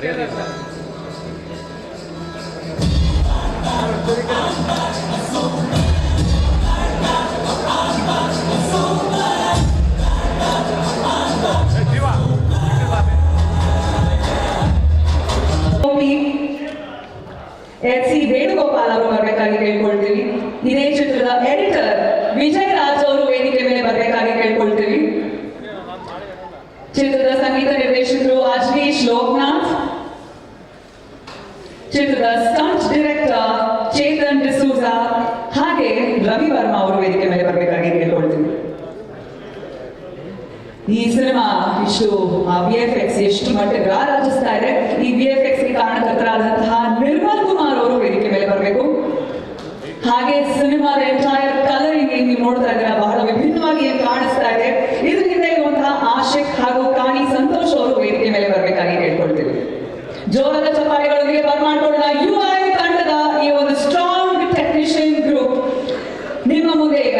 ಎಚ್.ಸಿ. ವೇಣುಗೋಪಾಲ್ ಅವರು ಬರಬೇಕಾಗಿ ಕೇಳ್ಕೊಳ್ತೀವಿ. ಇದೇ ಚಿತ್ರದ ಎಡಿಟರ್ ವಿಜಯ್ ರಾಜ್ ಅವರು ವೇದಿಕೆ ಮೇಲೆ ಬರಬೇಕಾಗಿ ಕೇಳ್ಕೊಳ್ತೀವಿ. ಚಿತ್ರದ ಸಂಗೀತ ನಿರ್ದೇಶಕರು ಅಜ್ನೀಶ್ ಲೋಕನಾಥ್, ಚಿತ್ರದ ಸ್ಟಂಟ್ ಡೈರೆಕ್ಟರ್ ಚೇತನ್ ಡಿಸೂಜಾ ಹಾಗೆ ರವಿ ವರ್ಮಾ ಅವರು ವೇದಿಕೆ ಮೇಲೆ ಬರಬೇಕಾಗಿ ಕೇಳ್ಕೊಳ್ತೀವಿ. ಈ ಸಿನಿಮಾ ಇಷ್ಟು VFX ಎಷ್ಟು ಮಟ್ಟಿಗೆ ರಾರಾಜಿಸ್ತಾ ಇದೆ. ಈ VFX ಗೆ ಕಾರಣಕರ್ತರಾದಂತಹ ನಿರ್ಮಲ್ ಕುಮಾರ್ ಅವರು ವೇದಿಕೆ ಮೇಲೆ ಬರಬೇಕು. ಹಾಗೆ ಸಿನಿಮಾದ ಎಂಟೈರ್ ಕಲರಿಂಗ್ ನೀವು ನೋಡ್ತಾ ಇದ್ದೀರಾ, ಬಹಳ ವಿಭಿನ್ನವಾಗಿ ಏನು ಕಾಣಿಸ್ತಾ ಇದೆ. ಇದ್ರ ಹಿಂದೆ ಇರುವಂತಹ ಆಶಿಕ್ ಹಾಗೂ ಕಾಣಿ ಸಂತೋಷ್ ಅವರು ವೇದಿಕೆ ಮೇಲೆ ಬರಬೇಕಾಗಿ ಕೇಳ್ಕೊಳ್ತೀವಿ. ಜೋರದ ಚಪ್ಪಾಳೆಗಳೊಂದಿಗೆ ಬರ್ಮಾಡ್ಕೊಳ್ಳೋಣ UI ತಂಡದ ಈ ಒಂದು ಸ್ಟ್ರಾಂಗ್ ಟೆಕ್ನಿಷಿಯನ್ ಗ್ರೂಪ್ ನಿಮ್ಮ ಮುಂದೆ ಈಗ.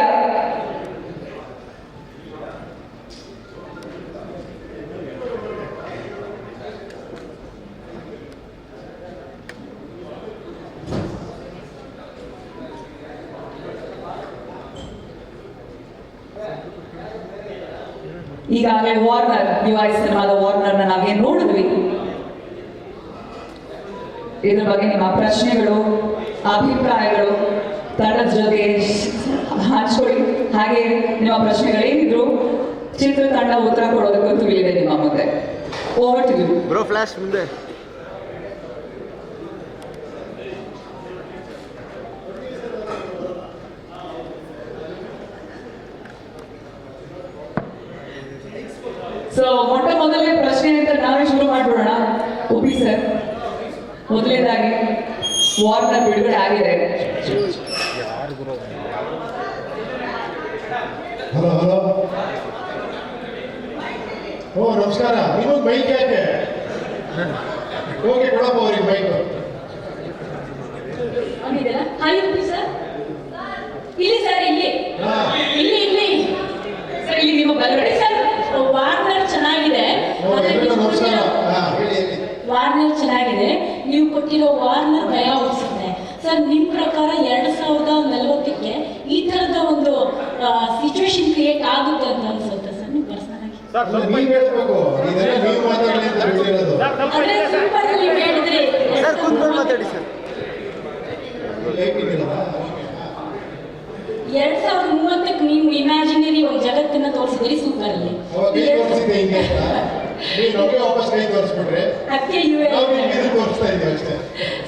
ಈಗಾಗಲೇ ವಾರ್ನರ್ UI ಸಿನಿಮಾದ ವಾರ್ನರ್ನ ನಾವೇನು ನೋಡಿದ್ವಿ, ಇದ್ರ ಬಗ್ಗೆ ನಿಮ್ಮ ಪ್ರಶ್ನೆಗಳು ಅಭಿಪ್ರಾಯಗಳು ತಂಡದ ಜೊತೆ ಹಂಚ್ಕೊಳ್ಳಿ. ಹಾಗೆ ನಿಮ್ಮ ಪ್ರಶ್ನೆಗಳೇನಿದ್ರು ಚಿತ್ರತಂಡ ಉತ್ತರ ಕೊಡೋದಕ್ಕಂತೂ ಇಲ್ಲಿದೆ ನಿಮ್ಮ ಮುಂದೆ. Over to you bro. Flash ಮುಂದೆ. ಸೊ ಮೊದಲನೇ ಪ್ರಶ್ನೆ ಅಂತ ನಾವೇ ಶುರು ಮಾಡ್ಬಿಡೋಣ. ಉಪಿ ಸರ್, ಮೊದಲನೇದಾಗಿ ವಾರ್ನರ್ ಬಿಡುಗಡೆ ಆಗಿದೆ. Hello hello. ಓ ನಮಸ್ಕಾರ. ಇನ್ನೊಂದು ಬೈಕ್ ಯಾಕೆ? ಹೋಗಿ ಕೊಡಪ್ಪ ಅವ್ರಿಗೆ ಬೈಕ್. Hi Uppi sir. ಇಲ್ಲಿ ಸರ್, ಇಲ್ಲಿ ಇಲ್ಲಿ ಇಲ್ಲಿ ಸರ್, ಇಲ್ಲಿ ನಿಮ್ಮ ಬಲಗಡೆ ಸರ್. ವಾರ್ನರ್ ಚೆನ್ನಾಗಿದೆ. ವಾರ್ನರ್ ಚೆನ್ನಾಗಿದೆ. ನೀವು ಕೊಟ್ಟಿರೋ ವಾರ್ನರ್ ಭಯ ಹುಟ್ಟಿಸುತ್ತೆ ಸರ್. ನಿಮ್ಮ ಪ್ರಕಾರ 2040ಕ್ಕೆ ಈ ತರದ ಒಂದು ಸಿಚುವೇಶನ್ ಕ್ರಿಯೇಟ್ ಆಗುತ್ತೆ ಅಂತ ಅನ್ಸುತ್ತೆ ಸರ್ ನೀವು ಪರ್ಸನಲ್ ಆಗಿ? ಅಂದ್ರೆ ಸಿಂಪಲ್ ಆಗಿ ಹೇಳಿದ್ರಿ ಸರ್. ಕೂತ್ಕೊಂಡು ಮಾತಾಡಿ ಸರ್. 2030ಕ್ಕೆ ನೀವು ಇಮ್ಯಾಜಿನರಿ ಒಂದು ಜಗತ್ತನ್ನ ತೋರಿಸಿದ್ರಿ ಸೂಪರ್ ಅಲ್ಲಿ.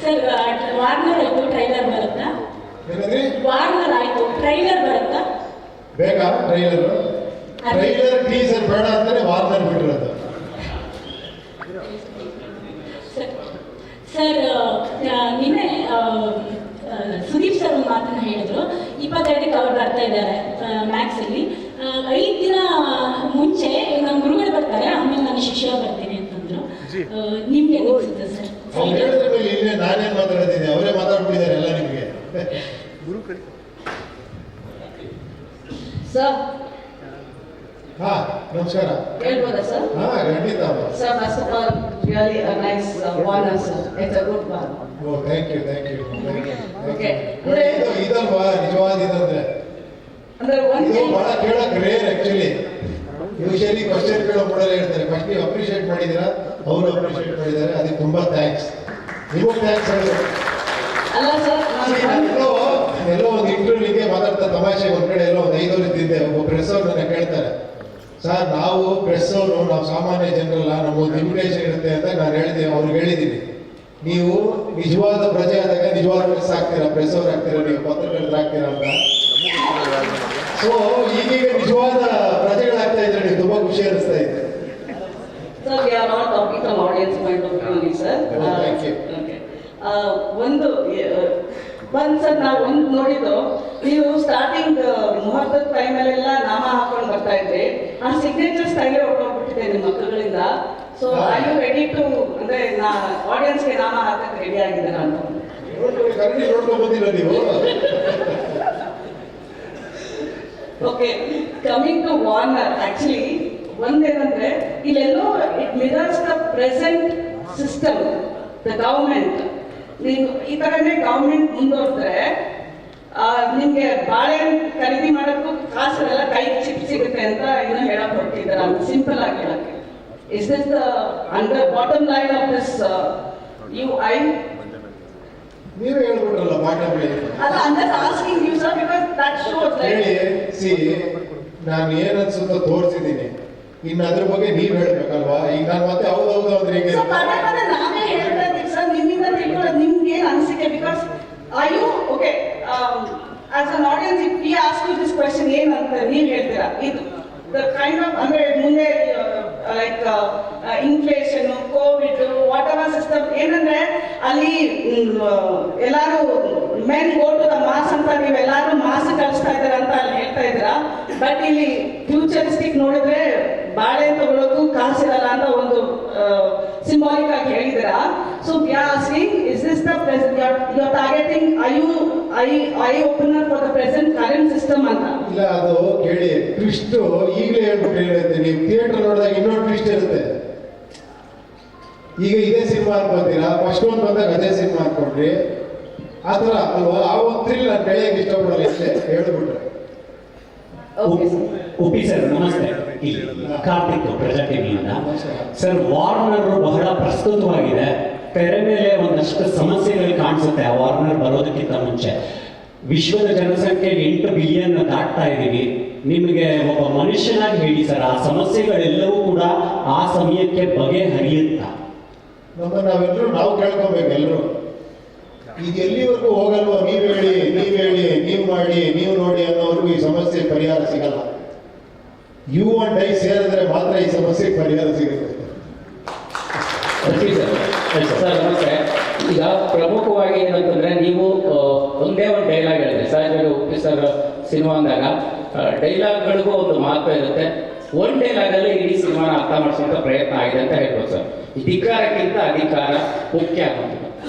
ಸರ್ ವಾರ್ನರ್ ಆಯ್ತು, ಟ್ರೈಲರ್ ಬರುತ್ತಾ? ವಾರ್ನರ್ ಆಯ್ತು, ಟ್ರೈಲರ್ ಬರುತ್ತಾ? ಬೇಕಾ ಟ್ರೈಲರ್? ಟ್ರೈಲರ್ ಟೀಸರ್ ಬೇಡ ಅಂತಾನೆ ವಾರ್ನರ್ ಬಿಟ್ಟಿರೋದು. ಸರ್ ನಿನ್ನೆ ಸುದೀಪ್ ಸರ್ ಒಂದು ಮಾತನ್ನ ಹೇಳಿದ್ರು, 25ಕ್ಕೆ ಅವ್ರು ಬರ್ತಾ ಇದ್ದಾರೆ ಮ್ಯಾಕ್ಸ್ ಅಲ್ಲಿ. 5 ದಿನ ಮುಂಚೆ ನಮ್ಮ ಗುರುಗಳು ಬರ್ತಾರೆ, ಆಮೇಲೆ ನಾನು ಶಿಷ್ಯ ಬರ್ತೀನಿ ಅಂತಂದ್ರು. ನಿಮ್ಗೆ ಅನಿಸುತ್ತೆ ಸರ್? ಇಲ್ಲೇ ನಾನೇನ್ ಮಾತಾಡ್ತೀನಿ, ಅವರೇ ಮಾತಾಡ್ಬಿಟ್ಟಿದ್ದಾರೆ ಎಲ್ಲ ನಿಮ್ಗೆ. ಗುರು ಕಡೆ ಸರ್. ಹಾ ನಮಸ್ಕಾರ. ಹೇಳ್ಬೋದಾ ಸರ್? ಹಾ ಖಂಡಿತ. Sir, first of all, really a nice warner, sir. It's a good one. Oh, thank you. Okay. ಇದಲ್ವಾ ನಿಜವಾದ ಇದಂದ್ರೆ? ಅಂದ್ರೆ ಇದು ಬಹಳ ಕೇಳಕ್ ರೇರ್ ಆಕ್ಚುಲಿ. ಯೂಶಲಿ ಕ್ವಶನ್ ಕೇಳೋ ಮೂಡಲೇ ಹೇಳ್ತಾರೆ. ಫಸ್ಟ್ ನೀವು ಅಪ್ರಿಷಿಯೇಟ್ ಮಾಡಿದ್ದೀರಾ, ಅವರು ಅಪ್ರಿಷಿಯೇಟ್ ಮಾಡಿದ್ದಾರೆ, ಅದಕ್ಕೆ ತುಂಬಾ ಥ್ಯಾಂಕ್ಸ್. ನಿಮಗೂ ಥ್ಯಾಂಕ್ಸ್ ಹೇಳೋದು. ಅಲ್ಲ ಸರ್, ಎಲ್ಲೋ ಒಂದು ಇಂಟರ್ವ್ಯೂಗೆ ಮಾತಾಡ್ತಾ ತಮಾಷೆ ಒಂದ್ ಕಡೆ ಎಲ್ಲೋ ಒಂದು 5 ವರ್ಷದಿಂದ ಒಬ್ಬ ಪ್ರೆಸ್ ಅವ್ರು ನನ್ನ ಕೇಳ್ತಾರೆ, ಸರ್ ನಾವು ಪ್ರೆಸ್ ಅವರು ನಾವು ಸಾಮಾನ್ಯ ಜನರಲ್ಲ, ನಮ್ಮೊಂದು ಇನ್ವಿಟೇಷನ್ ಇರುತ್ತೆ ಅಂತ ನಾನು ಅವ್ರಿಗೆ ಹೇಳಿದ್ದೀನಿ. ನೀವು ನಿಜವಾದ ಪ್ರಜೆ ಆದಾಗ ನಿಜವಾದ ಪ್ರೆಸ್ ಆಗ್ತೀರಾ, ಪ್ರೆಸ್ ಅವ್ರು ಆಗ್ತೀರಾ, ನೀವು ಪತ್ರಕರ್ತರು ಆಗ್ತೀರಾ ಅಂತ. ಸೊ ಈಗೀಗ ನಿಜವಾದ ಪ್ರಜೆಗಳಾಗ್ತಾ ಇದ್ರೆ ನೀವು ತುಂಬಾ ಖುಷಿ ಅನಿಸ್ತಾ ಇದೆ. Sir, we are not talking from audience point of view only, sir. Thank you. Okay. Sir ನಾವು ಒಂದು ನೋಡಿದ್ದು, ನೀವು ಸ್ಟಾರ್ಟಿಂಗ್ ಮುಹೂರ್ತದ ಟೈಮಲ್ಲೆಲ್ಲ ನಾಮ ಹಾಕೊಂಡು ಬರ್ತಾ ಇದ್ರಿ. ಆ ಸಿಗ್ನೇಚರ್ ಸ್ಟೈಲೇ ಹೊರಟೋಗ್ಬಿಟ್ಟಿದೆ ನಿಮ್ಮ ಮಕ್ಕಳಿಂದ. So I you ready to ಅಂದ್ರೆ ಆಡಿಯನ್ಸ್ಗೆ ನಾಮ ಹಾಕಕ್ಕೆ ರೆಡಿ ಆಗಿದ್ದೀರಾ ಅಂತ? ನೋಡ್ಕೊಂಡು ಬಂದಿಲ್ಲ ನೀವು? Okay, coming to Warner, actually ಒಂದೇನಂದ್ರೆ ಇಲ್ಲೆಲ್ಲೋ it mirrors the present system, the government, ನೀವು ಈ ಥರನೇ ಗೌರ್ಮೆಂಟ್ ಮುಂದುವರೆದ್ರೆ ನಿಮಗೆ ಬಾಳೆಹಣ್ಣು ಖರೀದಿ ಮಾಡೋಕ್ಕೂ ಕಾಸೆಲ್ಲ ಕೈ ಚಿಪ್ ಸಿಗುತ್ತೆ ಅಂತ ಇನ್ನೂ ಹೇಳಕ್ ಹೊರಟಿದ್ದಾರೆ. ಅಂತ ಸಿಂಪಲ್ ಆಗಿ ಹೇಳಕ್ಕೆ. Is this the under bottom line of this UI? ನೀವೇ ಹೇಳ್ಬಿಟ್ರಲ್ಲ ಬಾಟಮ್ ಲೈನ್. ಅಲ್ಲ, ಅಂದ್ರೆ asking you sir because that shows ಹೇಳಿ. ಸಿ, ನಾನು ಏನನ್ಸುತ್ತೋ ತೋರಿಸಿದ್ದೀನಿ, ಇನ್ನು ಅದ್ರ ಬಗ್ಗೆ ನೀವ್ ಹೇಳ್ಬೇಕಲ್ವಾ. ಈಗ ನಾನು ಮತ್ತೆ ಹೌದೌದು ಅಂದ್ರೆ ಈಗ ಪದೇ ಪದೇ ನಾವೇ ಹೇಳ್ತಾ ಇದ್ದೀವಿ ಸರ್, ನಿಮ್ಮಿಂದ ತಿಳ್ಕೊಳ್ಳೋದು ನಿಮ್ಗೆ ಏನು ಅನಿಸಿಕೆ? Because are you okay as an audience, if we ask you this question, ಏನಂತ ನೀವು ಹೇಳ್ತೀರಾ? ಇದು the kind of ಅಂದ್ರೆ ಮುಂದೆ like inflation, Covid, whatever system ಏನಂದ್ರೆ ಅಲ್ಲಿ ಎಲ್ಲಾರು men go to the mass ಅಂತ ನೀವೆಲ್ಲಾರು ಮಾಸ್ ಕಳಿಸ್ತಾ ಇದ್ದೀರಾ ಅಂತ ಅಲ್ಲಿ ಹೇಳ್ತಾ ಇದ್ದೀರಾ. ಬಟ್ ಇಲ್ಲಿ ಫ್ಯೂಚರಿಸ್ಟಿಕ್ ನೋಡಿದ್ರೆ ಬಾಳೆ ತಗೊಳ್ಳೋದು ಕಾಸಿರಲ್ಲ ಅಂತ ಒಂದು ಸಿಂಬಾಲಿಕ್ ಆಗಿ ಹೇಳಿದ್ದೀರಾ. So we are asking, is this the you are targeting, eye opener for the present current system ಅಂತ? ಇಲ್ಲ, ಅದು ಕೇಳಿ, ಟ್ವಿಸ್ಟ್ ಈಗಲೇ ಹೇಳ್ಬಿಟ್ಟು ಹೇಳುತ್ತೆ. ನೀವು ಥಿಯೇಟರ್ ನೋಡಿದಾಗ ಇನ್ನೊಂದು ಟ್ವಿಸ್ಟ್ ಇರುತ್ತೆ. ಈಗ ಇದೇ ಸಿನಿಮಾ ಅನ್ಕೊಂತೀರಾ, ಫಸ್ಟ್ ಒಂದು ಬಂದಾಗ ಅದೇ ಸಿನಿಮಾ ಅನ್ಕೊಂಡ್ರಿ, ಆ ಥರ ಅಲ್ವಾ? ಆ ಒಂದು ಥ್ರಿಲ್ ನಾನು ಬೆಳೆಯಕ್ಕೆ ಇಷ್ಟಪಡಲ್ಲ, ಇಷ್ಟೇ ಹೇಳ್ಬಿಟ್ರೆ. ಉಪಿ ಸರ್ ನಮಸ್ತೆ, ಕಾರ್ತಿಕ್ ಪ್ರಜಾ ಟಿವಿಯಿಂದ. ಸರ್, ವಾರ್ನರ್ ಬಹಳ ಪ್ರಸ್ತುತವಾಗಿದೆ. ತೆರೆ ಮೇಲೆ ಒಂದಷ್ಟು ಸಮಸ್ಯೆಗಳು ಕಾಣಿಸುತ್ತೆ ಆ ವಾರ್ನರ್ ಬರೋದಕ್ಕಿಂತ ಮುಂಚೆ. ವಿಶ್ವದ ಜನಸಂಖ್ಯೆ 8 ಬಿಲಿಯನ್ ದಾಟ್ತಾ ಇದ್ದೀವಿ. ನಿಮಗೆ ಒಬ್ಬ ಮನುಷ್ಯನಾಗಿ ಹೇಳಿ ಸರ್, ಆ ಸಮಸ್ಯೆಗಳೆಲ್ಲವೂ ಕೂಡ ಆ ಸಮಯಕ್ಕೆ ಬಗೆಹರಿಯುತ್ತಾ? ನಾವೆಲ್ಲರೂ ನಾವು ಕೇಳ್ಕೊಬೇಕು ಎಲ್ಲರೂ. ಈಗ ಎಲ್ಲಿವರೆಗೂ ಹೋಗಲ್ವೋ, ನೀವ್ ಹೇಳಿ, ನೀವು ಮಾಡಿ, ನೀವು ನೋಡಿ ಅನ್ನೋವರೆಗೂ ಈ ಸಮಸ್ಯೆ ಪರಿಹಾರ ಸಿಗಲ್ಲ. ಯು ಅಂಡ್ ಐ ಸೇರಿದ್ರೆ ಮಾತ್ರ ಈ ಸಮಸ್ಯೆಗೆ ಪರಿಹಾರ ಸಿಗುತ್ತೆ. ಸರ್ ನಮಸ್ತೆ. ಈಗ ಪ್ರಮುಖವಾಗಿ ಏನಂತಂದ್ರೆ, ನೀವು ಒಂದೇ ಒಂದು ಡೈಲಾಗ್ ಹೇಳಿದ್ರಿ. ಸಹಜವಾಗಿ ಉಪ್ಪಿ ಸರ್ ಸಿನಿಮಾ ಅಂದಾಗ ಡೈಲಾಗ್ಗಳಿಗೂ ಒಂದು ಮಹತ್ವ ಇರುತ್ತೆ. ಒಂದು ಡೈಲಾಗಲ್ಲಿ ಇಡೀ ಸಿನಿಮಾನ ಅರ್ಥ ಮಾಡಿಸುವಂಥ ಪ್ರಯತ್ನ ಆಗಿದೆ ಅಂತ ಹೇಳ್ಬೋದು ಸರ್. ಧಿಕ್ಕಾರಕ್ಕಿಂತ ಅಧಿಕಾರ ಮುಖ್ಯ ಆಗುತ್ತೆ.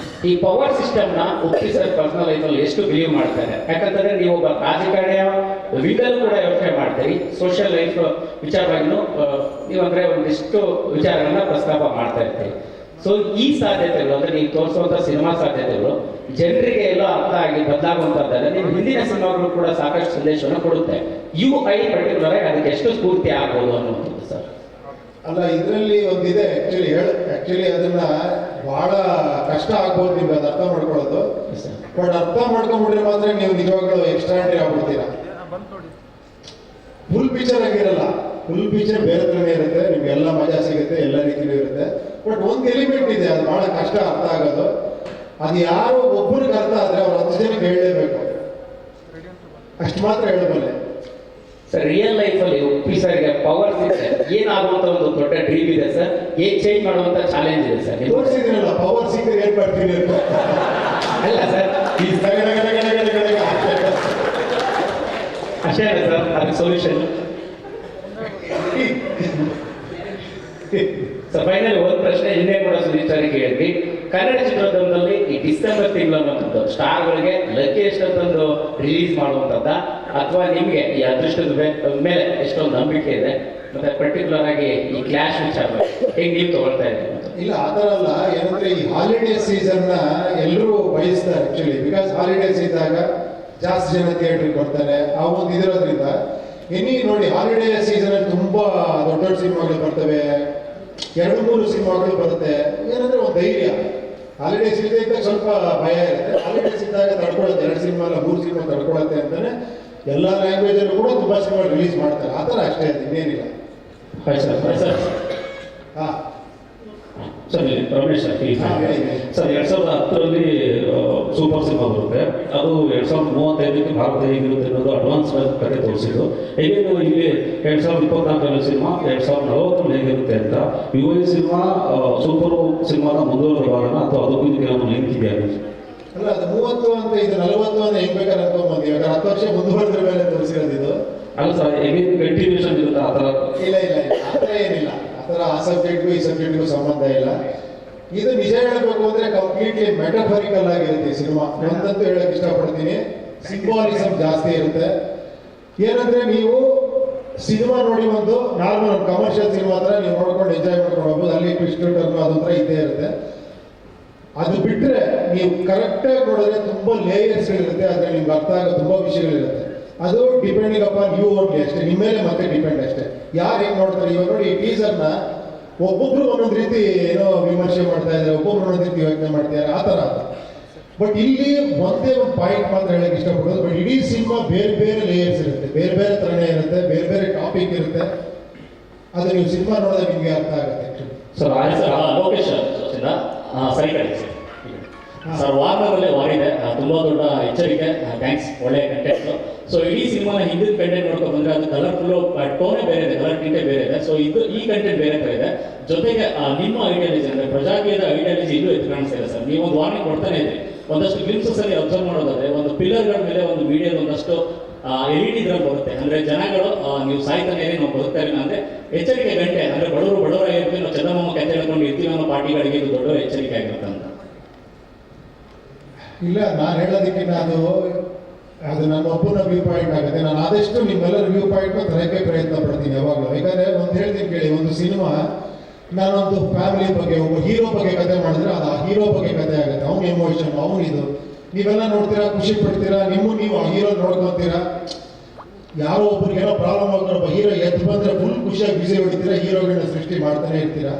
ಈ ಪವರ್ ಸಿಸ್ಟಮ್ನ ಉಪ್ಪಿ ಸರ್ ಪರ್ಸನಲ್ ಲೈಫಲ್ಲಿ ಎಷ್ಟು ಬಿಲೀವ್ ಮಾಡ್ತಾರೆ? ಯಾಕಂತಂದ್ರೆ ನೀವು ಒಬ್ಬ ರಾಜಕಾರಣಿಯ ವಿಂಗಲ್ಲೂ ಕೂಡ ಯೋಚನೆ ಮಾಡ್ತೀರಿ, ಸೋಷಿಯಲ್ ಲೈಫ್ ವಿಚಾರವಾಗಿನೂ ನೀವಂದ್ರೆ ಒಂದಿಷ್ಟು ವಿಚಾರಗಳನ್ನ ಪ್ರಸ್ತಾಪ ಮಾಡ್ತಾ ಇರ್ತೀರಿ. ಸೊ ಈ ಸಾಧ್ಯತೆಗಳು ಅಂದ್ರೆ ನೀವು ತೋರಿಸುವಂತ ಸಿನಿಮಾ ಸಾಧ್ಯತೆಗಳು ಜನರಿಗೆ ಎಲ್ಲ ಅರ್ಥ ಆಗಿ ಬದಲಾಗುವಂತದ್ದಾದ್ರೆ ನಿಮ್ಮ ಹಿಂದಿನ ಸಿನಿಮಾಗಳು ಕೂಡ ಸಾಕಷ್ಟು ಸಂದೇಶವನ್ನು ಕೊಡುತ್ತೆ. UI ಪರ್ಟಿಕ್ಯುಲರ್ ಆಗಿ ಅದಕ್ಕೆ ಎಷ್ಟು ಸ್ಫೂರ್ತಿ ಆಗ್ಬೋದು ಅನ್ನುವಂಥದ್ದು ಸರ್. ಅಲ್ಲ, ಇದರಲ್ಲಿ ಒಂದಿದೆ ಆಕ್ಚುಲಿ ಅದನ್ನ ಬಹಳ ಕಷ್ಟ ಆಗ್ಬೋದು ನಿಮ್ಗೆ ಅದು ಅರ್ಥ ಮಾಡ್ಕೊಳ್ಳೋದು. ಬಟ್ ಅರ್ಥ ಮಾಡ್ಕೊಂಡ್ಬಿಟ್ರೆ ಮಾತ್ರ ನೀವು ನಿಜವಾಗ್ಲೂ ಎಕ್ಸ್ಟ್ರಾಂಡ್ರಿ ಆಗ್ಬಿಡ್ತೀರಾ. ಫುಲ್ ಪಿಕ್ಚರ್ ಆಗಿರಲ್ಲ, ಫುಲ್ ಪಿಕ್ಚರ್ ಬೇರೆ ಥರನೇ ಇರುತ್ತೆ, ನಿಮ್ಗೆ ಎಲ್ಲ ಮಜಾ ಸಿಗುತ್ತೆ, ಎಲ್ಲ ರೀತಿಯೂ ಇರುತ್ತೆ. ಬಟ್ ಒಂದು ಎಲಿಮೆಂಟ್ ಇದೆ, ಅದು ಬಹಳ ಕಷ್ಟ ಅರ್ಥ ಆಗೋದು. ಅದು ಯಾರೋ ಒಬ್ಬರಿಗೆ ಅರ್ಥ ಆದ್ರೆ ಅವ್ರು 10 ಜನಕ್ಕೆ ಹೇಳಲೇಬೇಕು, ಅಷ್ಟು ಮಾತ್ರ ಹೇಳಬಲ್ಲೆ. ಸರ್, ರಿಯಲ್ ಲೈಫಲ್ಲಿ ಉಪ್ಪಿ ಸರ್ಗೆ ಪವರ್ ಸಿಗುತ್ತೆ, ಏನಾಗುವಂತ ಒಂದು ದೊಡ್ಡ ಡ್ರೀಮ್ ಇದೆ ಸರ್, ಏನ್ ಚೇಂಜ್ ಮಾಡುವಂತ ಚಾಲೆಂಜ್ ಇದೆ ಸರ್. ತೋರಿಸಿದ್ರಲ್ಲ, ಪವರ್ ಸಿಕ್ಕರೆ ಏನ್ ಮಾಡ್ತೀನಿ ಅಂತ. ಅಲ್ಲ ಸರ್, ಅಷ್ಟೇ ಅಲ್ಲ ಸರ್ ಅದಕ್ಕೆ ಸೊಲ್ಯೂಷನ್. ಸೊ ಫೈನಲ್ ಒಂದು ಪ್ರಶ್ನೆ ಹಿಂದೆ ಕೂಡ ಸುದೀರ್ಘವಾಗಿ ಹೇಳಿದ್ವಿ. ಕನ್ನಡ ಚಿತ್ರರಂಗದಲ್ಲಿ ಈ ಡಿಸೆಂಬರ್ ತಿಂಗಳು ಅನ್ನುವಂಥದ್ದು ಸ್ಟಾರ್ಗಳಿಗೆ ಲಕ್ಕಿಯೆಸ್ಟ್ ಅಂತಂದು ರಿಲೀಸ್ ಮಾಡುವಂಥದ್ದ, ಅಥವಾ ನಿಮಗೆ ಈ ಅದೃಷ್ಟದ ಮೇಲೆ ಎಷ್ಟೊಂದು ನಂಬಿಕೆ ಇದೆ? ಮತ್ತೆ ಪರ್ಟಿಕ್ಯುಲರ್ ಆಗಿ ಈ ಕ್ಲಾಶ್ ವಿಚಾರ ಹೇಗೆ ನೀವು ತಗೊಳ್ತಾ ಇದ್ದೀವಿ? ಇಲ್ಲ, ಆ ಥರ ಅಲ್ಲ. ಏನಂದ್ರೆ ಈ ಹಾಲಿಡೇ ಸೀಸನ್ನ ಎಲ್ಲರೂ ಬಯಸ್ತಾರೆ ಆಕ್ಚುಲಿ. ಬಿಕಾಸ್ ಹಾಲಿಡೇಸ್ ಇದ್ದಾಗ ಜಾಸ್ತಿ ಜನ ಥಿಯೇಟ್ರಿಗೆ ಬರ್ತಾರೆ. ಆ ಒಂದು ಇದಿರೋದ್ರಿಂದ ನೋಡಿ, ಹಾಲಿಡೇ ಸೀಸನ್ ಅಲ್ಲಿ ತುಂಬಾ ದೊಡ್ಡ ದೊಡ್ಡ ಸಿನಿಮಾಗಳು ಬರ್ತವೆ, 2-3 ಸಿನಿಮಾಗಳು ಬರುತ್ತೆ. ಏನಂದ್ರೆ ಒಂದು ಧೈರ್ಯ. ಹಾಲಿಡೇಸ್ ಇಲ್ಲದೆ ಇದ್ದಾಗ ಸ್ವಲ್ಪ ಭಯ ಇರುತ್ತೆ. ಹಾಲಿಡೇಸ್ ಇದ್ದಾಗ ತಡ್ಕೊಳ್ಳುತ್ತೆ, 2 ಸಿನಿಮಾ ಅಲ್ಲ 3 ಸಿನಿಮಾ ತಡ್ಕೊಳ್ಳುತ್ತೆ ಅಂತಾನೆ ಎಲ್ಲ ಲ್ಯಾಂಗ್ವೇಜ್ ಅಲ್ಲೂ ಕೂಡ ತುಂಬಾ ಸಿನಿಮಾ ರಿಲೀಸ್ ಮಾಡ್ತಾರೆ. ಆ ಥರ ಅಷ್ಟೇ, ಅದು ಇನ್ನೇನಿಲ್ಲ. ಹಾ ಸರ್, ರಮೇಶ್ ಸರ್ 2010ರಲ್ಲಿ ಸೂಪರ್ ಸಿನಿಮಾ ಬರುತ್ತೆ. ಅದು 2035ಕ್ಕೆ ಭಾರತ ಹೇಗಿರುತ್ತೆ ಅನ್ನೋದು ಅಡ್ವಾನ್ಸ್ ಕತೆ ತೋರಿಸಿದ್ದು. ಹೇಗೆ ಇಲ್ಲಿ 2024ರಲ್ಲಿ ಸಿನಿಮಾ 2040 ಹೇಗಿರುತ್ತೆ ಅಂತ. UI ಸಿನಿಮಾ ಸೂಪರ್ ಸಿನಿಮಾನ ಮುಂದುವರೆದ ಅಥವಾ ಅದಕ್ಕೂ ಇದಕ್ಕೆ ನಮ್ಮ ಲಿಂಕ್ ಇದೆಯಾ? ಅಲ್ಲ, ಅದು 30 ಅಂತ ಇದು 40 ಅಂತ ಹೆಂಗ್ ಬೇಕಾದ್ರೆ ಅನ್ಕೊಂಡ್ಬಂದ್ವಿ. ಇವಾಗ 10 ವರ್ಷ ಮುಂದುವರೆದ್ರ ಮೇಲೆ ತೋರಿಸಿರೋದು ಇದು. ಅಲ್ಲ ಸರ್, ಹೇಗೆ ಕಂಟಿನ್ಯೂಷನ್ ಇರುತ್ತೆ ಆ ಥರ? ಇಲ್ಲ, ಆ ಥರ ಏನಿಲ್ಲ. ಆ ಸಬ್ಜೆಕ್ಟ್ಗೂ ಈ ಸಬ್ಜೆಕ್ಟ್ಗೂ ಸಂಬಂಧ ಇಲ್ಲ. ಇದು ನಿಜ ಹೇಳಬೇಕು ಅಂದ್ರೆ ಕಂಪ್ಲೀಟ್ಲಿ ಮೆಟಫರಿಕಲ್ ಆಗಿರುತ್ತೆ ಈ ಸಿನಿಮಾ. ಒಂದಂತೂ ಹೇಳಕ್ ಇಷ್ಟಪಡ್ತೀನಿ, ಸಿಂಬಾಲಿಸಮ್ ಜಾಸ್ತಿ ಇರುತ್ತೆ. ಏನಂದ್ರೆ ನೀವು ಸಿನಿಮಾ ನೋಡಿ ಒಂದು ನಾರ್ಮಲ್ ಕಮರ್ಷಿಯಲ್ ಸಿನಿಮಾ ಹತ್ರ ನೀವು ನೋಡ್ಕೊಂಡು ಎಂಜಾಯ್ ಮಾಡ್ಕೊಂಡು ಹೋಗ್ಬೋದು, ಅಲ್ಲಿ ಟ್ವಿಸ್ಟ್ ಟರ್ನ್ ಅದೊಂಥರ ಇದ್ದೇ ಇರುತ್ತೆ. ಅದು ಬಿಟ್ಟರೆ ನೀವು ಕರೆಕ್ಟಾಗಿ ನೋಡಿದ್ರೆ ತುಂಬ ಲೇಯರ್ಸ್ಗಳಿರುತ್ತೆ, ಆದರೆ ನಿಮ್ಗೆ ಅರ್ಥ ಆಗೋ ತುಂಬ ವಿಷಯಗಳಿರುತ್ತೆ. ಅದು ಡಿಪೆಂಡಿಂಗ್ ಅಪಾನ್ ಯು ಓನ್ಲಿ ಅಷ್ಟೇ, ನಿಮ್ಮ ಮೇಲೆ ಮತ್ತೆ ಡಿಪೆಂಡ್ ಅಷ್ಟೇ, ಯಾರು ಹೆಂಗೆ ನೋಡ್ತಾರೆ. ಇವಾಗ ನೋಡಿ ಈ ಟೀಸರ್ನ ಒಬ್ಬೊಬ್ರು ಒಂದೊಂದು ರೀತಿ ಏನೋ ವಿಮರ್ಶೆ ಮಾಡ್ತಾ ಇದ್ದಾರೆ, ಒಬ್ಬೊಬ್ರು ಒಂದೊಂದು ರೀತಿ ಯೋಚನೆ ಮಾಡ್ತಿದ್ದಾರೆ, ಆ ಥರ. ಬಟ್ ಇಲ್ಲಿ ಒಂದೇ ಒಂದು ಪಾಯಿಂಟ್ ಮಾತ್ರ ಹೇಳಕ್ಕೆ ಇಷ್ಟಪಡೋದು, ಬಟ್ ಇಡೀ ಸಿನಿಮಾ ಬೇರೆ ಬೇರೆ ಲೇಯರ್ಸ್ ಇರುತ್ತೆ, ಬೇರೆ ಬೇರೆ ಥರನೇ ಇರುತ್ತೆ, ಬೇರೆ ಬೇರೆ ಟಾಪಿಕ್ ಇರುತ್ತೆ. ಅದು ನೀವು ಸಿನಿಮಾ ನೋಡಿದ್ರೆ ನಿಮಗೆ ಅರ್ಥ ಆಗುತ್ತೆ ಆ್ಯಕ್ಚುಲಿ. ಸರ್ ಲೋಕೇಶ್ ಸರಿ ಕಡೆ ಸರ್ ವಾರದಲ್ಲೇ ವಾರಿದೆ, ತುಂಬಾ ದೊಡ್ಡ ಎಚ್ಚರಿಕೆ, ಥ್ಯಾಂಕ್ಸ್, ಒಳ್ಳೆ ಕಂಟೆಂಟ್. ಸೊ ಇಡೀ ಸಿನಿಮಾನ ಹಿಂದಿನ ಕಂಟೆಂಟ್ ನೋಡ್ಕೊಂಡು ಬಂದ್ರೆ ಅದು ಕಲರ್ಫುಲ್ ಟೋನೇ ಬೇರೆ ಇದೆ, ಕಲರ್ ಟಿಂಟೇ ಬೇರೆ ಇದೆ. ಸೊ ಈ ಕಂಟೆಂಟ್ ಬೇರೆ ತರ ಇದೆ. ಜೊತೆಗೆ ನಿಮ್ಮ ಐಡಿಯಾಲಜಿ ಅಂದ್ರೆ ಪ್ರಜಾಕೀಯದ ಐಡಿಯಾಲಜಿ ಇಲ್ಲೂ ಎದ್ದು ಕಾಣಿಸ್ತಾ ಇದೆ ಸರ್. ನೀವು ಒಂದು ವಾರ್ನಿಂಗ್ ಕೊಡ್ತಾನೆ ಇದ್ರಿ, ಒಂದಷ್ಟು ಗ್ಲಿಮ್ಸಸ್ ಅಲ್ಲಿ ಅಬ್ಸರ್ವ್ ಮಾಡೋದಾದ್ರೆ ಒಂದು ಪಿಲ್ಲರ್ಗಳ ಮೇಲೆ ಒಂದು ಮೀಡಿಯಾದ ಒಂದಷ್ಟು LED ಇದ್ರಲ್ಲಿ ಬರುತ್ತೆ, ಅಂದ್ರೆ ಜನಗಳು ನೀವು ಸಾಯ್ತಾನೆ ನಾವು ಬದುಕ್ತಾ ಇಲ್ಲ ಅಂದ್ರೆ ಎಚ್ಚರಿಕೆ ಗಂಟೆ, ಅಂದ್ರೆ ಬಡವರಾಗಿರ್ತೀವಿ ನಾವು ಚಂದಮಾಮ ಕತೆ ಹೇಳ್ಕೊಂಡು ಇರ್ತೀವಿ ಅನ್ನೋ ಪಾರ್ಟಿಗಳಿಗೆ ಇದು ದೊಡ್ಡ ಎಚ್ಚರಿಕೆ ಆಗಿರುತ್ತೆ ಅಂತ. ಇಲ್ಲ, ನಾನು ಹೇಳೋದಕ್ಕಿಂತ ಅದು ನನ್ನ ಒಬ್ಬನ ವ್ಯೂ ಪಾಯಿಂಟ್ ಆಗುತ್ತೆ. ನಾನು ಆದಷ್ಟು ನಿಮ್ಮೆಲ್ಲರ ವ್ಯೂ ಪಾಯಿಂಟ್ನ ತರಕ್ಕೆ ಪ್ರಯತ್ನ ಪಡ್ತೀನಿ ಯಾವಾಗಲೂ. ಯಾಕಂದರೆ ಒಂದು ಹೇಳ್ತೀನಿ ಕೇಳಿ, ಒಂದು ಸಿನಿಮಾ ನಾನೊಂದು ಫ್ಯಾಮಿಲಿ ಬಗ್ಗೆ ಒಬ್ಬ ಹೀರೋ ಬಗ್ಗೆ ಕತೆ ಮಾಡಿದ್ರೆ ಅದು ಆ ಹೀರೋ ಬಗ್ಗೆ ಕತೆ ಆಗುತ್ತೆ, ಅವ್ನ ಎಮೋಷನ್, ಅವನು ಇದು ನೀವೆಲ್ಲ ನೋಡ್ತೀರಾ, ಖುಷಿ ಪಡ್ತೀರಾ, ನೀವು ಆ ಹೀರೋ ನೋಡ್ಕೊತೀರಾ. ಯಾರೋ ಒಬ್ರಿಗೆ ಏನೋ ಪ್ರಾಬ್ಲಮ್ ಆಗೋದು, ಒಬ್ಬ ಹೀರೋ ಎದ್ದು ಬಂದರೆ ಫುಲ್ ಖುಷಿಯಾಗಿ ಬಿಸಿ ಹೊಡಿತೀರಾ, ಹೀರೋಗಳನ್ನ ಸೃಷ್ಟಿ ಮಾಡ್ತಾನೆ ಇರ್ತೀರಾ.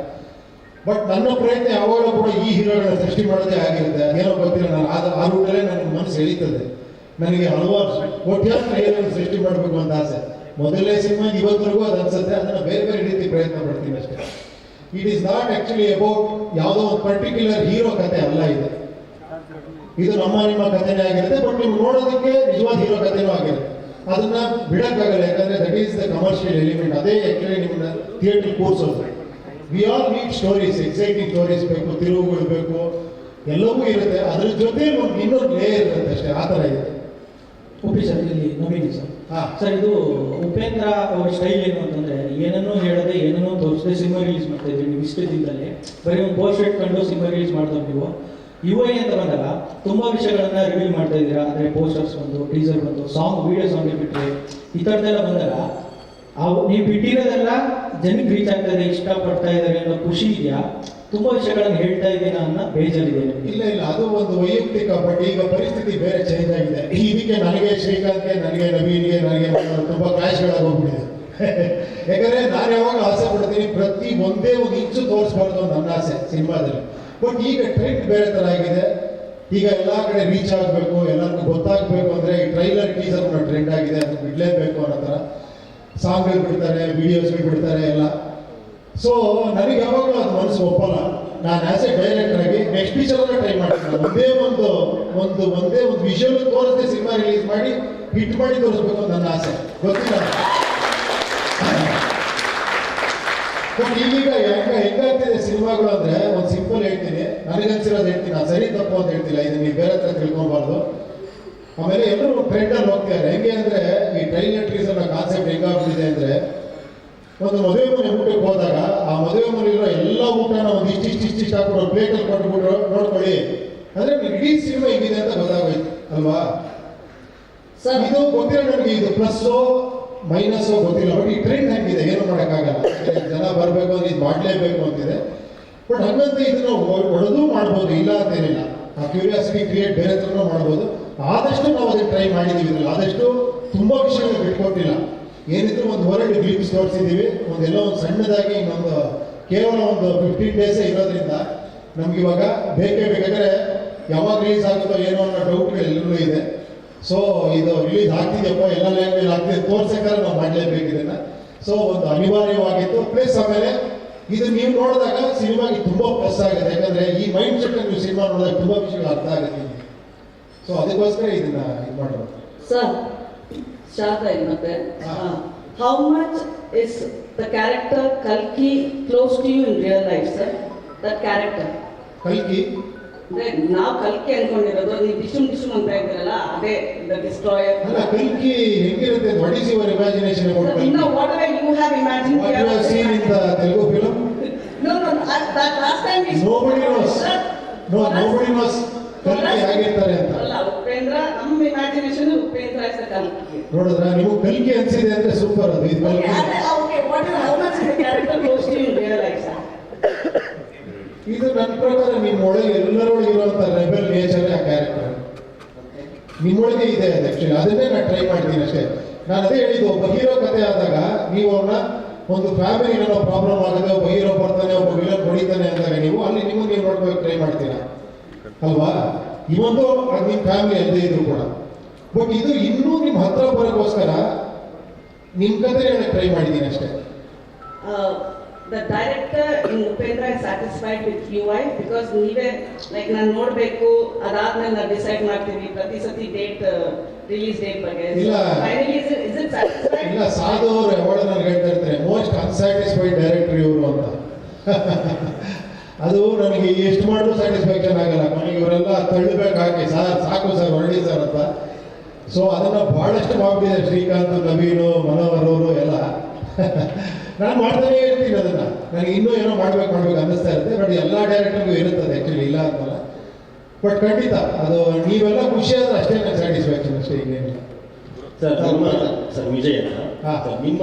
ಬಟ್ ನನ್ನ ಪ್ರಯತ್ನ ಯಾವಾಗಲೂ ಕೂಡ ಈ ಹೀರೋಗಳನ್ನ ಸೃಷ್ಟಿ ಮಾಡೋದೇ ಆಗಿರುತ್ತೆ. ಅದೇನೋ ಗೊತ್ತಿಲ್ಲ, ನಾನು ಆ ರೂಟಲ್ಲೇ ನನಗೆ ಮನಸ್ಸು ಎಳೀತದೆ. ನನಗೆ ಹಲವಾರು ಕೋಟ್ಯಾಂತರ ಹೀರೋಗಳನ್ನ ಸೃಷ್ಟಿ ಮಾಡಬೇಕು ಅಂತ ಆಸೆ. ಮೊದಲನೇ ಸಿನಿಮಾ ಇವತ್ತರೆಗೂ ಅದು ಅನ್ಸುತ್ತೆ. ಅದನ್ನು ಬೇರೆ ಬೇರೆ ರೀತಿ ಪ್ರಯತ್ನ ಪಡ್ತೀನಿ ಅಷ್ಟೇ. It is not actually about ಯಾವುದೋ ಒಂದು ಪರ್ಟಿಕ್ಯುಲರ್ ಹೀರೋ ಕತೆ ಅಲ್ಲ ಇದು. ಇದು ನಮ್ಮ ನಿಮ್ಮ ಕಥೆನೇ ಆಗಿರುತ್ತೆ. ಬಟ್ ನೀವು ನೋಡೋದಕ್ಕೆ ನಿಜವಾದ ಹೀರೋ ಕಥೆನೂ ಆಗಿರುತ್ತೆ. ಅದನ್ನ ಬಿಡಕ್ಕಾಗಲ್ಲ, ಯಾಕಂದ್ರೆ that is the commercial element. ಅದೇ ಆಕ್ಚುಲಿ ನಿಮ್ಮನ್ನ ಥಿಯೇಟರ್ ಕೂರಿಸೋದು. We all need stories, exciting stories ಬೇಕು, ತಿರುವುಗಳು ಬೇಕು, ಎಲ್ಲವೂ ಇರುತ್ತೆ. ಅದ್ರ ಜೊತೆ ಒಂದು ಇನ್ನೊಂದು ಲೇಯರ್ ಇರುತ್ತೆ ಅಷ್ಟೇ, ಆ ಥರ ಇದೆ. ಉಪ್ಪಿ ಸರ್, ಇಲ್ಲಿ ನವೀನ್ ಸರ್. ಸರ್, ಇದು ಉಪೇಂದ್ರ ಅವರ ಸ್ಟೈಲ್ ಏನು ಅಂತಂದ್ರೆ ಏನನ್ನೂ ಹೇಳದೆ ಏನನ್ನೂ ತೋರಿಸದೆ ಸಿನಿಮಾ ರಿಲೀಸ್ ಮಾಡ್ತಾ ಇದ್ರಿ ನೀವು ಇಷ್ಟು ದಿನದಲ್ಲಿ. ಬರೀ ಒಂದು ಪೋಸ್ಟ್ ಇಟ್ಕೊಂಡು ಸಿನಿಮಾ ರಿಲೀಸ್ ಮಾಡ್ತಾರೆ ನೀವು. UA ಅಂತ ಬಂದಾಗ ತುಂಬಾ ವಿಷಯಗಳನ್ನ ರಿವೀಲ್ ಮಾಡ್ತಾ ಇದ್ದೀರಾ. ಅಂದ್ರೆ ಪೋಸ್ಟರ್ಸ್ ಬಂದು, ಟೀಸರ್ ಬಂದು, ಸಾಂಗ್, ವಿಡಿಯೋ ಸಾಂಗ್ ಬಿಟ್ಟರೆ ಈ ಥರದ್ದೆಲ್ಲ ಬಂದಾಗ ನೀವು ಬಿಟ್ಟಿರೋದೆಲ್ಲ ಜನಕ್ಕೆ ರೀಚ್ ಆಗ್ತಾ ಇದೆ, ಇಷ್ಟಪಡ್ತಾ ಇದ್ದಾರೆ ಅನ್ನೋ ಖುಷಿ ಇದೆಯಾ? ತುಂಬಾ ವಿಷಯಗಳನ್ನು ಹೇಳ್ತಾ ಇದ್ದೀರಾ ಅನ್ನೋ ಬೇಜಾರಿದೆ? ಇಲ್ಲ, ಅದು ಒಂದು ವೈಯಕ್ತಿಕ. ಬಟ್ ಈಗ ಪರಿಸ್ಥಿತಿ ಬೇರೆ ಚೇಂಜ್ ಆಗಿದೆ. ಇದಕ್ಕೆ ನನಗೆ ಶ್ರೀಕಾಂತ್ಗೆ, ನನಗೆ ನವೀನ್ಗೆ, ನನಗೆ ತುಂಬಾ ಕ್ಲಾಶ್ಗಳಾಗೋಗ್ಬಿಟ್ಟಿದೆ. ಯಾಕಂದ್ರೆ ನಾನು ಯಾವಾಗ ಆಸೆ ಪಡ್ತೀನಿ, ಪ್ರತಿ ಒಂದೇ ಒಂದು ಇಂಚು ತೋರಿಸ್ಬಾರ್ದು ನನ್ನ ಆಸೆ ಸಿನಿಮಾದಲ್ಲಿ. ಬಟ್ ಈಗ ಟ್ರೆಂಡ್ ಬೇರೆ ಥರ ಆಗಿದೆ. ಈಗ ಎಲ್ಲ ಕಡೆ ರೀಚ್ ಆಗಬೇಕು, ಎಲ್ಲರಿಗೂ ಗೊತ್ತಾಗಬೇಕು ಅಂದರೆ ಈ ಟ್ರೈಲರ್ ಟೀಸರ್ ಟ್ರೆಂಡ್ ಆಗಿದೆ, ಅದನ್ನು ಬಿಡಲೇಬೇಕು ಅನ್ನೋ ಥರ ಸಾಂಗ್ಗಳು ಬಿಡ್ತಾರೆ, ವಿಡಿಯೋಸ್ಗಳು ಬಿಡ್ತಾರೆ ಎಲ್ಲ. ಸೊ ನನಗೆ ಯಾವಾಗಲೂ ಅದು ಮನಸ್ಸು ಒಪ್ಪಲ್ಲ. ನಾನು ಆಸ್ ಎ ಡೈರೆಕ್ಟರ್ ಆಗಿ ನೆಕ್ಸ್ಟ್ ಪಿಕ್ಚರಲ್ಲೇ ಟ್ರೈ ಮಾಡ್ತೀನಿ. ಒಂದೇ ಒಂದು ವಿಷುವಲ್ ತೋರಿಸದೆ ಸಿನಿಮಾ ರಿಲೀಸ್ ಮಾಡಿ ಹಿಟ್ ಮಾಡಿ ತೋರಿಸ್ಬೇಕು ಅಂತ ನನ್ನ ಆಸೆ. ಗೊತ್ತಿಲ್ಲ ಬಟ್ ಈಗೀಗ ಹೆಂಗಾಗ್ತಿದೆ ಸಿನಿಮಾಗಳು ಅಂದರೆ, ಒಂದು ಸಿಂಪಲ್ ಹೇಳ್ತೀನಿ, ನನಗನ್ಸಿರೋದು ಹೇಳ್ತೀನಿ, ನಾನು ಸರಿ ತಪ್ಪು ಅಂತ ಹೇಳ್ತಿಲ್ಲ, ಇದನ್ನ ನೀವು ಬೇರೆ ಹತ್ರ ತಿಳ್ಕೊಬಾರ್ದು. ಆಮೇಲೆ ಎಲ್ಲರೂ ಟ್ರೆಂಡಲ್ಲಿ ಹೋಗ್ತಾರೆ. ಹೆಂಗೆ ಅಂದರೆ ಈ ಟ್ರೈಲರ್ ಟೀಸರ್ನ ಕಾನ್ಸೆಪ್ಟ್ ಹೆಂಗಾಗ್ಬಿಟ್ಟಿದೆ ಅಂದರೆ, ಒಂದು ಮದುವೆ ಮನೆ ಊಟಕ್ಕೆ ಹೋದಾಗ ಆ ಮದುವೆ ಮನೆಯಲ್ಲಿರೋ ಎಲ್ಲ ಊಟನ ಒಂದು ಇಷ್ಟಿಷ್ಟು ಹಾಕ್ಬಿಟ್ಟು ಪ್ಲೇಟಲ್ಲಿ ಕೊಟ್ಬಿಟ್ರು ನೋಡ್ಕೊಳ್ಳಿ ಅಂದರೆ ಇಡೀ ಸಿನಿಮಾ ಹೆಂಗಿದೆ ಅಂತ ಗೊತ್ತಾಗೋಯ್ತು ಅಲ್ವಾ? ಇದು ಗೊತ್ತಿಲ್ಲ ನನಗೆ, ಇದು ಪ್ಲಸ್ಸೋ ಮೈನಸ್ಸೋ ಗೊತ್ತಿಲ್ಲ. ಬಟ್ ಈ ಟ್ರೆಂಡ್ ಹೆಂಗಿದೆ ಏನು ಮಾಡೋಕ್ಕಾಗಲ್ಲ. ಜನ ಬರಬೇಕು ಅಂದ್ರೆ ಇದು ಮಾಡಲೇಬೇಕು ಅಂತಿದೆ. ಬಟ್ ಹಂಗಂತ ಇದನ್ನು ಒಡೆದು ಮಾಡ್ಬೋದು, ಇಲ್ಲ ಅಂತೇನಿಲ್ಲ. ಆ ಕ್ಯೂರಿಯಾಸಿಟಿ ಕ್ರಿಯೇಟ್ ಬೇರೆ ಥರನೂ ಮಾಡ್ಬೋದು. ಆದಷ್ಟು ನಾವು ಅದಕ್ಕೆ ಟ್ರೈ ಮಾಡಿದ್ದೀವಿ. ಇದರಲ್ಲಿ ಆದಷ್ಟು ತುಂಬ ವಿಷಯಗಳು ಬಿಟ್ಕೊಟ್ಟಿಲ್ಲ. ಏನಿದ್ರು ಒಂದು ಹೊರಗೆ ಗ್ಲಿಪ್ಸ್ ತೋರಿಸಿದ್ದೀವಿ. ಒಂದೆಲ್ಲ ಒಂದು ಸಣ್ಣದಾಗಿ ಇನ್ನೊಂದು ಕೇವಲ ಒಂದು 15 ಡೇಸೇ ಇರೋದ್ರಿಂದ ನಮ್ಗೆ ಇವಾಗ ಬೇಕಾದ್ರೆ ಯಾವಾಗ ರಿಲೀಸ್ ಆಗುತ್ತೋ ಏನೋ ಅನ್ನೋ ಡೌಟ್ಗಳು ಎಲ್ಲರೂ ಇದೆ. ಸೊ ಇದು ರಿಲೀಸ್ ಆಗ್ತಿದೆಯಪ್ಪ, ಎಲ್ಲ ಲ್ಯಾಂಗ್ವೇಜ್ ಆಗ್ತಿದೆ ತೋರ್ಸಕ್ಕಾದ್ರೆ ನಾವು ಮಾಡಲೇಬೇಕು ಇದನ್ನ. ಸೊ ಒಂದು ಅನಿವಾರ್ಯವಾಗಿತ್ತು. ಪ್ಲಸ್ ಆಮೇಲೆ ಇದು ನೀವು ನೋಡಿದಾಗ ಸಿನಿಮಾಗೆ ತುಂಬ ಪ್ಲಸ್ ಆಗುತ್ತೆ. ಯಾಕಂದ್ರೆ ಈ ಮೈಂಡ್ ಸೆಟ್ ನೀವು ಸಿನಿಮಾ ನೋಡಿದಾಗ ತುಂಬ ವಿಷಯಗಳು ಅರ್ಥ ಆಗುತ್ತೆ. ಸೊ ಅದಕ್ಕೋಸ್ಕರ ಇದನ್ನ ಇದು ಮಾಡೋದು. ಸರ್, ಸ್ಟಾರ್ಟ್ ಆಯ್ತು ಮತ್ತೆ. How much is the character ಕಲ್ಕಿ close to you in real life sir? That character ಕಲ್ಕಿ ಅಂದ್ರೆ ನಾವು ಕಲ್ಕಿ ಅನ್ಕೊಂಡಿರೋದು, ನೀವು ಡಿಶುಮ್ ಅಂತ ಇದ್ದೀರಲ್ಲ, ಅದೇ ದ ಡಿಸ್ಟ್ರಾಯರ್. ಅಲ್ಲ, ಕಲ್ಕಿ ಹೆಂಗಿರುತ್ತೆ? What is your imagination about ಕಲ್ಕಿ? No, whatever you have imagined. What you have seen in the Telugu film? No, that last time we Nobody knows. No, nobody knows ಕಲ್ಕಿ ಹೇಗಿರ್ತಾರೆ ಅಂತ. ಅಲ್ಲ, ಉಪೇಂದ್ರ ನಮ್ಮ imagination Upendra is the Kalki. ನೋಡಿದ್ರ ನೀವು ಕಲ್ಕಿ ಅನ್ಸಿದೆ ಅಂದ್ರೆ ಸೂಪರ್ ಅದು ಇದು Okay, ಕಲ್ಕಿ. okay, how much the character goes to you in real life, sir? ಇದು ನನ್ನ ಪ್ರಕಾರ ನಿಮ್ಮೊಳಗೆ ಎಲ್ಲರೊಳಗೆ ಇರುವಂತ ರೆಬೆಲ್ ನೇಚರ್ ಆ ಕ್ಯಾರೆಕ್ಟರ್ ನಿಮ್ಮೊಳಗೆ ಇದೆ ಅದು ಆಕ್ಚುಲಿ ಅದನ್ನೇ ನಾನು ಟ್ರೈ ಮಾಡ್ತೀನಿ ಅಷ್ಟೇ. ನಾನು ಅದೇ ಹೇಳಿದ್ದು, ಒಬ್ಬ ಹೀರೋ ಕಥೆ ಆದಾಗ ನೀವು ಅವ್ರನ್ನ ಒಂದು ಫ್ಯಾಮಿಲಿ ಏನೋ ಪ್ರಾಬ್ಲಮ್ ಆಗುತ್ತೆ, ಒಬ್ಬ ಹೀರೋ ಬರ್ತಾನೆ, ಒಬ್ಬ ವಿಲನ್ ಹೊಡಿತಾನೆ ಅಂದಾಗ ನೀವು ಅಲ್ಲಿ ನಿಮ್ಮನ್ನು ನೀವು ನೋಡ್ಬೇಕು ಟ್ರೈ ಮಾಡ್ತೀರಾ ಅಲ್ವಾ? ಇವೊಂದು ಅದು ನಿಮ್ಮ ಫ್ಯಾಮಿಲಿ ಅಲ್ಲದೆ ಇದ್ರು ಕೂಡ, ಬಟ್ ಇದು ಇನ್ನೂ ನಿಮ್ಮ ಹತ್ರ ಬರೋಕ್ಕೋಸ್ಕರ ನಿಮ್ಮ ಕಥೆ ಹೇಳಕ್ಕೆ ಟ್ರೈ ಮಾಡಿದ್ದೀನಿ ಅಷ್ಟೇ. The director in Upendra is satisfied with UI because ನೀವೇ ಲೈಕ್ ನಾನು ನೋಡಬೇಕು ಅದಾದ್ಮೇಲೆ ನಾನು ಡಿಸೈಡ್ ಮಾಡ್ತೀವಿ ಪ್ರತಿ ಸತಿ ಡೇಟ್ ರಿಲೀಸ್ ಡೇಟ್ ಬಗ್ಗೆ. ಇಲ್ಲ. Finally is it satisfied? ಇಲ್ಲ, ಸಾಧು ಅವರು ಯಾವಾಗ ನನಗೆ ಹೇಳ್ತಾ ಇರ್ತಾರೆ ಮೋಸ್ಟ್ ಅನ್ಸ್ಯಾಟಿಸ್ಫೈಡ್ ಡೈರೆಕ್ಟರ್ ಇವರು ಅಂತ. ಅದು ನನಗೆ ಎಷ್ಟು ಮಾಡಿದ್ರು ಸ್ಯಾಟಿಸ್ಫ್ಯಾಕ್ಷನ್ ಆಗಲ್ಲ. ನನಗೆ ಇವರೆಲ್ಲ ತಳ್ಳಬೇಕಾಗಿ ಸಾಕು ಸರ್ ಹೊರಡಿ ಸರ್ ಅಂತ. ಸೊ ಅದನ್ನು ಬಹಳಷ್ಟು ಮಾಡಿಬಿಟ್ಟಿದ್ದಾರೆ ಶ್ರೀಕಾಂತ್, ನವೀನು, ಮನೋಹರ್ ಅವರು ಎಲ್ಲ. ನಾನು ಮಾಡ್ತಾನೆ ಇರ್ತೀನಿ ಅದನ್ನ, ನನಗೆ ಇನ್ನೂ ಏನೋ ಮಾಡ್ಬೇಕು ಅನ್ನಿಸ್ತಾ ಇರುತ್ತೆ. ಬಟ್ ಎಲ್ಲ ಡೈರೆಕ್ಟರ್ಗೂ ಇರುತ್ತದೆ ಆ್ಯಕ್ಚುಲಿ, ಇಲ್ಲ ಅಂತಲ್ಲ. ಬಟ್ ಖಂಡಿತ ಅದು ನೀವೆಲ್ಲ ಖುಷಿಯಾದ್ರೆ ಅಷ್ಟೇ ನನ್ನ ಸ್ಯಾಟಿಸ್ಫ್ಯಾಕ್ಷನ್ ಅಷ್ಟೇ, ಇನ್ನೇನಿಲ್ಲ. ಸರ್ ವಿಜಯ್ ಅಂತ, ಹಾ. ನಿಮ್ಮ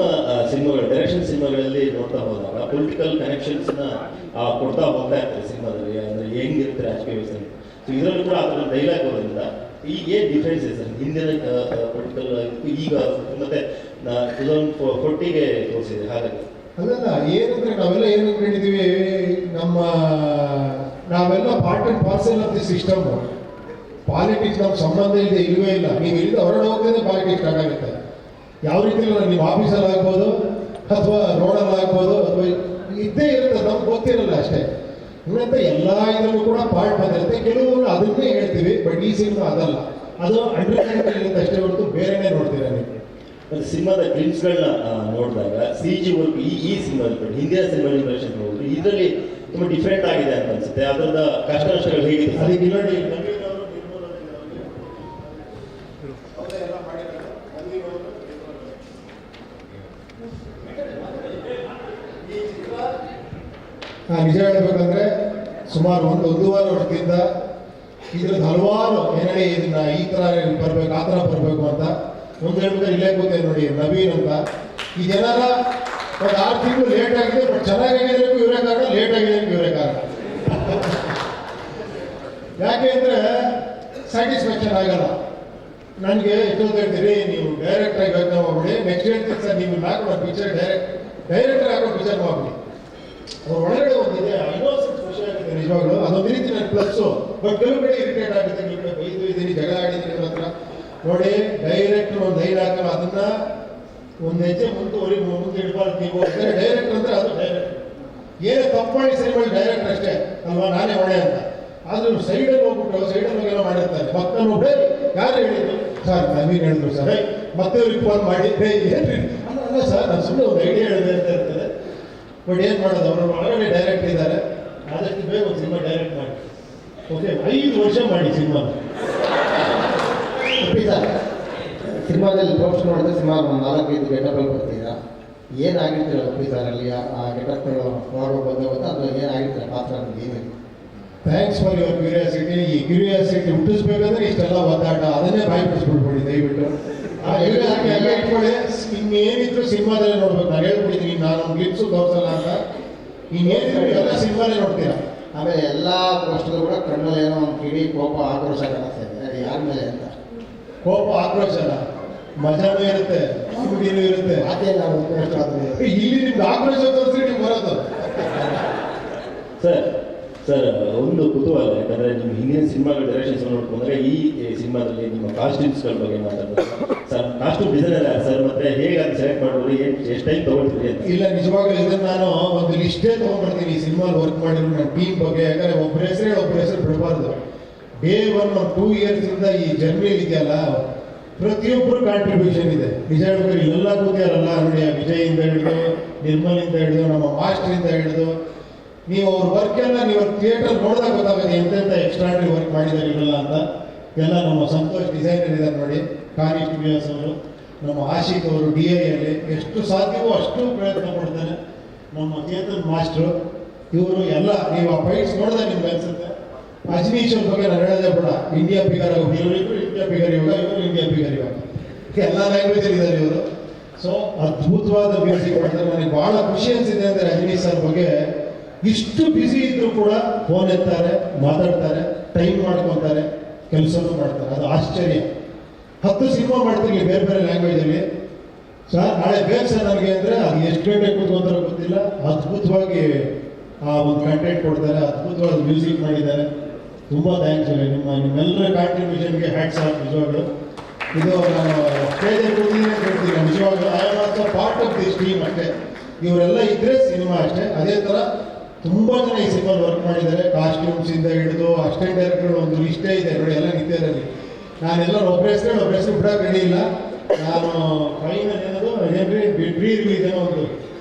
ಸಿನಿಮಾಗಳು ಡೈರೆಕ್ಷನ್ ಸಿನಿಮಾಗಳಲ್ಲಿ ನೋಡ್ತಾ ಹೋದಾಗ ಪೊಲಿಟಿಕಲ್ ಕನೆಕ್ಷನ್ಸ್ನ ಕೊಡ್ತಾ ಹೋಗ್ತಾ ಇರ್ತಾರೆ ಸಿನಿಮಾದಲ್ಲಿ. ಅಂದರೆ ಹೆಂಗಿರುತ್ತೆ ರಾಜಕೀಯ ವ್ಯವಸ್ಥೆ, ಸೊ ಇದರಲ್ಲೂ ಕೂಡ ಆ ಥರ ಡೈಲಾಗ್ ಬರೋದ್ರಿಂದ ಈಗ ಏನು ಡಿಫ್ರೆನ್ಸ್ ಇದೆ ಸರ್ ಹಿಂದಿನ ಪೊಲಿಟಿಕಲ್ ಈಗ ಮತ್ತೆ 2040ಗೆ ತೋರಿಸಿದೆ? ಹಾಗಾಗಿ ಅದಲ್ಲ ಏನಂದ್ರೆ ನಾವೆಲ್ಲ ಏನು ಅನ್ಕೊಂಡಿದ್ದೀವಿ, ನಾವೆಲ್ಲ part and parcel of the system. Politics ನಮ್ಮ ಸಂಬಂಧ ಇಲ್ವೇ ಇಲ್ಲ. ನೀವು ಇಲ್ಲಿಂದ ಹೊರಗಡೆ ಹೋಗ್ತೇನೆ ಪಾಲಿಟಿಕ್ಸ್ ಸ್ಟಾರ್ಟ್ ಆಗುತ್ತೆ. ಯಾವ ರೀತಿ ನಿಮ್ಮ ಆಫೀಸಲ್ಲಿ ಆಗ್ಬೋದು ಅಥವಾ ರೋಡಲ್ಲಿ ಆಗ್ಬೋದು ಅಥವಾ ಇದ್ದೇ ಇರುತ್ತೆ, ನಮ್ಗೆ ಗೊತ್ತಿರಲ್ಲ ಅಷ್ಟೇ. ಇನ್ನಂತ ಎಲ್ಲ ಇದರಲ್ಲೂ ಕೂಡ ಪಾರ್ಟ್ ಬಂದಿರುತ್ತೆ. ಕೆಲವರು ಅದನ್ನೇ ಹೇಳ್ತೀವಿ, ಬಟ್ ಈ ಸಿನಿಮಾ ಅದಲ್ಲ, ಅದು ಅಂಡರ್ಸ್ಟ್ಯಾಂಡಿಂಗ್ ಇರುತ್ತೆ ಅಷ್ಟೇ ಹೊರತು ಬೇರೆನೇ ನೋಡ್ತೀರಾ ನೀವು. ಮತ್ತು ಸಿನಿಮಾದ ಕ್ಲಿಪ್ಸ್ಗಳನ್ನ ನೋಡಿದಾಗ CG ವರ್ಕ್ ಈ ಸಿನಿಮಾದಲ್ಲಿ ಹಿಂದಿನ ಸಿನಿಮಾ ಡೈರೆಕ್ಷನ್ ನೋಡಿದ್ರೆ ಇದರಲ್ಲಿ ತುಂಬ ಡಿಫ್ರೆಂಟ್ ಆಗಿದೆ ಅಂತ ಅನ್ಸುತ್ತೆ. ಅದರದ ಕಷ್ಟ ನಷ್ಟಗಳು ಹೇಗಿದೆ? ಅದಕ್ಕೆ ನೋಡಿ ನಿಜ ಹೇಳ್ಬೇಕಂದ್ರೆ ಸುಮಾರು ಒಂದೂವರೆ ವರ್ಷದಿಂದ ಇದ್ರದ್ದು ಹಲವಾರು ಏನೇ ಇದನ್ನ ಈ ಥರ ಬರಬೇಕು ಆ ಥರ ಬರಬೇಕು ಅಂತ ಒಂದು ಹೇಳ್ಬೇಕಾದ್ರೆ ಇಲ್ಲೇ ಕೂತೆ ನೋಡಿ ನವೀನ್ ಅಂತ. ಈ ಜನರ ಒಂದು 6 ತಿಂಗಳು ಲೇಟ್ ಆಗಿದೆ, ಬಟ್ ಚೆನ್ನಾಗಿರೋಕ್ಕೂ ಇವರೇ ಕಾರಣ, ಲೇಟ್ ಆಗಿರೋಕ್ಕೂ ಇವರೇ ಕಾರಣ. ಯಾಕೆ ಅಂದರೆ ಸ್ಯಾಟಿಸ್ಫ್ಯಾಕ್ಷನ್ ಆಗಲ್ಲ. ನನಗೆ ಎಷ್ಟೊಂದು ಹೇಳ್ತೀರಿ ನೀವು ಡೈರೆಕ್ಟ್ರಾಗಿ ಯೋಚನೆ ಮಾಡ್ಬಿಡಿ, ನೆಕ್ಸ್ಟ್ ಹೇಳ್ತೀನಿ ಸರ್ ನೀವು ಹಾಕೋಣ ಪಿಕ್ಚರ್ ಡೈರೆಕ್ಟರ್ ಹಾಕೋ ಪಿಕ್ಚರ್ ಮಾಡ್ಬಿಡಿ. ಅವ್ರ ಒಳಗಡೆ ಒಂದಿದೆ, ಇನ್ನೋಸೆನ್ಸ್ ಖುಷಿ ಆಗುತ್ತೆ ನಿಜವಾಗ್ಲು. ಅದೊಂದು ರೀತಿ ನನ್ನ ಪ್ಲಸ್ಸು. ಬಟ್ ಕೆಲವು ಕಡೆ ಇರಿಟೇಟ್ ಆಗುತ್ತೆ, ಕೆಲವು ಕಡೆ ಬೈದು ಇದ್ದೀನಿ, ಜಗಳ ಆಡಿದ್ದೀನಿ ಇವ್ರ ಹತ್ರ. ನೋಡಿ, ಡೈರೆಕ್ಟರ್ ಒಂದು ಲೈನ್ ಹಾಕಲ್ಲ, ಅದನ್ನ ಒಂದು ಹೆಜ್ಜೆ ಮುಂದೆ ಇಡಬಾರ್ದು ನೀವು. ಡೈರೆಕ್ಟರ್ ಅಂದ್ರೆ ಅದು ಡೈರೆಕ್ಟರ್. ಏನೇ ತಪ್ಪು ಮಾಡಿ ಸರಿ ಮಾಡಿ ಡೈರೆಕ್ಟರ್ ಅಷ್ಟೇ ಅಲ್ವಾ, ನಾನೇ ಹೊಣೆ ಅಂತ. ಆದ್ರೆ ಸೈಡಲ್ಲಿ ಹೋಗ್ಬಿಟ್ಟು ಸೈಡಲ್ಲಿ ಹೋಗೆಲ್ಲ ಮಾಡಿರ್ತಾರೆ. ಮಕ್ಕಳು ಒಬ್ಬರೇ ಯಾರು ಹೇಳಿದ್ರು ಸರ್, ನವೀನ್ ಹೇಳಿದ್ರು ಸರ್, ಮತ್ತೆ ಅವ್ರಿಗೆ ಫೋನ್ ಮಾಡಿ ಏನ್ರಿ ಅಲ್ಲ ಸರ್, ನಾನು ಸುಮ್ಮನೆ ಒಂದು ಐಡಿಯಾ ಹೇಳಿದೆ ಅಂತ ಇರ್ತದೆ. ಬಟ್ ಏನು ಮಾಡೋದು, ಅವರು ಒಳಗಡೆ ಡೈರೆಕ್ಟ್ ಇದ್ದಾರೆ. ಆದಷ್ಟು ಬೇಗ ಒಂದು ಸಿನಿಮಾ ಡೈರೆಕ್ಟ್ ಮಾಡಿ. ಓಕೆ, 5 ವರ್ಷ ಮಾಡಿ ಸಿನಿಮಾ. ಸಿನಿಮಾದಲ್ಲಿ ಪೋಸ್ಟ್ ನೋಡಿದ್ರೆ ಸುಮಾರು 4-5 ಗೆಟಪಲ್ಲಿ ಬರ್ತೀರಾ. ಏನಾಗಿರ್ತೀರ ಅಲ್ಲಿ ಆ ಗೆಟಪ್ಗಳು ಹೊರಗೆ ಬಂದೋಗುತ್ತೆ, ಅದು ಏನಾಗಿರ್ತೀರ ಪಾತ್ರ ಏನಿದೆ? Thanks for your curiosity. ಈ ಕ್ಯೂರಿಯಾಸಿಟಿ ಹುಟ್ಟಿಸ್ಬೇಕಾದ್ರೆ ಇಷ್ಟೆಲ್ಲ ಒದ್ದಾಟ, ಅದನ್ನೇ ಬಾಯಿ ಬಿಡಿಸ್ಬಿಡ್ಬೇಡಿ ದಯವಿಟ್ಟು. ಇಟ್ಕೊಳ್ಳಿ, ಇನ್ನೇನಿದ್ರು ಸಿನಿಮಾದಲ್ಲೇ ನೋಡ್ಬೇಕು. ನಾನು ಹೇಳ್ಬಿಟ್ಟಿದ್ದೀನಿ, ನಾನು ಕ್ಲಿಪ್ಸು ತೋರಿಸಲ್ಲ ಅಂತ. ಇನ್ನೇನಿದ್ರು ಎಲ್ಲ ಸಿನಿಮಾನೇ ನೋಡ್ತೀರಾ. ಆಮೇಲೆ ಎಲ್ಲ ಪೋಸ್ಟಲ್ಲೂ ಕೂಡ ಕಣ್ಣಲ್ಲಿ ಏನೋ ಒಂದು ಕಿಡಿ ಕೋಪ ಆಕ್ರೋಶ ಕಾಣಿಸ್ತಾ ಇದೆ. ಅದು ಯಾರ ಮೇಲೆ ಅಂತ? ಕೋಪ ಆಕ್ರೋಶನ ಮಜಾನೂ ಇರುತ್ತೆ, ಹುಡುಗಿನೂ ಇರುತ್ತೆ. ಅದೇ ನಾವು ಪೋಸ್ಟ್ ಆದ್ರೆ ಇಲ್ಲಿ ನಿಮ್ಗೆ ಆಕ್ರೋಶ ತೋರಿಸ್ರಿ ನೀವು ಬರೋದು. ಸರ್ ಒಂದು ಕುತೂಹಲ, ಯಾಕಂದರೆ ನಿಮ್ಮ ಹಿಂದಿನ ಸಿನಿಮಾಗಳ ಡೈರೆಕ್ಷನ್ಸ್ ನೋಡ್ಕೊಂಡ್ರೆ ಈ ಸಿನಿಮಾದಲ್ಲಿ ನಿಮ್ಮ ಕಾಸ್ಟ್ಯೂಮ್ಸ್ಗಳ ಬಗ್ಗೆ ಮಾತಾಡ್ತಾರೆ ಸರ್. ಕಾಸ್ಟ್ಯೂಮ್ ಡಿಸೈನರ್ ಸರ್, ಮತ್ತೆ ಹೇಗೆ ಅದು ಸೆಲೆಕ್ಟ್ ಮಾಡೋದು, ಎಷ್ಟು ಟೈಮ್ ತೊಗೊಳ್ತೀರಿ ಅಂತ? ಇಲ್ಲ, ನಿಜವಾಗ್ಲೂ ಇದನ್ನು ನಾನು ಒಂದು ಲಿಸ್ಟೇ ತೊಗೊಂಡ್ಬಿಡ್ತೀನಿ ಈ ಸಿನಿಮಾಲಿ ವರ್ಕ್ ಮಾಡಿರೋ ನನ್ನ ಟೀಮ್ ಬಗ್ಗೆ. ಯಾಕಂದರೆ ಒಬ್ಬರ ಹೆಸರು ಬಿಡಬಾರ್ದು. ಡೇ 1 or 2 yearsಯಿಂದ ಈ ಜರ್ನಿಲಿ ಇದೆಯಲ್ಲ, ಪ್ರತಿಯೊಬ್ಬರು ಕಾಂಟ್ರಿಬ್ಯೂಷನ್ ಇದೆ. ನಿಜ ಹೇಳ್ಬೇಕು, ಇಲ್ಲೆಲ್ಲ ಕೂತಿಯಾರಲ್ಲ ನೋಡಿ, ವಿಜಯಿಂದ ಹಿಡಿದು, ನಿರ್ಮಲಿಂದ ಹಿಡಿದು, ನಮ್ಮ ಮಾಸ್ಟ್ರಿಂದ ಹಿಡಿದು, ನೀವು ಅವ್ರ ವರ್ಕ್ ಎಲ್ಲ ನೀವು ಥಿಯೇಟರ್ ನೋಡಿದಾಗ ಗೊತ್ತಾಗುತ್ತೆ ಎಂತೆಂಥ ಎಕ್ಸ್ಟ್ರಾಡ್ರಿ ವರ್ಕ್ ಮಾಡಿದ್ದಾರೆ ಇವೆಲ್ಲ ಅಂತ. ಎಲ್ಲ ನಮ್ಮ ಸಂತೋಷ್ ಡಿಸೈನರ್ ಇದ್ದಾರೆ ನೋಡಿ, ಕಾನಿ ಸ್ಟುಡಿಯೋಸ್ ಅವರು, ನಮ್ಮ ಆಶಿಕ್ ಅವರು DI ಅಲ್ಲಿ ಎಷ್ಟು ಸಾಧ್ಯವೋ ಅಷ್ಟು ಪ್ರಯತ್ನ ಪಡ್ತಾರೆ. ನಮ್ಮ ಚೇತನ್ ಮಾಸ್ಟ್ರು, ಇವರು ಎಲ್ಲ ನೀವು ಆ ಫೈಟ್ಸ್ ನೋಡಿದಾಗ ನಿಮ್ಗೆ ಅನ್ಸುತ್ತೆ ಅಜನೀಶ್ ಅವ್ರ ಬಗ್ಗೆ ನಾನು ಹೇಳೋದೇ ಬೇಡ. ಇಂಡಿಯಾ ಫಿಗರ್ ಇವರಿಬ್ರು ಇಂಡಿಯಾ ಫಿಗರ್ ಇವಾಗ, ಇವರು ಇಂಡಿಯಾ ಫಿಗರ್ ಇವಾಗ, ಎಲ್ಲ ಲ್ಯಾಂಗ್ವೇಜಲ್ಲಿ ಇದ್ದಾರೆ ಇವರು. ಸೊ ಅದ್ಭುತವಾದ ಮ್ಯೂಸಿಕ್ ಮಾಡಿದ್ದಾರೆ. ನನಗೆ ಭಾಳ ಖುಷಿ ಅನಿಸಿದೆ ಅಂದರೆ ಅಜನೀಶ್ ಸರ್ ಬಗ್ಗೆ ಇಷ್ಟು ಬ್ಯುಸಿ ಇದ್ದರೂ ಕೂಡ ಫೋನ್ ಎತ್ತಾರೆ, ಮಾತಾಡ್ತಾರೆ, ಟೈಮ್ ಮಾಡ್ಕೊತಾರೆ, ಕೆಲಸನೂ ಮಾಡ್ತಾರೆ. ಅದು ಆಶ್ಚರ್ಯ. 10 ಸಿನಿಮಾ ಮಾಡ್ತಿರ್ಲಿ ಬೇರೆ ಬೇರೆ ಲ್ಯಾಂಗ್ವೇಜಲ್ಲಿ. ಸರ್ ನಾಳೆ ಬೇಕು ಸರ್ ನನಗೆ ಅಂದರೆ ಅದು ಎಷ್ಟು ಗಂಟೆಗೆ ಕೂತ್ಕೊಂತಾರೋ ಗೊತ್ತಿಲ್ಲ, ಅದ್ಭುತವಾಗಿ ಆ ಒಂದು ಕಂಟೆಂಟ್ ಕೊಡ್ತಾರೆ, ಅದ್ಭುತವಾದ ಮ್ಯೂಸಿಕ್ ಮಾಡಿದ್ದಾರೆ. ತುಂಬ ಥ್ಯಾಂಕ್ಸ್ ನಿಮ್ಮೆಲ್ಲರ ಕಾಂಟ್ರಿಬ್ಯೂಷನ್ಗೆ ಹ್ಯಾಟ್ಸ್ ಆಫ್. ನಿಜವಾಗ್ಲು ಇದು ನಾನು ಸ್ಟೇಜಲ್ಲಿ ಕೂತಿದ್ದೀನಿ ಅಂತ ಹೇಳ್ತೀನಿ. ನಿಜವಾಗ್ಲೂ I am also part of this team ಅಷ್ಟೇ. ಇವರೆಲ್ಲ ಇದ್ದರೆ ಸಿನಿಮಾ ಅಷ್ಟೇ. ಅದೇ ಥರ ತುಂಬ ಜನ ಈ ಸಿನಿಮಾ ವರ್ಕ್ ಮಾಡಿದ್ದಾರೆ. ಕಾಸ್ಟ್ಯೂಮ್ಸಿಂದ ಹಿಡಿದು ಅಸಿಸ್ಟೆಂಟ್ ಡೈರೆಕ್ಟರ್ ಒಂದು ಲಿಸ್ಟೇ ಇದೆ ನೋಡಿ, ಎಲ್ಲ ನಿಂತಿದ್ದಾರೆ. ನಾನೆಲ್ಲರೂ ಒಬ್ಬರ ಹೆಸರು ಬಿಡೋಕೆ ರೆಡಿ ಇಲ್ಲ. ನಾನು ಫೈನಲ್ ಏನದು ಏನ್ರಿ ಪ್ರೀ ರಿಲೀಸ್ ಏನೋ ಒಂದು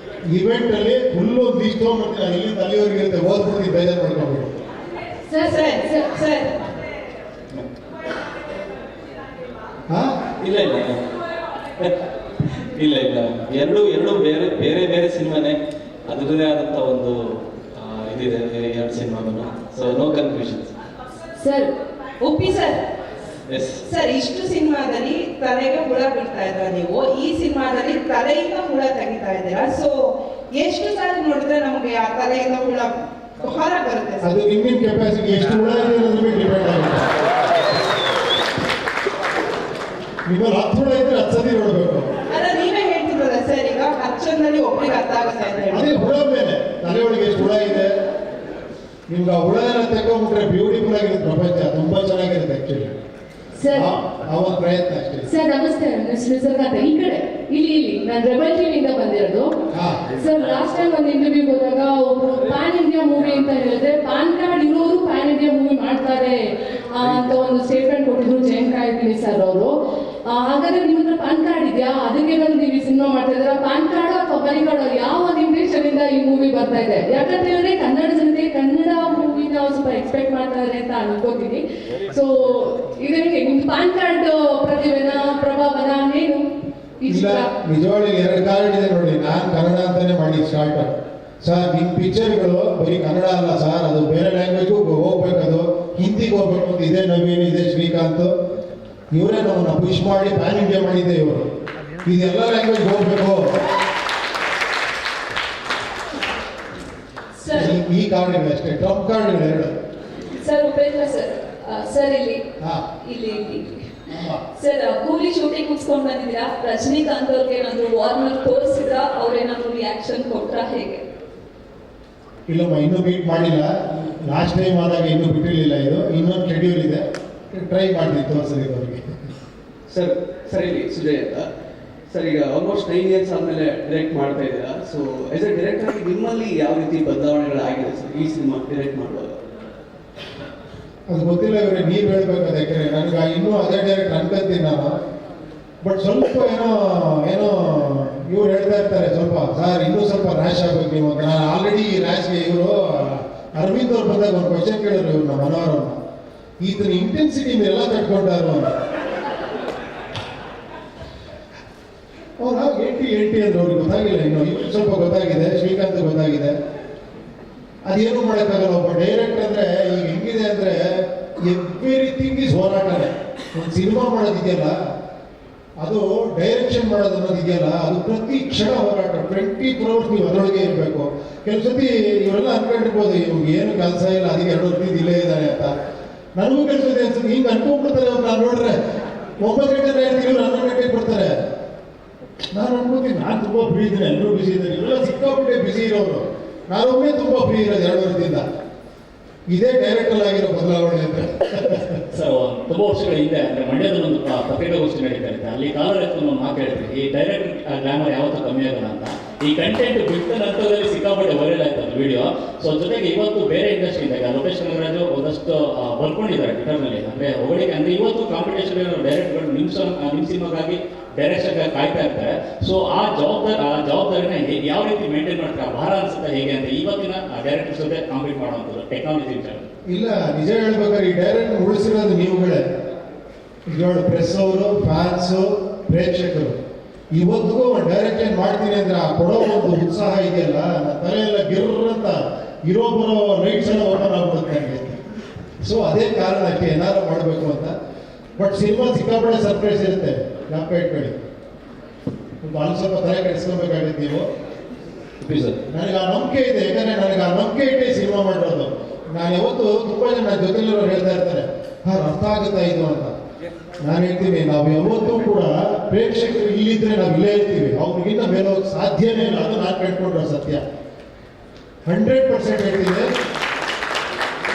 ಇವೆಂಟಲ್ಲಿ ಫುಲ್ ಒಂದು ಲಿಸ್ಟ್ ತೊಗೊಂಡ್ಬಿಡ್ತೀನಿ. ನಾನು ಇಲ್ಲಿಂದ ಅಲ್ಲಿವರೆಗೆ ಇರುತ್ತೆ, ಓದ್ಬಿಡ್ತೀನಿ, ಬೇಜಾರು ಮಾಡ್ಕೊಂಡ್ಬಿಟ್ಟು. ಹಾಂ ಇಲ್ಲ ಇಲ್ಲ ಇಲ್ಲ ಇಲ್ಲ ಎರಡು ಬೇರೆ ಬೇರೆ ಬೇರೆ ಸಿನಿಮಾನೇ, ಅದರದೇ ಆದಂಥ ಒಂದು ಇದಿದೆ ಎರಡು ಸಿನಿಮಾಗೂ. So no confusion. ಸರ್ ಒಪ್ಪಿ ಸರ್. ಎಸ್ ಸರ್, ಇಷ್ಟು ಸಿನಿಮಾದಲ್ಲಿ ತಲೆಗೆ ಹುಳ ಬಿಡ್ತಾ ಇದ್ರ ನೀವು, ಈ ಸಿನಿಮಾದಲ್ಲಿ ತಲೆಯಿಂದ ಹುಳ ತೆಗಿತಾ ಇದ್ದೀರಾ. ಸೊ ಎಷ್ಟು ಸಾರಿ ನೋಡಿದ್ರೆ ನಮಗೆ ಆ ತಲೆಯಿಂದ ಹುಳ ಹೊರ ಬರುತ್ತೆ ಸರ್? ಅದು ನಿಮ್ಮಿನ ಕೆಪಾಸಿಟಿ ಎಷ್ಟು ಹುಳ ಇದೆ ಅನ್ನೋದ್ರ ಮೇಲೆ ಡಿಪೆಂಡ್ ಆಗುತ್ತೆ. ನಿಮ್ಮಲ್ಲಿ 10 ಹುಳ ಇದ್ರೆ 10 ಸತಿ ನೋಡಬೇಕು. ಅಲ್ಲ, ನೀವೇ ಹೇಳ್ತಿರಲ್ಲ ಸರ್, ಈಗ 10 ಜನದಲ್ಲಿ ಒಬ್ಬರಿಗೆ ಅರ್ಥ ಆಗುತ್ತೆ ಅಂತ ಹೇಳಿ. ಅದೇ ಹುಳ ಮೇಲೆ ತಲೆ ಒಳಗೆ ಎಷ್ಟು ಹುಳ ಇದೆ ನಿಮ್ಗೆ ಆ ಹುಳನ ತೆಗೊಂಡ್ಬಿಟ್ರೆ ಬ್ಯೂಟಿಫುಲ್ ಆಗಿರುತ್ತೆ ಪ್ರಪಂಚ. ತುಂಬಾ ಚೆನ್ನಾಗಿರುತ್ತೆ ಆಕ್ಚುಲಿ. ಅವನ ಪ್ರಯತ್ನ ಅಷ್ಟೇ. ಸರ್ ನಮಸ್ತೆ, ನಿಸರ್ಗ ಅಂತ ಈ ಕಡೆ ಇಲ್ಲಿ ನಾನು ರೆಬಲ್ ಟಿವಿಯಿಂದ ಬಂದಿರೋದು. ಸರ್ ಲಾಸ್ಟ್ ಟೈಮ್ ಒಂದು ಇಂಟರ್ವ್ಯೂ ಹೋದಾಗ ಒಬ್ರು ಪ್ಯಾನ್ ಇಂಡಿಯಾ ಮೂವಿ ಅಂತ ಹೇಳಿದ್ರೆ ಪಾನ್ ಕಾರ್ಡ್ ಇರೋರು ಪ್ಯಾನ್ ಇಂಡಿಯಾ ಮೂವಿ ಮಾಡ್ತಾರೆ ಅಂತ ಒಂದು ಸ್ಟೇಟ್ಮೆಂಟ್ ಕೊಟ್ಟಿದ್ರು ಜಯಂತ್ ಸರ್ ಅವರು. ಹಾಗಾದ್ರೆ ನಿಮ್ಮ ಹತ್ರ ಪಾನ್ ಕಾರ್ಡ್ ಇದೆಯಾ? ಅದಕ್ಕೆ ಬಂದು ನೀವು ಈ ಸಿನಿಮಾ ಮಾಡ್ತಾ ಇದ್ದೀರಾ? ಪಾನ್ ಕಾರ್ಡ್ ಅಥವಾ ಬರಿ ಕಾರ್ಡ್ ಯಾವ ಒಂದು ಇಂಟೆನ್ಷನ್ ಇಂದ ಈ ಮೂವಿ ಬರ್ತಾ ಇದೆ? ಯಾಕಂತ ಹೇಳಿದ್ರೆ ಕನ್ನಡ ಜನತೆ ಕನ್ನಡ ಮೂವಿನ ಸ್ವಲ್ಪ ಎಕ್ಸ್ಪೆಕ್ಟ್ ಮಾಡ್ತಾ ಇದ್ದಾರೆ ಅಂತ ಅನ್ಕೋತೀನಿ. ಸೊ ಇದಕ್ಕೆ ನಿಮ್ ಪಾನ್ ಕಾರ್ಡ್ ಪ್ರತಿಭೆನ ಪ್ರಭಾವನ ಏನು? ಇಲ್ಲ, ನಿಜವಾಗ್ಲೂ 2 ಕಾರ್ಡ್ ಇದೆ ನೋಡಿ. ನಾನು ಕನ್ನಡ ಅಂತಾನೆ ಮಾಡಿ ಸ್ಟಾರ್ಟ್. ಸರ್ ನಿಮ್ಮ ಪಿಕ್ಚರ್ಗಳು ಬರೀ ಕನ್ನಡ ಅಲ್ಲ ಸರ್, ಅದು ಬೇರೆ ಲ್ಯಾಂಗ್ವೇಜ್ಗೂ ಹೋಗ್ಬೇಕು, ಅದು ಹಿಂದಿಗೆ ಹೋಗ್ಬೇಕು ಅಂತ. ಇದೇ ನವೀನ್, ಇದೇ ಶ್ರೀಕಾಂತ್, ಇವರೇ ನಮ್ಮನ್ನ ಪುಷ್ ಮಾಡಿ ಪ್ಯಾನ್ ಇಂಡಿಯಾ ಮಾಡಿದ್ದೆ ಇವರು. ಇದೆಲ್ಲ ಲ್ಯಾಂಗ್ವೇಜ್ ಹೋಗ್ಬೇಕು. ಈ ಕಾರ್ಡ್ ಇದೆ ಅಷ್ಟೇ, ಟ್ರಂಪ್ ಕಾರ್ಡ್ ಇದೆ 2. ಸರ್ ಉಪೇಂದ್ರ ಸರ್, ಸರ್ ಇಲ್ಲಿ ಸರ್ ಕೂಲಿ ಶೂಟಿಂಗ್ ಮುಗಿಸ್ಕೊಂಡು ಬಂದಿದ್ದೀರಾ. ರಜನಿಕಾಂತ್ ಅವ್ರಿಗೆ ಏನಾದ್ರು ವಾರ್ನರ್ ತೋರಿಸಿದ್ರ? ಅವ್ರೇನಾದ್ರು ರಿಯಾಕ್ಷನ್ ಕೊಟ್ರ ಹೇಗೆ? ಇಲ್ಲಮ್ಮ, ಇನ್ನೂ ಮೀಟ್ ಮಾಡಿಲ್ಲ. ಲಾಸ್ಟ್ ಟೈಮ್ ಆದಾಗ ಇನ್ನೂ ಬಿಟ್ಟಿರಲಿಲ್ಲ. ಇದು ಇನ್ನೊಂದು ಶೆಡ್ಯೂಲ್ ಇದೆ, ಟ್ರೈ ಮಾಡ್ತೀನಿ ತೋರಿಸೋದಕ್ಕೆ ಅವರಿಗೆ. ಸರ್ ಇಲ್ಲಿ ಸುಜಯ್ ಅಂತ ಸರ್, ಈಗ ಆಲ್ಮೋಸ್ಟ್ 9 ಇಯರ್ಸ್ ಆದಮೇಲೆ ಡೈರೆಕ್ಟ್ ಮಾಡ್ತಾ ಇದ್ದೀರಾ. ಸೊ ಆಸ್ ಎ ಡೈರೆಕ್ಟರ್ ಆಗಿ ನಿಮ್ಮಲ್ಲಿ ಯಾವ ರೀತಿ ಬದಲಾವಣೆಗಳಾಗಿದೆ ಸರ್ ಈ ಸಿನಿಮಾ ಡೈರೆಕ್ಟ್ ಮಾಡುವಾಗ? ಅದು ಗೊತ್ತಿಲ್ಲ ಇವರೇ, ನೀವು ಹೇಳ್ಬೇಕು. ಅದಕ್ಕೆ ನನಗೆ ಇನ್ನೂ ಅದೇ ಡೈರೆಕ್ಟ್ ಅನ್ಕೊಂತೀನಿ ನಾನು. ಬಟ್ ಸ್ವಲ್ಪ ಏನೋ ಇವ್ರು ಹೇಳ್ತಾ ಇರ್ತಾರೆ, ಸ್ವಲ್ಪ ಸರ್ ಇನ್ನೂ ಸ್ವಲ್ಪ ರ್ಯಾಶ್ ಆಗ್ಬೇಕು ನೀವು ಅಂತ. ನಾನು ಆಲ್ರೆಡಿ ರ್ಯಾಶ್ಗೆ ಇವರು ಅರವಿಂದ್ ಅವ್ರು ಬಂದಾಗ ಒಂದು ಕ್ವಶನ್ ಕೇಳಿದ್ರು ಇವ್ರನ್ನ, ಮನೋಹರವ್ರನ್ನ, ಈತನ ಇಂಟೆನ್ಸಿಟಿ ನೀವೆಲ್ಲ ತಟ್ಕೊಂಡಾರು ಅಂತ. ಅವ್ರು 80 ಅಂದ್ರೆ ಅವ್ರಿಗೆ ಗೊತ್ತಾಗಿಲ್ಲ. ಇನ್ನು ಇವ್ರಿಗೆ ಸ್ವಲ್ಪ ಗೊತ್ತಾಗಿದೆ, ಶ್ರೀಕಾಂತ್ ಗೊತ್ತಾಗಿದೆ. ಅದೇನು ಮಾಡೋಕ್ಕಾಗಲ್ಲ. ಒಬ್ಬ ಡೈರೆಕ್ಟರ್ ಅಂದ್ರೆ ಈಗ ಹೆಂಗಿದೆ ಅಂದ್ರೆ ಎವ್ರಿಥಿಂಗ್ ಈಸ್ ಹೋರಾಟನೇ. ಒಂದು ಸಿನಿಮಾ ಮಾಡೋದಿದೆಯಲ್ಲ, ಅದು ಡೈರೆಕ್ಷನ್ ಮಾಡೋದು ಅನ್ನೋದಿದೆಯಲ್ಲ, ಅದು ಪ್ರತಿ ಕ್ಷಣ ಹೋರಾಟ. 24 hours ನೀವು ಅದರೊಳಗೆ ಇರಬೇಕು. ಕೆಲವು ಸತಿ ಇವರೆಲ್ಲ ಅನ್ಕೊಂಡಿರ್ಬೋದು ಇವ್ರಿಗೆ ಏನು ಕೆಲಸ ಇಲ್ಲ, ಅದಕ್ಕೆ 2 ವರ್ಷದಿಂದ ಇಲ್ಲೇ ಇದ್ದಾನೆ ಅಂತ. ನನಗೂ ಕೆಲಸ ಇದೆ ಅನ್ಸುತ್ತೆ. ಹಿಂಗೆ ಅನ್ಕೊಂಡ್ಬಿಡ್ತಾರೆ ಅವ್ರು. ನಾನು ನೋಡ್ರೆ 9 ಗಂಟೆ ಹೇಳ್ತೀನಿ, ಇವ್ರು 11 ಗಂಟೆಗೆ ಬರ್ತಾರೆ. ನಾನು ಅನ್ಕೋತೀನಿ ನಾನು ತುಂಬ ಫ್ರೀ ಇದ್ದೀನಿ, ಎಲ್ಲರೂ ಬಿಸಿ ಇದ್ದೀನಿ. ಇವರೆಲ್ಲ ಸಿಕ್ಕಾಬಿಟ್ಟೆ ಬಿಸಿ ಇರೋರು. ನಾನೊಮ್ಮೆ ತುಂಬ ಫ್ರೀ ಇರೋದು 2 ವರ್ಷದಿಂದ. ಇದೇ ಡೈರೆಕ್ಟರ್ ಆಗಿರೋ ಬದಲಾವಣೆ ಅಂತ. ಸರ್ ತುಂಬಾ ವರ್ಷಗಳ ಹಿಂದೆ ಅಂದ್ರೆ ಮಂಡ್ಯದಲ್ಲಿ ಒಂದು ಪತ್ರಿಕಾಗೋಷ್ಠಿ ನಡೀತಾ ಇರುತ್ತೆ. ಅಲ್ಲಿ ಕಾಲರ್ ಎತ್ಕೊಂಡು ಒಂದು ಮಾತು ಹೇಳ್ತೀವಿ, ಈ ಡೈರೆಕ್ಟ್ ಗ್ಲಾಮರ್ ಯಾವತ್ತೂ ಕಮ್ಮಿ ಆಗಲ್ಲ ಅಂತ. ಈ ಕಂಟೆಂಟ್ ಬಿಟ್ಟ ನಂತರದಲ್ಲಿ ಸಿಕ್ಕಾಪಟ್ಟೆ ವೈರಲ್ ಆಯ್ತು ಅದು ವಿಡಿಯೋ. ಸೊ ಜೊತೆಗೆ ಇವತ್ತು ಬೇರೆ ಇಂಡಸ್ಟ್ರಿ ಇದ್ದಾಗ ಲೋಕೇಶ್ ಕನಗರಾಜು ಒಂದಷ್ಟು ಬರ್ಕೊಂಡಿದ್ದಾರೆ ಟ್ವಿಟರ್ನಲ್ಲಿ. ಅಂದ್ರೆ ಹೊಗಳಿಕೆ ಅಂದ್ರೆ ಇವತ್ತು ಕಾಂಪಿಟೇಷನ್ ಡೈರೆಕ್ಟ್ಗಳು ನಿಮ್ಮ ಸಿನಿಮಾಗಾಗಿ ಡೈರೆಕ್ಷನ್ ಕಾಯ್ತಾ ಇರ್ತಾರೆ. ಸೊ ಆ ಜವಾಬ್ದಾರಿನ ಯಾವ ರೀತಿ ಮೇಂಟೈನ್ ಮಾಡ್ತಾರೆ? ಭಾರ ಅನ್ಸುತ್ತೆ ಹೇಗೆ ಅಂತ ಇವತ್ತಿನ ಡೈರೆಕ್ಟರ್ಸ್ ಜೊತೆ ಕಾಂಪೀಟ್ ಮಾಡುವಂಥದ್ದು ಟೆಕ್ನಾಲಜಿ ವಿಚಾರ? ಇಲ್ಲ, ನಿಜ ಹೇಳ್ಬೇಕಾದ್ರೆ ಈ ಡೈರೆಕ್ಟ್ ಉಳಿಸಿರೋದು ನೀವುಗಳೇ. ಈಗ ಪ್ರೆಸ್ ಅವರು, ಫ್ಯಾನ್ಸು, ಪ್ರೇಕ್ಷಕರು ಇವತ್ತಿಗೂ ಡೈರೆಕ್ಷನ್ ಮಾಡ್ತೀನಿ ಅಂದ್ರೆ ಆ ಕೊಡೋ ಒಂದು ಉತ್ಸಾಹ ಇದೆಯಲ್ಲ, ನನ್ನ ತಲೆಯೆಲ್ಲ ಗಿರ್ರಂತ ಇರೋ ಬರೋ ಲೈಟ್ಸ್ ಎಲ್ಲ ಓಪನ್ ಆಗ್ಬಿಡುತ್ತೆ ನನಗೆ. ಸೊ ಅದೇ ಕಾರಣಕ್ಕೆ ಏನಾರು ಮಾಡಬೇಕು ಅಂತ. ಬಟ್ ಸಿನಿಮಾ ಸಿಕ್ಕಾಪಟ್ಟೆ ಸರ್ಪ್ರೈಸ್ ಇರುತ್ತೆ, ಜ್ಞಾಪಕ ಇಟ್ಕೊಳ್ಳಿ. ಭಾಳ ಸ್ವಲ್ಪ ತಲೆ ಕೆಡಿಸ್ಕೊಬೇಕಾಗುತ್ತೆ ನೀವು. ನನಗೆ ಆ ನಂಬಿಕೆ ಇದೆ, ಯಾಕಂದ್ರೆ ನನಗೆ ಆ ನಂಬಿಕೆ ಇಟ್ಟೆ ಸಿನಿಮಾ ಮಾಡಿರೋದು. ನಾನು ಯಾವತ್ತು ತುಂಬ ಜನ ಜೊತೆಲಿರೋರು ಹೇಳ್ತಾ ಇರ್ತಾರೆ, ಅರ್ಥ ಆಗುತ್ತಾ ಇದು ಅಂತ. ನಾನು ಹೇಳ್ತೀನಿ, ನಾವು ಯಾವತ್ತೂ ಕೂಡ ಪ್ರೇಕ್ಷಕರು ಇಲ್ಲಿದ್ರೆ ನಾವು ಇಲ್ಲೇ ಇರ್ತೀವಿ, ಅವ್ರಿಗಿಂತ ಮೇಲೆ ಹೋಗಕ್ಕೆ ಸಾಧ್ಯನೇ ಇಲ್ಲ. ಅದು ನಾನು ಕಂಡುಕೊಂಡ್ರೆ ಸತ್ಯ 100% ಹೇಳ್ತೀನಿ.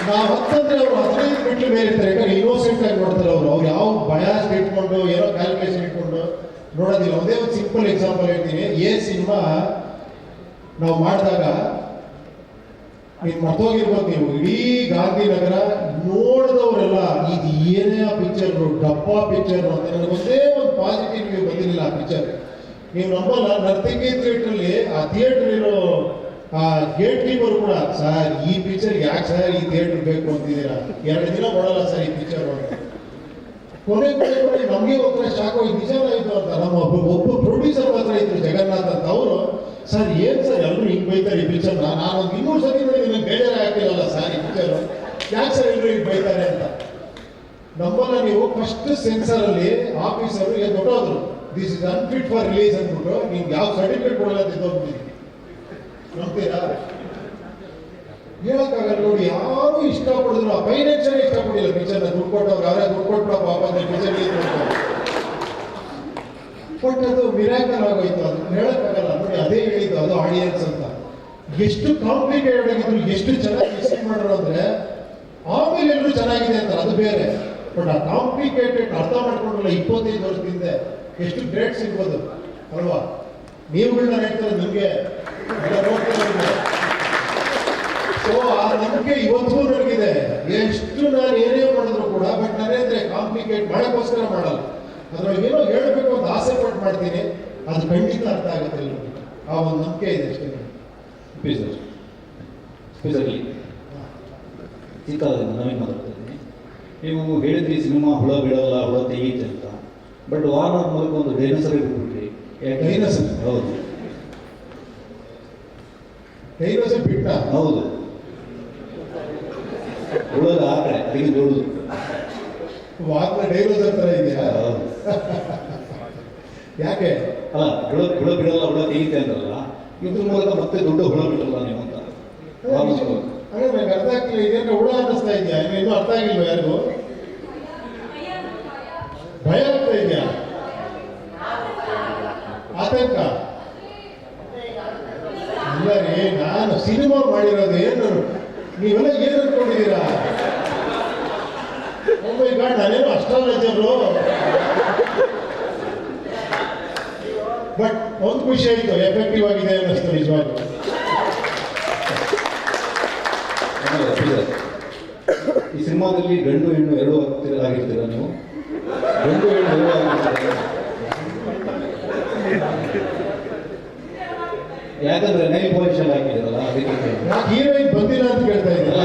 ನಾವು ಹತ್ತಂದ್ರೆ ಅವರು 15 ಮೆಟ್ಲು ಮೇಲೆ ಇರ್ತಾರೆ, ಯಾಕಂದ್ರೆ ಇನ್ನೋಸೆಂಟ್ ಆಗಿ ನೋಡ್ತಾರೆ ಅವ್ರು ಯಾವ ಬಯಾಸ್ ಇಟ್ಕೊಂಡು ಏನೋ ಕ್ಯಾಲ್ಕುಲೇಷನ್ ಇಟ್ಕೊಂಡು ನೋಡೋದಿಲ್ಲ. ಒಂದೇ ಒಂದು ಸಿಂಪಲ್ ಎಕ್ಸಾಂಪಲ್ ಹೇಳ್ತೀನಿ. ಸಿನಿಮಾ ನಾವು ಮಾಡಿದಾಗ ಮರ್ತೋಗಿರ್ಬೋದು ನೀವು, ಇಡೀ ಗಾಂಧಿನಗರ ನೋಡಿದವರೆಲ್ಲ ಇದು ಏನೇ ಆ ಪಿಕ್ಚರ್, ಡಬ್ಬಾ ಪಿಕ್ಚರ್ ಅಂತ. ನನಗೆ ಒಂದೇ ಒಂದು ಪಾಸಿಟಿವ್ ವ್ಯೂ ಬಂದಿರಲಿಲ್ಲ ಆ ಪಿಕ್ಚರ್. ನೀವು ನಂಬಲ್ಲ, ನರ್ತಕಿ ಥಿಯೇಟ್ರಲ್ಲಿ ಆ ಥಿಯೇಟರ್ ಇರೋ ಆ ಗೇಟ್ ಕೀಪರ್ ಕೂಡ, ಸರ್ ಈ ಪಿಕ್ಚರ್ ಯಾಕೆ ಸರ್ ಈ ಥಿಯೇಟರ್ ಬೇಕು ಅಂತಿದ್ದೀರಾ, 2 ದಿನ ನೋಡಲ್ಲ ಸರ್ ಈ ಪಿಕ್ಚರ್ ಅಂತ. ಕೊನೆ ನಮಗೆ ಒಂಥರ ಶಾಕ್ ಹೋಗಿ ನಿಜವಾಯಿತು ಅಂತ. ನಮ್ಮ ಒಬ್ಬ ಪ್ರೊಡ್ಯೂಸರ್ ಮಾತ್ರ ಇದ್ರು, ಜಗನ್ನಾಥ್ ಅಂತ. ಅವರು ಸರ್ ಏನು ಸರ್ ಎಲ್ಲರೂ ಹಿಂಗೆ ಬೈತಾರೆ ಈ ಪಿಕ್ಚರ್ನ, ನಾನೊಂದು 200 ಸತಿ ನೋಡಿ ನಿಮಗೆ ಬೇಜಾರು ಆಗ್ತಿರಲ್ಲ ಸರ್ ಈ ಪಿಕ್ಚರ್, ಯಾಕೆ ಸರ್ ಎಲ್ಲರೂ ಹಿಂಗೆ ಬೈತಾರೆ ಅಂತ. ನಮ್ಮಲ್ಲ ನೀವು ಫಸ್ಟ್ ಸೆನ್ಸರಲ್ಲಿ ಆಫೀಸರು ದೊಡ್ಡೋದ್ರು, this is unfit for release ಅಂದ್ಬಿಟ್ಟು ನಿಮ್ಗೆ ಯಾವ ಸರ್ಟಿಫಿಕೇಟ್ ಕೊಡಲ್ಲ ತಿದ್ದೋಗ್ಬಿಟ್ಟಿದ್ವಿ. ನಂಬ್ತೀರಾ? ಹೇಳಕ್ಕಾಗಲ್ಲ ನೋಡಿ. ಯಾರು ಇಷ್ಟಪಡಿದ್ರು, ಆ ಫೈನಾನ್ಷಿಯಲ್ ಇಷ್ಟಪಟ್ಟಿಲ್ಲ ಪಿಕ್ಚರ್ನ. ದುಡ್ಡು ಕೊಟ್ಟವ್ರು ಅವರೇ ದುಡ್ಡು ಕೊಟ್ಬಿಡ ಪಾಪ ಪಿಕ್ಚರ್. ಬಟ್ ಅದು ಮಿರಾಕಲ್ ಆಗೋಯ್ತು, ಅದು ಹೇಳಕ್ಕಾಗಲ್ಲ ನೋಡಿ. ಅದೇ ಹೇಳಿದ್ದು, ಅದು ಆಡಿಯನ್ಸ್ ಅಂತ. ಎಷ್ಟು ಕಾಂಪ್ಲಿಕೇಟೆಡ್ ಆಗಿದ್ರು, ಎಷ್ಟು ಚೆನ್ನಾಗಿ ರಿಸೀವ್ ಮಾಡೋರು ಅಂದ್ರೆ ಆಮೇಲೆ ಎಲ್ಲರೂ ಚೆನ್ನಾಗಿದೆ ಅಂತ, ಅದು ಬೇರೆ. ಬಟ್ ಆ ಕಾಂಪ್ಲಿಕೇಟೆಡ್ ಅರ್ಥ ಮಾಡ್ಕೊಂಡ್ರಲ್ಲ 25 ವರ್ಷದಿಂದ, ಎಷ್ಟು ಗ್ರೇಟ್ ಸಿಗ್ಬೋದು ಅಲ್ವಾ? ನೀವುಗಳನ್ನ ಹೇಳ್ತಾರೆ ನಿಮಗೆ ಸೊ ಆ ನಂಬಿಕೆ ಇವತ್ತಿಗೂ ನನಗಿದೆ. ಎಷ್ಟು ನಾನು ಏನೇ ಮಾಡಿದ್ರು ಕೂಡ, ಬಟ್ ನಾನೇಂದ್ರೆ ಕಾಂಪ್ಲಿಕೇಟ್ ಮಾಡೋಕ್ಕೋಸ್ಕರ ಮಾಡಲ್ಲ. ಅದ್ರೊಳಗೆ ಏನೋ ಹೇಳಬೇಕು ಅಂತ ಆಸೆ ಪಟ್ಟು ಮಾಡ್ತೀನಿ, ಅದು ಖಂಡಿತ ಅರ್ಥ ಆಗುತ್ತೆ ಎಲ್ಲರಿಗೂ. ಆ ಒಂದು ನಂಬಿಕೆ ಇದೆ ಅಷ್ಟೇ. ಚಿಕ್ಕದಿಂದ ನವೀನ್ ಮಾತಾಡ್ತಿದ್ದೀನಿ. ನೀವು ಹೇಳಿದ್ರಿ ಸಿನಿಮಾ ಹುಳ ಬೀಳಲ್ಲ, ಹುಳ ತೆಗೀತೆ ಅಂತ. ಬಟ್ ವಾರ್ನರ್ ಮೂಲಕ ಒಂದು ಡೈನೋಸರ್ ಬಿಟ್ಬಿಟ್ರಿ. ಡೈನೋಸರ್? ಹೌದು, ಡೈನೋಸರ್ ಬಿಟ್ಟ? ಹೌದು, ಹುಳದ ಆ ಕಡೆ ಅದಕ್ಕೆ ದೊಡ್ಡದು. ವಾರ್ನರ್ ಡೈನೋಸರ್ ತರ ಇದೆಯಾ? ಯಾಕೆ? ಅಲ್ಲ, ಹುಳ ಬಿಡಲ್ಲ, ಹುಳ ತೆಗೀತೆ ಅಂತಾರಲ್ಲ, ಇದ್ರ ಮೂಲಕ ಮತ್ತೆ ದೊಡ್ಡ ಹುಳ ಬಿಡಲ್ಲ ನೀವು ಅಂತ. ಹಾಗೆ ನನಗೆ ಅರ್ಥ ಆಗ್ತಿಲ್ಲ, ಇದೇನು ಹುಳ ಅನ್ನಿಸ್ತಾ ಇದೆಯಾ? ಇನ್ನೂ ಅರ್ಥ ಆಗಿಲ್ವ ಯಾರಿಗೂ? ಭಯ ಆಗ್ತಾ ಇದೆಯಾ? ಆತಂಕ? ಇಲ್ಲ ರೀ, ನಾನು ಸಿನಿಮಾ ಮಾಡಿರೋದು ಏನು, ನೀವೆಲ್ಲ ಏನು ಅನ್ಕೊಂಡಿದ್ದೀರಾ? ಒಮ್ಮೆ ಗಾಡ್ ನಾನೇನು ಅಸ್ಟ್ರಾಲಜರು. ಬಟ್ ಒಂದು ಖುಷಿ ಆಯಿತು, ಎಫೆಕ್ಟಿವ್ ಆಗಿದೆ ಅನ್ನಿಸ್ತು ನಿಜವಾಗ್ಲೂ. ಈ ಸಿನಿಮಾದಲ್ಲಿ ಗಂಡು ಹೆಣ್ಣು ಎರಡೂ ಆಗಿರ್ತೀರ ನೀವು? ಗಂಡು ಹೆಣ್ಣು ಎರಡೂ ಆಗಿರ್ತೀರ? ಯಾಕಂದ್ರೆ ನೈಲ್ ಪಾಲಿಶ್ ಹಾಕಿದ್ದೀರಲ್ಲ, ಅದಕ್ಕೆ. ಹೀರೋಯಿನ್ ಬಂದಿಲ್ಲ ಅಂತ ಕೇಳ್ತಾ ಇದ್ದೀರಾ?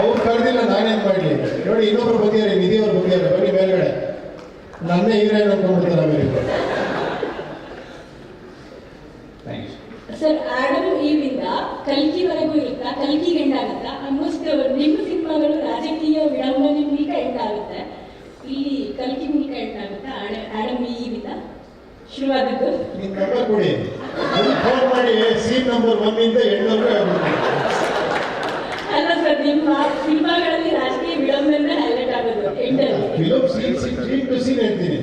ಅವ್ರು ಕರೆದಿಲ್ಲ, ನಾನೇನ್ ಮಾಡ್ಲಿ? ನೋಡಿ, ಇನ್ನೊಬ್ರು ಬಂದಿದ್ದಾರೆ, ನಿಧಿಯವ್ರು ಬಂದಿದ್ದಾರೆ, ಬನ್ನಿ ಮೇಲ್ಗಡೆ. ನನ್ನೇ ಹೀರೋಯಿನ್ ಅನ್ಕೊಂಡ್ಬಿಡ್ತಾರೆ ಆಮೇಲೆ. ಸರ್, ಆಡಮ್ ಈವಿಂದ ಕಲ್ಕಿವರೆಗೂ ಇರುತ್ತಾ? ಕಲ್ಕಿ ಎಂಡ್ ಆಗುತ್ತಾ? ಆಲ್ಮೋಸ್ಟ್ ನಿಮ್ಮ ಸಿನಿಮಾಗಳು ರಾಜಕೀಯ ವಿಡಂಬನೆ ಮೂಲಕ ಎಂಡ್ ಆಗುತ್ತೆ, ಇಲ್ಲಿ ಕಲ್ಕಿ ಮೂಲಕ ಎಂಡ್ ಆಗುತ್ತಾ? ಆಡಮ್ ಈವಿಂದ ಶುರುವಾದದ್ದು. ನಿಮ್ ನಂಬರ್ ಕೊಡಿ, ಫೋನ್ ಮಾಡಿ. ಸೀನ್ ನಂಬರ್ 1 ಇಂದ 8 ಅಲ್ಲ ಸರ್, ನಿಮ್ಮ ಸಿನಿಮಾಗಳಲ್ಲಿ ರಾಜಕೀಯ ವಿಡಂಬನೆ ಹೈಲೈಟ್ ಆಗೋದು ಎಂಡಲ್ಲಿ. ಫಿಲಮ್ ಸೀನ್ ಟು ಸೀನ್ ಹೇಳ್ತೀನಿ,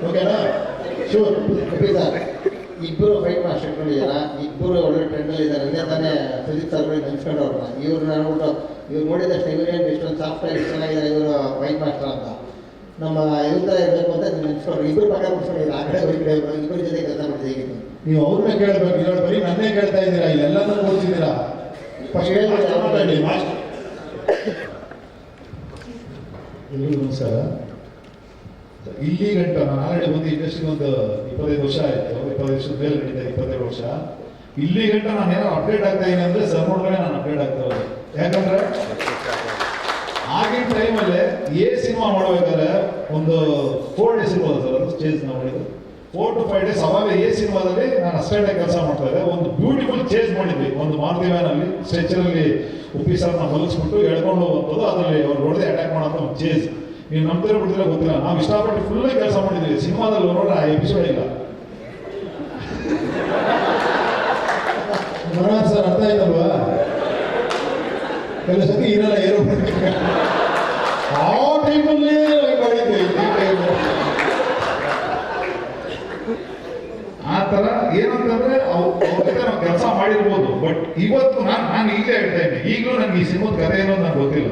ಓಕೆನಾ? ಶೂರ್. ಇಬ್ಬರು ಫೈಟ್ ಮಾಸ್ಟರ್ ಇಟ್ಕೊಂಡಿದ್ದೀರಾ, ಇಬ್ಬರು ಒಳ್ಳೆ ಟ್ರೆಂಡಲ್ಲಿ ಇದ್ದಾರೆ. ನಿನ್ನೆ ತಾನೇ ಸುದೀಪ್ ಸರ್ ನೆನ್ಸ್ಕೊಂಡವ್ರನ್ನ, ಇವ್ರು ನೋಡ್ಬಿಟ್ಟು ಇವ್ರು ನೋಡಿದಷ್ಟು ಇವರೇನು ಇಷ್ಟೊಂದು ಸಾಫ್ಟ್ವೇರ್ ಇಷ್ಟು ಚೆನ್ನಾಗಿದ್ದಾರೆ ಇವರು ಫೈಟ್ ಮಾಸ್ಟರ್ ಅಂತ. ನಮ್ಮ ಇವ್ರ ಥರ ಇರಬೇಕು ಅಂತ ನೆನ್ಸ್ಕೊಂಡ್ರು. ಇಬ್ಬರು ಪಕ್ಕ ಮುಗಿಸ್ಕೊಂಡಿದ್ದೀರಾ, ಆ ಕಡೆ ಈ ಕಡೆ ಇಬ್ಬರ ಜೊತೆ ಕೆಲಸ ಮಾಡ್ತಿದ್ದೀವಿ. ನೀವು ಅವ್ರನ್ನೇ ಕೇಳಬೇಕು, ಇವಾಗ ಬರೀ ನನ್ನೇ ಕೇಳ್ತಾ ಇದ್ದೀರಾ, ಇಲ್ಲೆಲ್ಲನೂ ಓದ್ತಿದ್ದೀರಾ? ಫಸ್ಟ್ ಹೇಳ್ಬಿಡಿ ಮಾಸ್ಟರ್. ಎಲ್ರಿಗೂ ನಮಸ್ಕಾರ. ಇಲ್ಲಿ ಗಂಟ ನಾನು ಆಲ್ರೆಡಿ ಬಂದು ಇಂಡಸ್ಟ್ರಿಗೆ ಒಂದು 25 ವರ್ಷ ಆಯಿತು. 25 ವರ್ಷದ ಮೇಲೆ ನಡೀತಾ 22 ವರ್ಷ. ಇಲ್ಲಿ ಗಂಟ ನಾನು ಏನೋ ಅಪ್ಡೇಟ್ ಆಗ್ತಾ ಇದ್ದೀನಿ ಅಂದರೆ ಸರ್ ನೋಡ್ರೆ ನಾನು ಅಪ್ಡೇಟ್ ಆಗ್ತಾ ಇರೋದು. ಯಾಕಂದ್ರೆ ಆಗಿನ ಟೈಮಲ್ಲಿ ಸಿನಿಮಾ ಮಾಡಬೇಕಾದ್ರೆ ಒಂದು 4 ಡೇಸ್ ಇರ್ಬೋದು ಸರ್, ಅದು ಸ್ಟೇಜ್ ನಾವು ಮಾಡಿದ್ದು 4 to 5 ಡೇಸ್ ಅವಾಗ ಈ ಸಿನಿಮಾದಲ್ಲಿ ನಾನು ಅಷ್ಟೇ ಕೆಲಸ ಮಾಡ್ತಾ ಇದ್ದೆ. ಒಂದು ಬ್ಯೂಟಿಫುಲ್ ಚೇಂಜ್ ಮಾಡಿದ್ವಿ, ಒಂದು ಮಾರುತಿ ವ್ಯಾನಲ್ಲಿ ಸ್ಟ್ರೆಚರಲ್ಲಿ ಉಪ್ಪಿ ಸರ್ನ ಮಲಗಿಸ್ಬಿಟ್ಟು ಎಳ್ಕೊಂಡು ಹೋಗುವಂಥದ್ದು, ಅದರಲ್ಲಿ ಅವ್ರು ಹೊಡೆದು ಅಟ್ಯಾಕ್ ಮಾಡೋಂಥ ಒಂದು ಚೇಂಜ್. ನೀವು ನಂಬ್ತಿರೋ ಬಿಡ್ತಿರೋ ಗೊತ್ತಿಲ್ಲ, ನಾವು ಇಷ್ಟಪಟ್ಟು ಫುಲ್ಲೇ ಕೆಲಸ ಮಾಡಿದ್ವಿ. ಸಿನಿಮಾದಲ್ಲಿ ನೋಡ್ರೆ ಆ ಎಪಿಸೋಡ್ ಇಲ್ಲ. ಮನೋಹರ್ ಸರ್ ಅರ್ಥ ಆಯ್ತಲ್ವಾ? ಕೆಲವು ಸತಿ ಇರಲ್ಲ ಏನೋ ಆ ಟೈಮಲ್ಲಿ ಮಾಡಿದ್ವಿ. ಆ ಥರ ಏನಂತಂದ್ರೆ ಅವ್ರ ಜೊತೆ ನಾವು ಕೆಲಸ ಮಾಡಿರ್ಬೋದು. ಬಟ್ ಇವತ್ತು ನಾನು ಈಗಲೇ ಹೇಳ್ತಾ ಇದ್ದೀನಿ, ಈಗಲೂ ನನಗೆ ಈ ಸಿನಿಮಾದ ಕಥೆ ಏನೋ ನನಗೆ ಗೊತ್ತಿಲ್ಲ.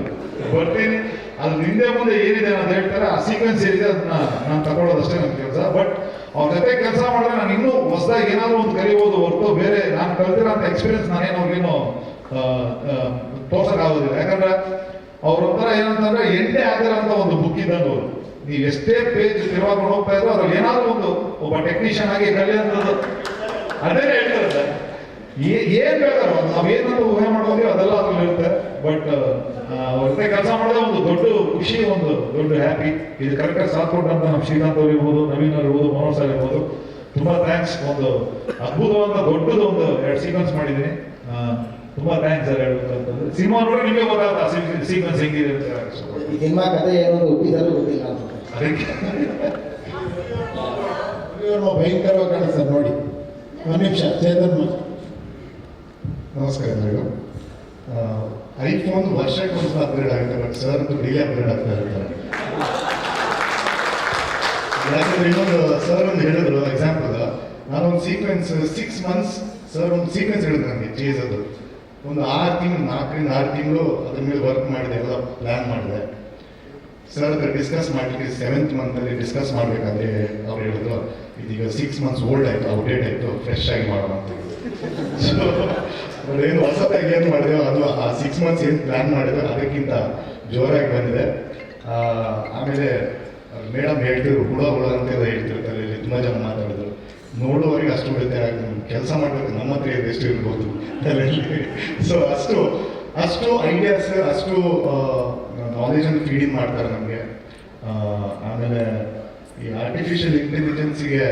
ಬರ್ತೀನಿ, ಅದ್ರ ಹಿಂದೆ ಮುಂದೆ ಏನಿದೆ ಅಂತ ಹೇಳ್ತಾರೆ, ಆ ಸೀಕ್ವೆನ್ಸ್ ಏನಿದೆ ಅದನ್ನ ನಾನು ತಗೊಳ್ಳೋದಷ್ಟೇ ನನ್ನ ಕೆಲಸ. ಬಟ್ ಅವ್ರ ಜೊತೆ ಕೆಲಸ ಮಾಡಿದ್ರೆ ನಾನು ಇನ್ನೂ ಹೊಸದಾಗಿ ಏನಾದರೂ ಒಂದು ಕಲಿಬೋದು ಹೊರತು ಬೇರೆ ನಾನು ಕಲ್ತಿರೋಂಥ ಎಕ್ಸ್ಪೀರಿಯನ್ಸ್ ನಾನೇನು ಅವ್ರಿಗೇನು ತೋರ್ಸೋಕ್ಕಾಗೋದಿಲ್ಲ. ಯಾಕಂದ್ರೆ ಅವ್ರೊಂಥರ ಏನಂತಂದ್ರೆ ಎಂಟೇ ಆಗಿರೋಂಥ ಒಂದು ಬುಕ್ ಇದ್ದಂಗೆ ಅವರು. ನೀವು ಎಷ್ಟೇ ಪೇಜ್ ತಿರುವಾಕೊಂಡು ಹೋಗ್ತಾ ಇದ್ರು ಅದ್ರಲ್ಲಿ ಏನಾದರೂ ಒಂದು ಒಬ್ಬ ಟೆಕ್ನಿಷಿಯನ್ ಆಗಿ ಕಲಿಯೋಂಥದ್ದು ಅದೇ ಹೇಳ್ತಾರೆ. ಏನ್ ಬೇಕಾದ್ರು ನಾವೇನಂತ ಊಹೆ ಮಾಡ್ಬೋದೀವಿ ಅದೆಲ್ಲ ಅದ್ರಲ್ಲಿ ಇರುತ್ತೆ. ಬಟ್ ಅವ್ರ ಜೊತೆ ಕೆಲಸ ಮಾಡಿದ್ರೆ ಒಂದು ದೊಡ್ಡ ಖುಷಿ, ಒಂದು ದೊಡ್ಡ ಹ್ಯಾಪಿ. ಇದು ಕರೆಕ್ಟಾಗಿ ಸಾಥ್ ಕೊಟ್ಟಂತ ನಮ್ಮ ಶ್ರೀಕಾಂತ್ ಅವ್ರು ಇರ್ಬೋದು, ನವೀನ್ ಅವ್ರು ಇರ್ಬೋದು, ಮನೋಹರ್ ಸರ್ ಇರ್ಬೋದು, ತುಂಬಾ ಥ್ಯಾಂಕ್ಸ್. ಒಂದು ಅದ್ಭುತವಾದ ದೊಡ್ಡದು ಒಂದು 2 ಸೀಕ್ವೆನ್ಸ್ ಮಾಡಿದ್ದೀನಿ. ತುಂಬಾ ಥ್ಯಾಂಕ್ಸ್ ಸರ್. ಹೇಳ್ಬೇಕಂತಂದ್ರೆ ಸಿನಿಮಾ ನೋಡ್ರೆ ನಿಮಗೆ ಗೊತ್ತಾಗುತ್ತೆ ಆ ಸೀಕ್ವೆನ್ಸ್ ಹೆಂಗಿದೆ ಅಂತ. ಈ ಸಿನಿಮಾ ಕಥೆ ಏನೋ ಹುಟ್ಟಿದರೂ ಗೊತ್ತಿಲ್ಲ ಅದಕ್ಕೆ ಭಯಂಕರವಾಗಿ ಕಾಣಿಸ್ತಾರೆ ನೋಡಿ. ಒಂದು ನಿಮಿಷ ಚೇತನ್. ನಮಸ್ಕಾರ ಮೇಡಮ್. ಐಫೋನ್ ವರ್ಷಕ್ಕೆ ಒಂದು ಅಪ್ಗ್ರೇಡ್ ಆಗುತ್ತೆ, ಬಟ್ ಸರ್ ಡೈಲಿ ಅಪ್ಗ್ರೇಡ್ ಆಗ್ತಾ ಇರ್ತಾರೆ. ಯಾಕಂದ್ರೆ ಇನ್ನೊಂದು ಸರ್ ಒಂದು ಹೇಳಿದ್ರು ಎಕ್ಸಾಂಪಲ್, ನಾನೊಂದು ಸೀಕ್ವೆನ್ಸ್ 6 months ಸರ್ ಒಂದು ಸೀಕ್ವೆನ್ಸ್ ಹೇಳಿದ್ರು ನನಗೆ ಚೇಸ್. ಅದು ಒಂದು 6 ತಿಂಗಳು, 4 ರಿಂದ 6 ತಿಂಗಳು ಅದ್ರ ಮೇಲೆ ವರ್ಕ್ ಮಾಡಿದೆ, ಎಲ್ಲ ಪ್ಲ್ಯಾನ್ ಮಾಡಿದೆ. ಸರ್ ಹತ್ರ ಡಿಸ್ಕಸ್ ಮಾಡಲಿಕ್ಕೆ 7th month ಡಿಸ್ಕಸ್ ಮಾಡಬೇಕಾದ್ರೆ ಅವ್ರು ಹೇಳಿದ್ರು, ಇದೀಗ 6 months ಓಲ್ಡ್ ಆಯಿತು, ಔಟ್ಡೇಟ್ ಆಯಿತು, ಫ್ರೆಶ್ ಆಗಿ ಮಾಡೋಣ ಅಂತ. ಸೊ ಏನು ಹೊಸದಾಗಿ ಏನು ಮಾಡಿದೆವು ಅದು ಆ 6 months ಏನು ಪ್ಲ್ಯಾನ್ ಮಾಡಿದ್ರು ಅದಕ್ಕಿಂತ ಜೋರಾಗಿ ಬಂದಿದೆ. ಆಮೇಲೆ ಮೇಡಮ್ ಹೇಳ್ತಿದ್ರು ಹುಳ ಅಂತೆಲ್ಲ ಹೇಳ್ತಿರ್ತಾರೆ, ಇಲ್ಲಿ ತುಂಬ ಜನ ಮಾತಾಡಿದ್ರು. ನೋಡುವವರೆಗೆ ಅಷ್ಟು ಬಿಡುತ್ತೆ, ಕೆಲಸ ಮಾಡಬೇಕು ನಮ್ಮ ಹತ್ರ ಎಷ್ಟು ಇರ್ಬೋದು ತಲೆಯಲ್ಲಿ. ಸೊ ಅಷ್ಟು ಐಡಿಯಾಸ್, ಅಷ್ಟು ನಾಲೆಜನ್ನು ಫೀಡಿಂಗ್ ಮಾಡ್ತಾರೆ ನಮಗೆ. ಆಮೇಲೆ ಈ ಆರ್ಟಿಫಿಷಿಯಲ್ ಇಂಟೆಲಿಜೆನ್ಸಿಗೆ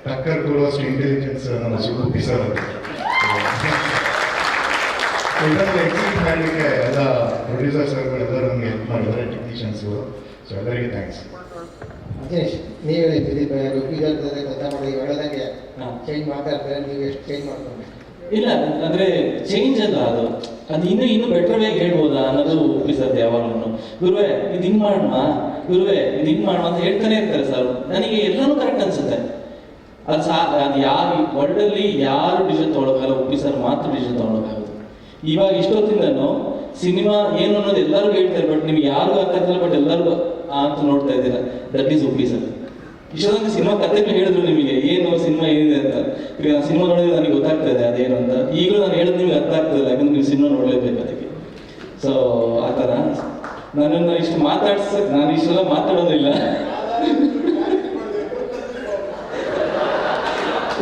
ಟಕ್ಕರ್ ಕೊಡುವಷ್ಟು ಇಂಟೆಲಿಜೆನ್ಸ್ ನಮ್ಮ ಸುಬ್ಬಿ ಸರ್ ಅಂತ. ಇದನ್ನು ಎಕ್ಸಿಕ್ಯೂಟ್ ಮಾಡಲಿಕ್ಕೆ ಎಲ್ಲ ಪ್ರೊಡ್ಯೂಸರ್ ಸರ್ಗಳೆಲ್ಲ ನಮಗೆ ಹೆಲ್ಪ್ ಮಾಡಿದ್ದಾರೆ, ಟೆಕ್ನಿಷಿಯನ್ಸ್ಗಳು. ಸೊ ಎಲ್ಲರಿಗೆ ಥ್ಯಾಂಕ್ಸ್. ಅಜೇಶ್, ನೀವು ಹೇಳಿ ಸುದೀಪ್ ರುಪಿಜರ್ ಜೊತೆ ಕೆಲಸ ಮಾಡಿ ಒಳ್ಳೆದಾಗೆ ಚೇಂಜ್ ಮಾತಾಡ್ತಾರೆ, ನೀವು ಎಷ್ಟು ಚೇಂಜ್ ಮಾಡ್ಕೊಂಡು? ಇಲ್ಲ ಅಂದ್ರೆ ಚೇಂಜ್ ಅಲ್ಲ, ಅದು ಇನ್ನೂ ಬೆಟರ್ ವೇ ಹೇಳ್ಬೋದಾ ಅನ್ನೋದು ಉಪ್ಪಿಸತ್ತೆ ಯಾವಾಗಲೂ. ಗುರುವೇ ಇದು ಹಿಂಗೆ ಮಾಡೋಣ, ಗುರುವೇ ಇದು ಹಿಂಗೆ ಮಾಡೋಣ ಅಂತ ಹೇಳ್ತಾನೆ ಇರ್ತಾರೆ ಸರ್. ನನಗೆ ಎಲ್ಲನೂ ಕರೆಕ್ಟ್ ಅನ್ಸುತ್ತೆ. ಅದು ಯಾರು ವರ್ಲ್ಡಲ್ಲಿ ಯಾರು ಡಿಸಿಷನ್ ತೊಗೊಳಕ್ಕಾಗಲ್ಲ, ಉಪ್ಪಿ ಸರ್ ಮಾತ್ರ ಡಿಸಿಷನ್ ತೊಗೊಳಕ್ಕಾಗೋದು. ಇವಾಗ ಇಷ್ಟೊತ್ತಿಂದನೂ ಸಿನಿಮಾ ಏನು ಅನ್ನೋದು ಎಲ್ಲರೂ ಹೇಳ್ತಾರೆ, ಬಟ್ ನಿಮ್ಗೆ ಯಾರಿಗೂ ಅರ್ಥ ಆಗ್ತಿಲ್ಲ, ಬಟ್ ಎಲ್ಲರೂ ಅಂತ ನೋಡ್ತಾ ಇದ್ದೀರಾ. That is Uppi sir. ಇಷ್ಟೊಂದು ಸಿನಿಮಾ ಕಥೆಗಳು ಹೇಳಿದ್ರು ನಿಮಗೆ ಏನು ಸಿನಿಮಾ ಏನಿದೆ ಅಂತ. ಈಗ ನಾನು ಸಿನಿಮಾ ನೋಡಿದ್ರೆ ನನಗೆ ಗೊತ್ತಾಗ್ತಾ ಇದೆ ಅದೇನು ಅಂತ. ಈಗಲೂ ನಾನು ಹೇಳೋದು ನಿಮ್ಗೆ ಅರ್ಥ ಆಗ್ತದೆ, ಯಾಕಂದ್ರೆ ನೀವು ಸಿನಿಮಾ ನೋಡಲೇಬೇಕು ಅದಕ್ಕೆ. ಸೊ ಆ ಥರ ನನ್ನನ್ನು ಇಷ್ಟು ನಾನು ಇಷ್ಟೆಲ್ಲ ಮಾತಾಡೋದಿಲ್ಲ.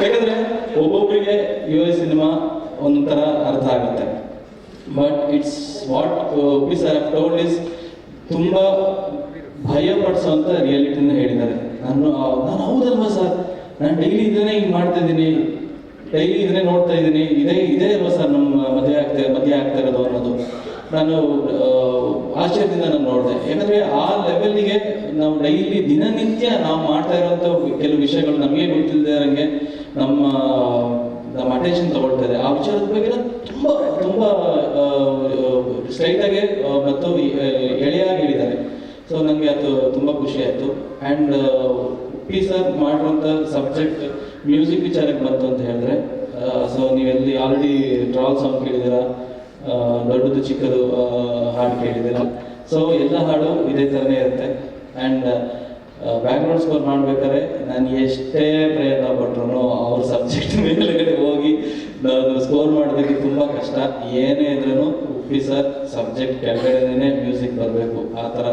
ಯಾಕಂದ್ರೆ ಒಬ್ಬೊಬ್ಬರಿಗೆ ಸಿನಿಮಾ ಒಂಥರ ಅರ್ಥ ಆಗುತ್ತೆ. But it's what Uppi sir told is ತುಂಬ ಭಯ ಪಡಿಸೋಂಥ ರಿಯಾಲಿಟಿನ ಹೇಳಿದ್ದಾರೆ. ನಾನು ಹೌದಲ್ವಾ ಸರ್, ನಾನು ಡೈಲಿ ಇದನ್ನೇ ಹಿಂಗೆ ಮಾಡ್ತಾ ಇದ್ದೀನಿ, ಡೈಲಿ ಇದನ್ನೇ ನೋಡ್ತಾ ಇದ್ದೀನಿ, ಇದೇ ಅಲ್ವಾ ಸರ್ ನಮ್ಮ ಮದುವೆ ಆಗ್ತಾ ಇರೋದು ಅನ್ನೋದು ನಾನು ಆಶ್ಚರ್ಯದಿಂದ ನಾನು ನೋಡಿದೆ. ಯಾಕಂದರೆ ಆ ಲೆವೆಲ್ಗೆ ನಾವು ಡೈಲಿ ದಿನನಿತ್ಯ ನಾವು ಮಾಡ್ತಾ ಇರೋಂಥ ಕೆಲವು ವಿಷಯಗಳು ನಮಗೆ ಗೊತ್ತಿಲ್ಲದೆ ನಮ್ಮ ಅಟೆನ್ಷನ್ ತಗೊಳ್ತಾ ಇದೆ. ಆ ವಿಚಾರದ ಬಗ್ಗೆ ತುಂಬ ತುಂಬ ಸ್ಟ್ರೈಟಾಗಿ ಮತ್ತು ಎಳೆಯಾಗಿ ಹೇಳಿದ್ದಾರೆ. ಸೊ ನನಗೆ ಅದು ತುಂಬ ಖುಷಿ ಆಯಿತು. ಆ್ಯಂಡ್ ಉಪ್ಪಿ ಸರ್ ಮಾಡಿರುವಂಥ ಸಬ್ಜೆಕ್ಟ್ ಮ್ಯೂಸಿಕ್ ವಿಚಾರಕ್ಕೆ ಬಂತು ಅಂತ ಹೇಳಿದ್ರೆ, ಸೊ ನೀವೆಲ್ಲಿ ಆಲ್ರೆಡಿ ಟ್ರಾಲ್ ಸಾಂಗ್ ಕೇಳಿದ್ದೀರಾ, ದೊಡ್ಡದು ಚಿಕ್ಕದು ಹಾಡು ಕೇಳಿದ್ದೀರಾ. ಸೊ ಎಲ್ಲ ಹಾಡು ಇದೇ ಥರನೇ ಇರುತ್ತೆ. ಆ್ಯಂಡ್ ಬ್ಯಾಕ್ಗ್ರೌಂಡ್ ಸ್ಕೋರ್ ಮಾಡಬೇಕಾದ್ರೆ ನಾನು ಎಷ್ಟೇ ಪ್ರಯತ್ನ ಪಟ್ಟರು ಅವ್ರ ಸಬ್ಜೆಕ್ಟ್ ಮೇಲೆಗಡೆ ಹೋಗಿ ನಾನು ಸ್ಕೋರ್ ಮಾಡೋದಕ್ಕೆ ತುಂಬ ಕಷ್ಟ. ಏನೇ ಇದ್ರೂ ಉಪ್ಪಿ ಸರ್ ಸಬ್ಜೆಕ್ಟ್ ಕೆಳಗಡೆನೇ ಮ್ಯೂಸಿಕ್ ಬರಬೇಕು, ಆ ಥರ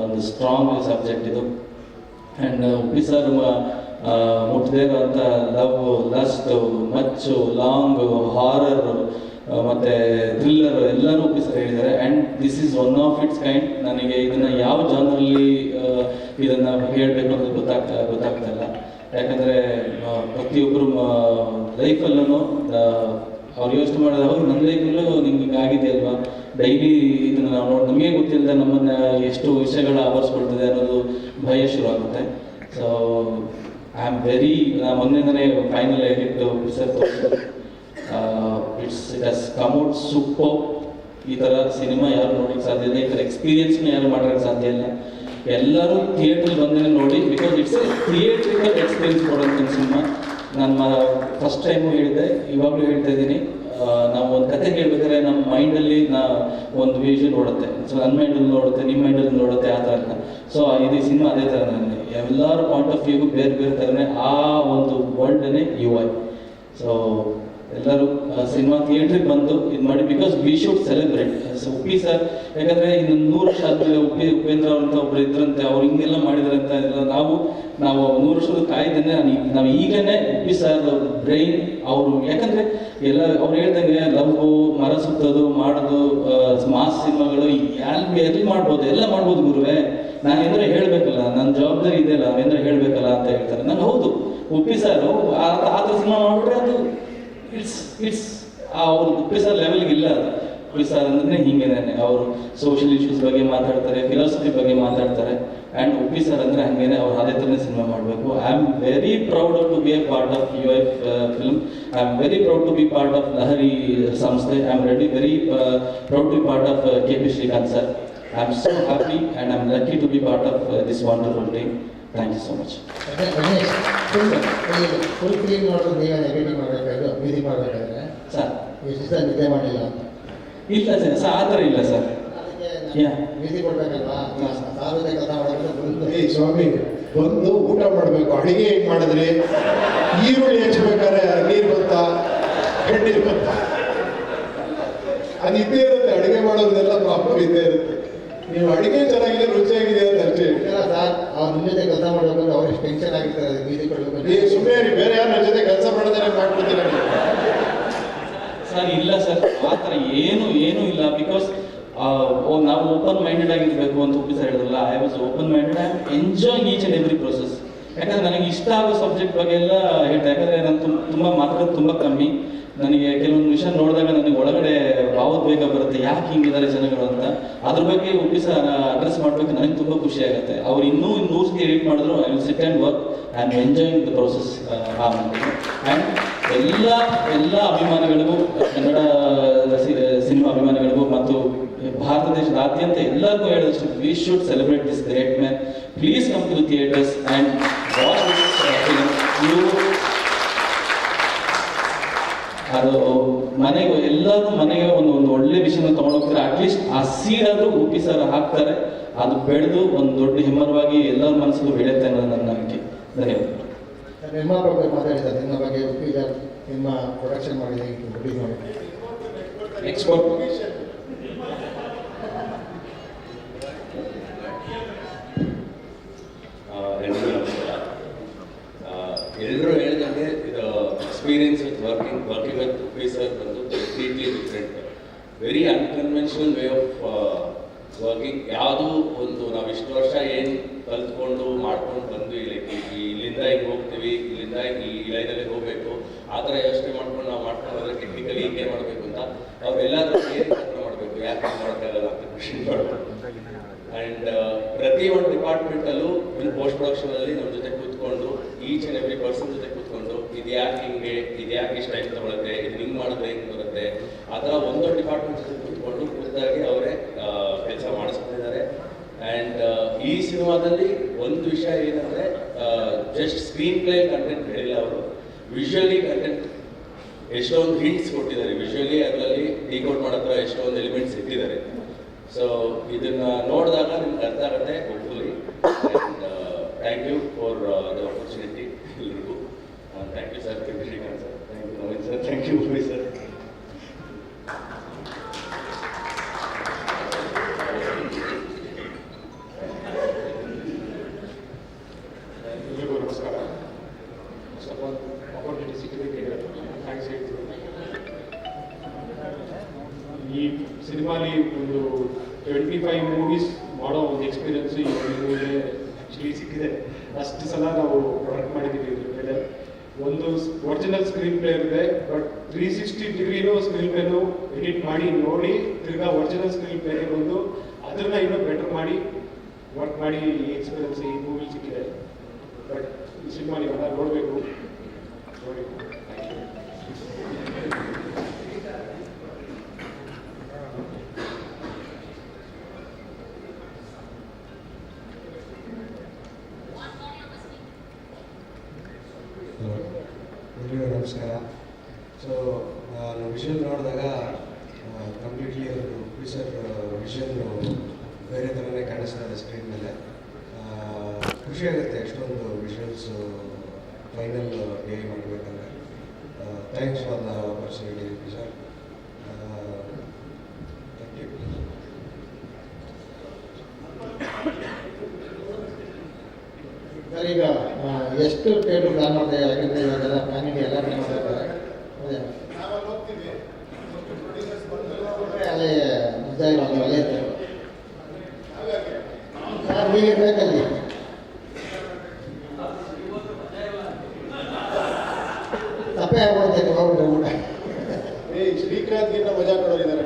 ಒಂದು ಸ್ಟ್ರಾಂಗ್ ಸಬ್ಜೆಕ್ಟ್ ಇದು. ಆ್ಯಂಡ್ ಉಪ್ಪಿ ಸರ್ ಮುಟ್ಟದೇ ಇರೋಂಥ ಲವ್, ಲಸ್ಟ್, ಮಚ್ಚು, ಲಾಂಗ್, ಹಾರರ್ ಮತ್ತು ಥ್ರಿಲ್ಲರ್ ಎಲ್ಲನೂ ಉಪ್ಪಿ ಸರ್ ಹೇಳಿದ್ದಾರೆ. And this is one of it's kind. ನನಗೆ ಇದನ್ನು ಯಾವ ಜಾನರಲ್ಲಿ ಇದನ್ನು ಹೇಳಬೇಕು ಅಂತ ಗೊತ್ತಾಗ್ತಾ ಇಲ್ಲ. ಯಾಕಂದರೆ ಪ್ರತಿಯೊಬ್ಬರು ಲೈಫಲ್ಲೂ ಅವ್ರು ಯೋಚನೆ ಮಾಡಿದ್ರೆ ಅವ್ರು ನನ್ನ ಲೈಫಲ್ಲೂ ನಿಮ್ಗೆ ಆಗಿದೆ ಅಲ್ವಾ, ಡೈಲಿ ಇದನ್ನು ನಾವು ನೋಡಿ ನಮಗೆ ಗೊತ್ತಿಲ್ಲದೆ ನಮ್ಮನ್ನು ಎಷ್ಟು ವಿಷಯಗಳ ಆವರಿಸ್ಕೊಳ್ತದೆ ಅನ್ನೋದು ಭಯ ಶುರು ಆಗುತ್ತೆ. ಸೊ ಐ ಆಮ್ ವೆರಿ ಮೊನ್ನೆ final edit sir it has come out super. ಈ ಥರ ಸಿನಿಮಾ ಯಾರು ನೋಡೋಕ್ಕೆ ಸಾಧ್ಯ ಇಲ್ಲ, ಈ ಥರ ಎಕ್ಸ್ಪೀರಿಯನ್ಸ್ನ ಯಾರು ಮಾಡೋಕ್ಕೆ ಸಾಧ್ಯ ಇಲ್ಲ. ಎಲ್ಲರೂ ಥಿಯೇಟ್ರ್ ಬಂದೇ ನೋಡಿ, because it's a theatrical experience ಕೊಡೋಂಥ ಸಿನಿಮಾ. ನಾನು ಫಸ್ಟ್ ಟೈಮು ಹೇಳಿದೆ, ಇವಾಗಲೂ ಹೇಳ್ತಾ ಇದ್ದೀನಿ, ನಾವು ಒಂದು ಕತೆ ಹೇಳ್ಬೇಕಾದ್ರೆ ನಮ್ಮ ಮೈಂಡಲ್ಲಿ ಒಂದು ವಿಷನ್ ನೋಡುತ್ತೆ. ಸೊ ನನ್ನ ಮೈಂಡಲ್ಲಿ ನೋಡುತ್ತೆ, ನಿಮ್ಮ ಮೈಂಡಲ್ಲಿ ನೋಡುತ್ತೆ, ಆ ಥರ. ಸೊ ಇದು ಸಿನಿಮಾ ಅದೇ ಥರ ನನಗೆ ಎಲ್ಲರ ಪಾಯಿಂಟ್ ಆಫ್ ವ್ಯೂಗೂ ಬೇರೆ ಬೇರೆ ಥರನೇ ಆ ಒಂದು ವರ್ಲ್ಡನ್ನೇ UI. ಸೊ ಎಲ್ಲರೂ ಸಿನಿಮಾ ಥಿಯೇಟ್ರಿಗೆ ಬಂದು ಇದು ಮಾಡಿ, because we should celebrate. So Uppi sir, ಯಾಕಂದರೆ ಇನ್ನು 100 ವರ್ಷ ಆದಮೇಲೆ ಉಪೇಂದ್ರ ಅವ್ರಂತ ಒಬ್ರು ಇದ್ರಂತೆ, ಅವ್ರು ಹಿಂಗೆಲ್ಲ ಮಾಡಿದ್ರಂತ ಇಲ್ಲ. ನಾವು 100 ವರ್ಷದ ಕಾಯ್ದೇನೆ ನಾವು ಈಗಲೇ ಉಪ್ಪಿ ಸರ್ ಬ್ರೈನ್ ಅವರು, ಯಾಕಂದರೆ ಎಲ್ಲ ಅವ್ರು ಹೇಳ್ದಂಗೆ ಲವ್ವು, ಮರ ಸುತ್ತೋದು ಮಾಡೋದು, ಮಾಸ್ ಸಿನಿಮಾಗಳು ಎಲ್ಲಿ ಮಾಡ್ಬೋದು, ಎಲ್ಲ ಮಾಡ್ಬೋದು ಗುರುವೇ. ನಾನು ಏನಾರ ಹೇಳಬೇಕಲ್ಲ, ನನ್ನ ಜವಾಬ್ದಾರಿ ಇದೆಯಲ್ಲ, ನಾವೇನಾರ ಹೇಳಬೇಕಲ್ಲ ಅಂತ ಹೇಳ್ತಾರೆ. ನಾನು ಹೌದು, ಉಪ್ಪಿ ಸರ್ ಆ ಥರ ಸಿನಿಮಾ ಮಾಡಿಬಿಟ್ರೆ ಅದು ಇಟ್ಸ್ ಅವ್ರು ಉಪ್ಪಿ ಸರ್ ಲೆವೆಲ್ಗೆ ಇಲ್ಲ. ಅದು ಉಪ್ಪಿ ಸರ್ ಅಂದ್ರೆ ಹಿಂಗೇನೆ, ಅವರು ಸೋಷಿಯಲ್ ಇಶ್ಯೂಸ್ ಬಗ್ಗೆ ಮಾತಾಡ್ತಾರೆ, ಫಿಲಾಸಫಿ ಬಗ್ಗೆ ಮಾತಾಡ್ತಾರೆ. ಆ್ಯಂಡ್ ಉಪ್ಪಿ ಸರ್ ಅಂದರೆ ಹಾಗೇನೆ, ಅವ್ರು ಅದೇ ಥರನೇ ಸಿನಿಮಾ ಮಾಡಬೇಕು. I am very proud to be a part of UI film. I am very proud to be part of Lahari ಸಂಸ್ಥೆ. I am very proud to be part of KP Srikanth sir. I am so happy and I am lucky to be part of this wonderful team. Thank you so much. Full film ನೋಡೋದು ನೀವೇ negative ಮಾಡಬೇಕಾದ್ರೆ music ಮಾಡಬೇಕಾದ್ರೆ sir ಎಷ್ಟು ದಿವಸ ನಿದ್ದೆ ಮಾಡಿಲ್ಲ ಅಂತ? ಇಲ್ಲ ಸರ್, ಆ ಥರ ಇಲ್ಲ ಸರ್. ಮ್ಯೂಸಿಕ್ ಕೊಡ್ಬೇಕಲ್ವಾ, ಸಾರ್ವಜನಿಕ ಕೆಲಸ ಮಾಡೋದು. ಏ ಸ್ವಾಮಿ, ಬಂದು ಊಟ ಮಾಡಬೇಕು, ಅಡಿಗೆ ಹೆಂಗೆ ಮಾಡಿದ್ರಿ, ಈರುಳ್ಳಿ ಹಚ್ಬೇಕಾದ್ರೆ ನೀರು ಬಂತಾ, ಎಣ್ಣೀರು ಬಂತಾ, ಅದು ಇದ್ದೇ ಇರುತ್ತೆ. ಅಡಿಗೆ ಮಾಡೋದೆಲ್ಲ ಪ್ರಾಬ್ಲಮ್ ಇದ್ದೇ ಇರುತ್ತೆ. ನೀವು ಅಡಿಗೆ ಚೆನ್ನಾಗಿದೆ, ರುಚಿಯಾಗಿದೆ ಅಂತ ಅಷ್ಟೇ ಇಲ್ಲ ಸರ್, ಅವ್ರ ನಿಮ್ಮ ಜೊತೆ ಕೆಲಸ ಮಾಡಬೇಕಂದ್ರೆ ಅವ್ರು ಎಷ್ಟು ಟೆನ್ಷನ್ ಆಗಿರ್ತಾರೆ, ಅದು ಮ್ಯೂಸಿಕ್ ಕೊಡಬೇಕು. ಸುಮ್ಮನೆ ಬೇರೆ ಯಾರು ನನ್ನ ಜೊತೆ ಕೆಲಸ ಮಾಡಿದ್ರೆ ಮಾಡ್ಕೊಡ್ತೀರ ಸರ್? ಇಲ್ಲ ಸರ್, ಆ ಥರ ಏನೂ ಇಲ್ಲ. ಬಿಕಾಸ್ ನಾವು ಓಪನ್ ಮೈಂಡೆಡ್ ಆಗಿರಬೇಕು ಅಂತ ಉಪ್ಪಿ ಸರ್ ಹೇಳಿದ್ರಲ್ಲ, I was open minded. I am enjoying each and every process. ಯಾಕಂದರೆ ನನಗೆ ಇಷ್ಟ ಆಗೋ ಸಬ್ಜೆಕ್ಟ್ ಬಗ್ಗೆ ಎಲ್ಲ ಹೇಳ್ತಾ, ಯಾಕಂದರೆ ನಾನು ತುಂಬ ಮಾತಾಡೋದು ತುಂಬ ಕಮ್ಮಿ. ನನಗೆ ಕೆಲವೊಂದು ವಿಷಯ ನೋಡಿದಾಗ ನನಗೆ ಒಳಗಡೆ ಭಾವೋದ್ವೇಗ ಬರುತ್ತೆ, ಯಾಕೆ ಹಿಂಗಿದ್ದಾರೆ ಜನಗಳು ಅಂತ. ಅದ್ರ ಬಗ್ಗೆ ಉಪ್ಪಿ ಸರ್ ಅಡ್ರೆಸ್ ಮಾಡಬೇಕು, ನನಗೆ ತುಂಬ ಖುಷಿ ಆಗುತ್ತೆ. ಅವ್ರು ಇನ್ನೂ 100 ಸತಿ ಎಡಿಟ್ ಮಾಡಿದ್ರು, I will sit and work. I am enjoying the process. And ಎಲ್ಲ ಅಭಿಮಾನಿಗಳಿಗೂ, ಕನ್ನಡ ಸಿನಿಮಾ ಅಭಿಮಾನಿಗಳಿಗೂ ಮತ್ತು ಭಾರತ ದೇಶದಾದ್ಯಂತ ಎಲ್ಲರಿಗೂ ಹೇಳಿದಷ್ಟು, we should celebrate this great man. Please come to the theatres and watch this film. ಅದು ಎಲ್ಲರೂ ಮನೆಗೆ ಒಂದು ಒಳ್ಳೆ ವಿಷಯನ ತೊಗೊಂಡೋಗ್ತಾರೆ. ಅಟ್ಲೀಸ್ಟ್ ಆ ಸೀಡಾದರೂ ಉಪ್ಪಿ ಸರ್ ಹಾಕ್ತಾರೆ, ಅದು ಬೆಳೆದು ಒಂದು ದೊಡ್ಡ ಹೆಮ್ಮರವಾಗಿ ಎಲ್ಲರ ಮನಸ್ಸಲ್ಲೂ ಬೆಳೆಯುತ್ತೆ ಅನ್ನೋದು ನನ್ನ ನಂಬಿಕೆ. ಧನ್ಯವಾದ. ನಿರ್ಮಾಪಕರು ಮಾತಾಡಿದ್ದಾರೆ ನಿಮ್ಮ ಬಗ್ಗೆ, ಉಪ್ಪಿ ಸರ್ ನಿಮ್ಮ ಪ್ರೊಡಕ್ಷನ್ ಮಾಡಿದೆ, ರಿಲೀಸ್ ಮಾಡಿದೆ. ಎಕ್ಸ್ಪೋರ್ಟ್ ಎಲ್ಲರೂ ಹೇಳಿದಂಗೆ ಇದು experience with working with Uppi sir ಬಂದು completely different, very unconventional way of working. ಯಾವುದೂ ಒಂದು ನಾವು ಇಷ್ಟು ವರ್ಷ ಏನು ಕಲ್ತ್ಕೊಂಡು ಮಾಡ್ಕೊಂಡು ಬಂದ್ವಿ, ಲೈಕ್ ಇಲ್ಲಿಂದ ಹಿಂಗೆ ಹೋಗ್ತೀವಿ, ಇಲ್ಲಿಂದ ಈ ಲೈನಲ್ಲಿ ಹೋಗಬೇಕು, ಆ ಥರ ಯೋಚನೆ ಮಾಡ್ಕೊಂಡು ನಾವು ಮಾಡ್ಕೊಂಡು ಹೋದ್ರೆ ಟೆಕ್ನಿಕಲಿ ಹೀಗೆ ಮಾಡಬೇಕು ಅಂತ ಅವರೆಲ್ಲರೂ ಏನು ಪ್ರಯತ್ನ ಮಾಡಬೇಕು, ಯಾಕೆ ಮಾಡೋಕ್ಕಾಗಲ್ಲ ಅಂತ ಕ್ವಶನ್ ಮಾಡಬೇಕು. ಆ್ಯಂಡ್ ಪ್ರತಿ ಒಂದು ಡಿಪಾರ್ಟ್ಮೆಂಟಲ್ಲೂ ಇನ್ನು ಪೋಸ್ಟ್ ಪ್ರೊಡಕ್ಷನಲ್ಲಿ ನಮ್ಮ ಜೊತೆ ಕೂತ್ಕೊಂಡು, ಈಚ್ ಆ್ಯಂಡ್ ಎವ್ರಿ ಪರ್ಸನ್ ಜೊತೆ ಕೂತ್ಕೊಂಡು, ಇದು ಯಾಕೆ ಹಿಂಗೆ, ಇದು ಯಾಕೆ ಇಷ್ಟು ಟೈಮ್ ತೊಗೊಳುತ್ತೆ, ಇದು ಹಿಂಗೆ ಮಾಡಿದ್ರೆ ಹೆಂಗೆ ಬರುತ್ತೆ, ಆ ಥರ ಒಂದೊಂದು ಡಿಪಾರ್ಟ್ಮೆಂಟ್ ಜೊತೆ ಕೂತ್ಕೊಂಡು ಖುದ್ದಾಗಿ ಅವರೇ ಕೆಲಸ ಮಾಡಿಸ್ಕೊಂಡಿದ್ದಾರೆ. ಆ್ಯಂಡ್ ಈ ಸಿನಿಮಾದಲ್ಲಿ ಒಂದು ವಿಷಯ ಏನಂದರೆ, ಜಸ್ಟ್ ಸ್ಕ್ರೀನ್ ಪ್ಲೇ ಕಂಟೆಂಟ್ ಹೇಳಿಲ್ಲ ಅವರು, ವಿಷುವಲಿ ಕಂಟೆಂಟ್ ಎಷ್ಟೊಂದು ಹಿಂಟ್ಸ್ ಕೊಟ್ಟಿದ್ದಾರೆ. ವಿಷುವಲಿ ಅದರಲ್ಲಿ ಡಿಕೋಡ್ ಮಾಡೋ ಎಷ್ಟೊಂದು ಎಲಿಮೆಂಟ್ಸ್ ಇಟ್ಟಿದ್ದಾರೆ. ಸೊ ಇದನ್ನ ನೋಡಿದಾಗ ನಿಮ್ಗೆ ಅರ್ಥ ಆಗುತ್ತೆ hopefully. And thank you for the opportunity ಎಲ್ರಿಗೂ. Thank you sir, KP Srikanth sir, thank you Naveen sir, thank you Uppi sir. ಎಲ್ರಿಗೂ ನಮಸ್ಕಾರ. ಸ್ವಲ್ಪ ಆಪರ್ಚುನಿಟಿ ಸಿಕ್ಕಿದ್ದಕ್ಕೆ ಥ್ಯಾಂಕ್ಸ್ ಹೇಳ್ತೀನಿ. ಈ ಸಿನಿಮಾಲಿ ಒಂದು 25 ಮೂವೀಸ್ ಮಾಡೋ ಒಂದು ಎಕ್ಸ್ಪೀರಿಯನ್ಸ್ ಈ ಮೂವಿಗೆ ಆ್ಯಕ್ಚುಲಿ ಸಿಕ್ಕಿದೆ. ಅಷ್ಟು ಸಲ ನಾವು ವರ್ಕ್ ಮಾಡಿದ್ದೀವಿ ಇದ್ರ ಮೇಲೆ. ಒಂದು ಒರಿಜಿನಲ್ ಸ್ಕ್ರೀನ್ ಪ್ಲೇ ಇದೆ, ಬಟ್ 360 ಡಿಗ್ರಿನೂ ಸ್ಕ್ರೀನ್ ಪ್ಲೇನು ಎಡಿಟ್ ಮಾಡಿ ನೋಡಿ ತಿರ್ಗಾ ಒರಿಜಿನಲ್ ಸ್ಕ್ರೀನ್ ಪ್ಲೇಗೆ ಬಂದು ಅದನ್ನ ಇನ್ನೂ ಬೆಟರ್ ಮಾಡಿ ವರ್ಕ್ ಮಾಡಿ ಈ ಎಕ್ಸ್ಪೀರಿಯನ್ಸ್ ಈ ಮೂವಿ ಸಿಕ್ಕಿದೆ. ಬಟ್ ಈ ಸಿನಿಮಾ ನೀವೆಲ್ಲ ನೋಡಬೇಕು. ನೋಡಿ, ಎಲ್ರಿಗೂ ನಮಸ್ಕಾರ. ಸೊ ನಾನು ವಿಷನ್ ನೋಡಿದಾಗ ಕಂಪ್ಲೀಟ್ಲಿ ಒಂದು ಫೀಚರ್ ವಿಷನ್ ಬೇರೆ ಥರನೇ ಕಾಣಿಸ್ತಾ ಇದೆ ಸ್ಕ್ರೀನ್ ಮೇಲೆ. ಖುಷಿ ಆಗುತ್ತೆ ಎಷ್ಟೊಂದು ವಿಷನ್ಸು ಫೈನಲ್ ಡೇ ಮಾಡಬೇಕಂದ್ರೆ. Thanks for the opportunity sir. Thank you. Sir, ಈಗ ಎಷ್ಟು ಥಿಯೇಟರ್ ಪ್ಲಾನ್ ಮಾಡ್ತಾ ಯಾಕಂದರೆ ಇವಾಗೆಲ್ಲ ಪ್ಲಾನಿಂಗ್ ಎಲ್ಲ ಮಾಡ್ತಾರೆ. ಅಲ್ಲೇ ನಿಜ ಇವಾಗ ಅಲ್ಲೇ ಸರ್ ಹೀಗೆ ಬೇಕಲ್ಲಿ ತಪ್ಪೇ ಆಗ್ಬಿಡ್ತೇನೆ ಹೋಗ್ಬಿಟ್ರೆ ಊಟ. ಶ್ರೀಕಾಂತ್ಗಿಂತ ಮಜಾ ಕೊಡೋರಿದ್ದಾರೆ.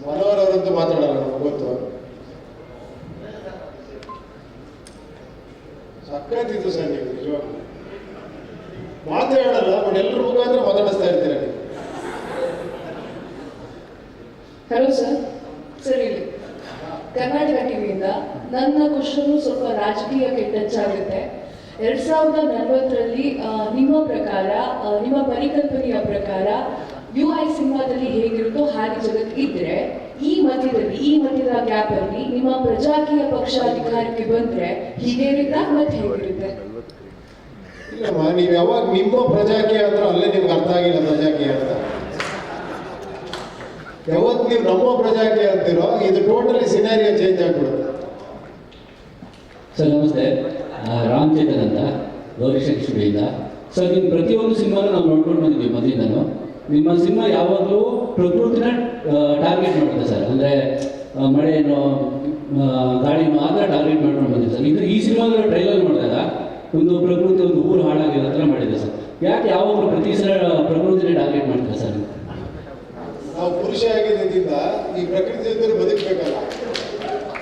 ಮನೋಹರ್ ಅವರಂತೂ ಮಾತಾಡೋಣ, ನಮ್ಗೆ ಗೊತ್ತು. ಸಕ್ಕತ್ತಿತ್ತು ಸರ್, ನೀವು ನಿಜವಾಗ್ಲೂ ಮಾತಾಡಲ್ಲ, ಬಟ್ ಎಲ್ಲರ ಮುಖಾಂತರ ಮಾತಾಡಿಸ್ತಾ ಇರ್ತೀರ ನೀವು. Hello sir. ಸರ್ ಇಲ್ಲಿ ಕರ್ನಾಟಕ ಟಿವಿಯಿಂದ ನನ್ನ ಕ್ವಶನು ಸ್ವಲ್ಪ ರಾಜಕೀಯಕ್ಕೆ ಟಚ್ ಆಗುತ್ತೆ. 2040ರಲ್ಲಿ ನಿಮ್ಮ ಪ್ರಕಾರ, ನಿಮ್ಮ ಪರಿಕಲ್ಪನೆಯ ಪ್ರಕಾರ UI ಸಿನಿಮಾದಲ್ಲಿ ಹೇಗಿರುತ್ತೋ ಹಾಗೆ ಜಗತ್ತು ಇದ್ರೆ ಈ ಮಧ್ಯದ ಗ್ಯಾಪಲ್ಲಿ ನಿಮ್ಮ ಪ್ರಜಾಕೀಯ ಪಕ್ಷ ಅಧಿಕಾರಕ್ಕೆ ಬಂದ್ರೆ ಹೀಗೆ ಇರುತ್ತಾ ಮತ್ತೆ ಹೇಗಿರುತ್ತೆ? ಇಲ್ಲಮ್ಮ, ನೀವು ಯಾವಾಗ ನಿಮ್ಮ ಪ್ರಜಾಕೀಯ ಅಂದ್ರೆ ಅಲ್ಲೇ ನಿಮ್ಗೆ ಅರ್ಥ ಆಗಿಲ್ಲ ಪ್ರಜಾಕೀಯ ಅಂತ. ಯಾವತ್ತು ನೀವು ನಮ್ಮ ಪ್ರಜಾಕೀಯ ಅಂತಿರೋ ಇದು ಟೋಟಲಿ ಸಿನಾರಿಯೋ ಚೇಂಜ್ ಆಗ್ಬಿಡುತ್ತೆ. ಸರ್ ನಮಸ್ತೆ, ರಾಮ್ ಚೇತನ್ ಅಂತ, ಗೌರಿಶಂಕರ್ ಸ್ಟುಡಿಯೋಯಿಂದ. ಸರ್ ನಿಮ್ಮ ಪ್ರತಿಯೊಂದು ಸಿನಿಮಾನು ನಾವು ನೋಡ್ಕೊಂಡು ಬಂದಿದ್ದೀವಿ ಮೊದಲಿಂದನೂ. ನಿಮ್ಮ ಸಿನಿಮಾ ಯಾವಾಗಲೂ ಪ್ರಕೃತಿನ ಟಾರ್ಗೆಟ್ ಮಾಡುತ್ತೆ ಸರ್. ಅಂದರೆ ಮಳೆಯನ್ನು, ಗಾಳಿನೋ ಆ ಥರ ಟಾರ್ಗೆಟ್ ಮಾಡ್ಕೊಂಡು ಬಂದಿದೆ ಸರ್. ಇದು ಈ ಸಿನಿಮಾದ ಟ್ರೈಲರ್ ನೋಡಿದಾಗ ಒಂದು ಪ್ರಕೃತಿ, ಒಂದು ಊರು ಹಾಳಾಗಿರೋ ಥರ ಮಾಡಿದೆ ಸರ್. ಯಾಕೆ ಯಾವಾಗಲೂ ಪ್ರತಿ ಸಲ ಪ್ರಕೃತಿನೇ ಟಾರ್ಗೆಟ್ ಮಾಡ್ತಾರೆ ಸರ್? ನಾವು ಪುರುಷ ಆಗಿದ್ದರಿಂದ ಈ ಪ್ರಕೃತಿ ಜೊತೆ ಬದುಕಬೇಕಲ್ಲ.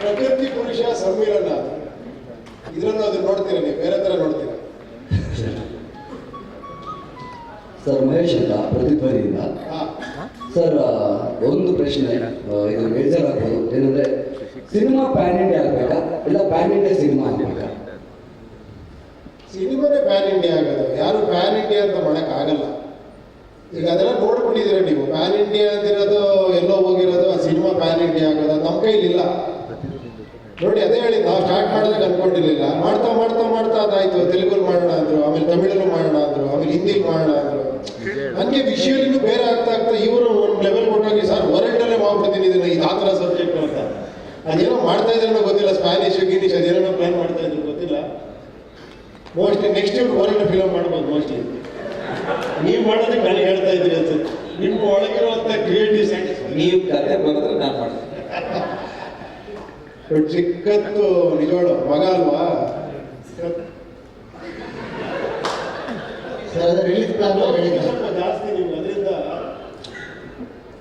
ಪ್ರಕೃತಿ ಪುರುಷ ಸಮ್ಮಿಲನ, ಇದರಲ್ಲೂ ಅದನ್ನ ನೋಡ್ತೀರಾ ನೀವು, ಬೇರೆ ಥರ ನೋಡ್ತೀರಾ. ಸರ್ ಮಹೇಶ್ ಅಂತ ಪ್ರತಿಧ್ವನಿಯಿಂದ. ಸರ್ ಒಂದು ಪ್ರಶ್ನೆ, ಇದು ಬೇಜಾರಾಗ್ಬೋದು. ಏನಂದ್ರೆ ಸಿನಿಮಾ ಪ್ಯಾನ್ ಇಂಡಿಯಾ ಆಗಬೇಕಾ ಇಲ್ಲ ಪ್ಯಾನ್ ಇಂಡಿಯಾ ಸಿನಿಮಾ ಆಗಬೇಕಾ? ಸಿನಿಮಾನೇ ಪ್ಯಾನ್ ಇಂಡಿಯಾ ಆಗೋದು, ಯಾರು ಪ್ಯಾನ್ ಇಂಡಿಯಾ ಅಂತ ಮಾಡಕ್ ಆಗಲ್ಲ. ಈಗ ಅದೆಲ್ಲ ನೋಡ್ಕೊಂಡಿದ್ದೀರ ನೀವು. ಪ್ಯಾನ್ ಇಂಡಿಯಾ ಅಂತಿರೋದು ಎಲ್ಲೋ ಹೋಗಿರೋದು, ಆ ಸಿನಿಮಾ ಪ್ಯಾನ್ ಇಂಡಿಯಾ ಆಗೋದು ನಮ್ಮ ಕೈಲಿಲ್ಲ ನೋಡಿ. ಅದೇ ಹೇಳಿ, ನಾವು ಸ್ಟಾರ್ಟ್ ಮಾಡಿದಾಗ ಅನ್ಕೊಂಡಿರ್ಲಿಲ್ಲ. ಮಾಡ್ತಾ ಮಾಡ್ತಾ ಮಾಡ್ತಾ ಅದಾಯ್ತು. ತೆಲುಗಲ್ಲಿ ಮಾಡೋಣ ಅಂದ್ರು, ಆಮೇಲೆ ತಮಿಳಲ್ಲೂ ಮಾಡೋಣ ಅಂದ್ರು, ಆಮೇಲೆ ಹಿಂದಿಲಿ ಮಾಡೋಣ ಅಂದ್ರು. ಹಂಗೆ ವಿಷಯಲಿನೂ ಬೇರೆ ಆಗ್ತಾ ಆಗ್ತಾ ಇವರು ಒಂದು ಲೆವೆಲ್ ಕೊಟ್ಟಾಗಿ ಸರ್ ವರ್ಲ್ಡಲ್ಲೇ ಮಾಡ್ಬಿಡ್ತೀನಿ ಇದನ್ನ, ಇದು ಆ ಥರ ಸಬ್ಜೆಕ್ಟ್ ಅಂತ. ಅದೇನೋ ಮಾಡ್ತಾ ಇದ್ರೇನೋ ಗೊತ್ತಿಲ್ಲ, ಸ್ಪ್ಯಾನಿಷ್ ಗಿನಿಷ್ ಅದೇನೋ ಪ್ಲಾನ್ ಮಾಡ್ತಾ ಇದ್ರು ಗೊತ್ತಿಲ್ಲ. ಮೋಸ್ಟ್ಲಿ ನೆಕ್ಸ್ಟ್ ವರ್ಲ್ಡ್ ಫಿಲಮ್ ಮಾಡ್ಬೋದು ಮೋಸ್ಟ್ಲಿ. ನೀವು ಮಾಡೋದಕ್ಕೆ ನನಗೆ ಹೇಳ್ತಾ ಇದ್ದೀರಿ ಅನ್ಸುತ್ತೆ. ನಿಮ್ಮ ಒಳಗಿರುವಂಥ ಕ್ರಿಯೇಟಿವ್ ಸೈನ್ಸ್ ನೀವು ಕತೆ ಬರೆದ್ರೆ ನಾನು ಮಾಡ್ತೀನಿ. ಚಿಕ್ಕತ್ತು ನಿಜವಾಡ ಮಗ ಅಲ್ವಾ? ರಿಲೀಸ್ ಪ್ಲಾನ್ ಸ್ವಲ್ಪ ಜಾಸ್ತಿ ನಿಮ್ಗೆ ಅದರಿಂದ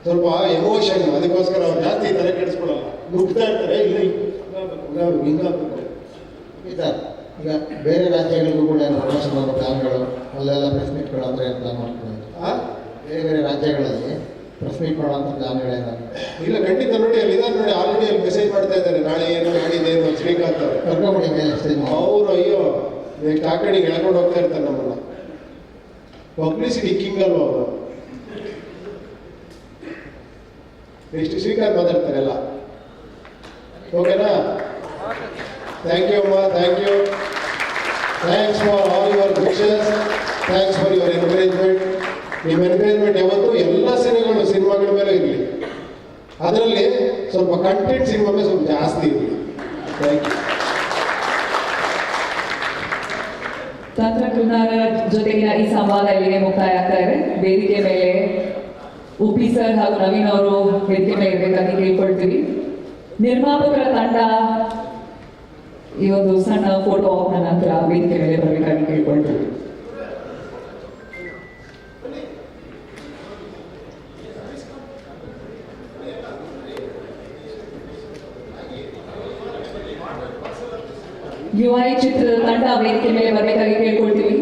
ಸ್ವಲ್ಪ ಎಮೋಷನ್, ಅದಕ್ಕೋಸ್ಕರ ಅವ್ರು ಜಾಸ್ತಿ ತಲೆ ಕೆಡಿಸ್ಕೊಡಲ್ಲ. ನುಗ್ತಾ ಇರ್ತಾರೆ, ಇಲ್ಲ ಹಿಂಗಾಗ್ಬೇಕು. ಸರ್, ಈಗ ಬೇರೆ ರಾಜ್ಯಗಳಿಗೂ ಕೂಡ ಪ್ರಮೋಷನ್ ಮಾಡೋ ಪ್ಲಾನ್ಗಳು, ಅಲ್ಲೆಲ್ಲ ಪ್ರೆಸ್ ಮೀಟ್ಗಳು ಅಂದರೆ ಪ್ಲಾನ್ ಮಾಡ್ತಾರೆ. ಬೇರೆ ಬೇರೆ ರಾಜ್ಯಗಳಲ್ಲಿ ಪ್ರೆಸ್ ಮೀಟ್ ಮಾಡೋಂಥ ಪ್ಲಾನ್ಗಳೇನಾದ್ರು? ಇಲ್ಲ, ಖಂಡಿತ ನೋಡಿ, ಅಲ್ಲಿ ಇದಾರೆ ನೋಡಿ, ಆಲ್ರೆಡಿ ಅಲ್ಲಿ ಮೆಸೇಜ್ ಮಾಡ್ತಾ ಇದ್ದಾರೆ, ನಾಳೆ ಏನು ನಾಡಿದೆ ಏನು ಶ್ರೀಕಾಂತ್ ಅವರು ಕರ್ಕೊಂಬಿಡಿ ಮೇಲೆ. ಅವರು ಅಯ್ಯೋ ಕಾಕಡಿಗೆ ಎಳ್ಕೊಂಡು ಹೋಗ್ತಾ ಇರ್ತಾರೆ ನಮ್ಮನ್ನ. ಪಬ್ಲಿಸಿಟಿ ಕಿಂಗ್ ಅಲ್ವಾ ಅವರು. ನೆಕ್ಸ್ಟ್ ಶ್ರೀಕಾಂತ್ ಮಾತಾಡ್ತಾರೆ ಎಲ್ಲ. ಓಕೆನಾ? ಥ್ಯಾಂಕ್ ಯು ಅಮ್ಮ, thank you. Thanks for all your wishes, thanks for your encouragement. ನಿಮ್ಮ ಎನ್ಕರೇಜ್ಮೆಂಟ್ ಯಾವತ್ತು ಎಲ್ಲ ಸಿನಿಮಾಗಳ ಮೇಲೆ ಇರಲಿ. ಅದರಲ್ಲಿ ಸ್ವಲ್ಪ ಕಂಟೆಂಟ್ ಸಿನಿಮಾ ಮೇಲೆ ಸ್ವಲ್ಪ ಜಾಸ್ತಿ ಇರಲಿ. Thank you. ತಂತ್ರಜ್ಞರ ಜೊತೆಗಿನ ಈ ಸಂವಾದ ಇಲ್ಲಿಗೆ ಮುಕ್ತಾಯ ಆಗ್ತಾ ಇದೆ. ವೇದಿಕೆ ಮೇಲೆ ಉಪಿ ಸರ್ ಹಾಗೂ ನವೀನ್ ಅವರು ವೇದಿಕೆ ಮೇಲೆ ಇರಬೇಕಾಗಿ ಕೇಳ್ಕೊಳ್ತೀವಿ. ನಿರ್ಮಾಪಕರ ತಂಡ ಈ ಒಂದು ಸಣ್ಣ ಫೋಟೋ ಆಫ್ನ ನಂತರ ವೇದಿಕೆ ಮೇಲೆ ಬರಬೇಕಾಗಿ ಕೇಳ್ಕೊಳ್ತೀವಿ. UI ಚಿತ್ರದ ತಂಡ ವೇದಿಕೆ ಮೇಲೆ ಬರಬೇಕಾಗಿ ಕೇಳ್ಕೊಳ್ತೀವಿ.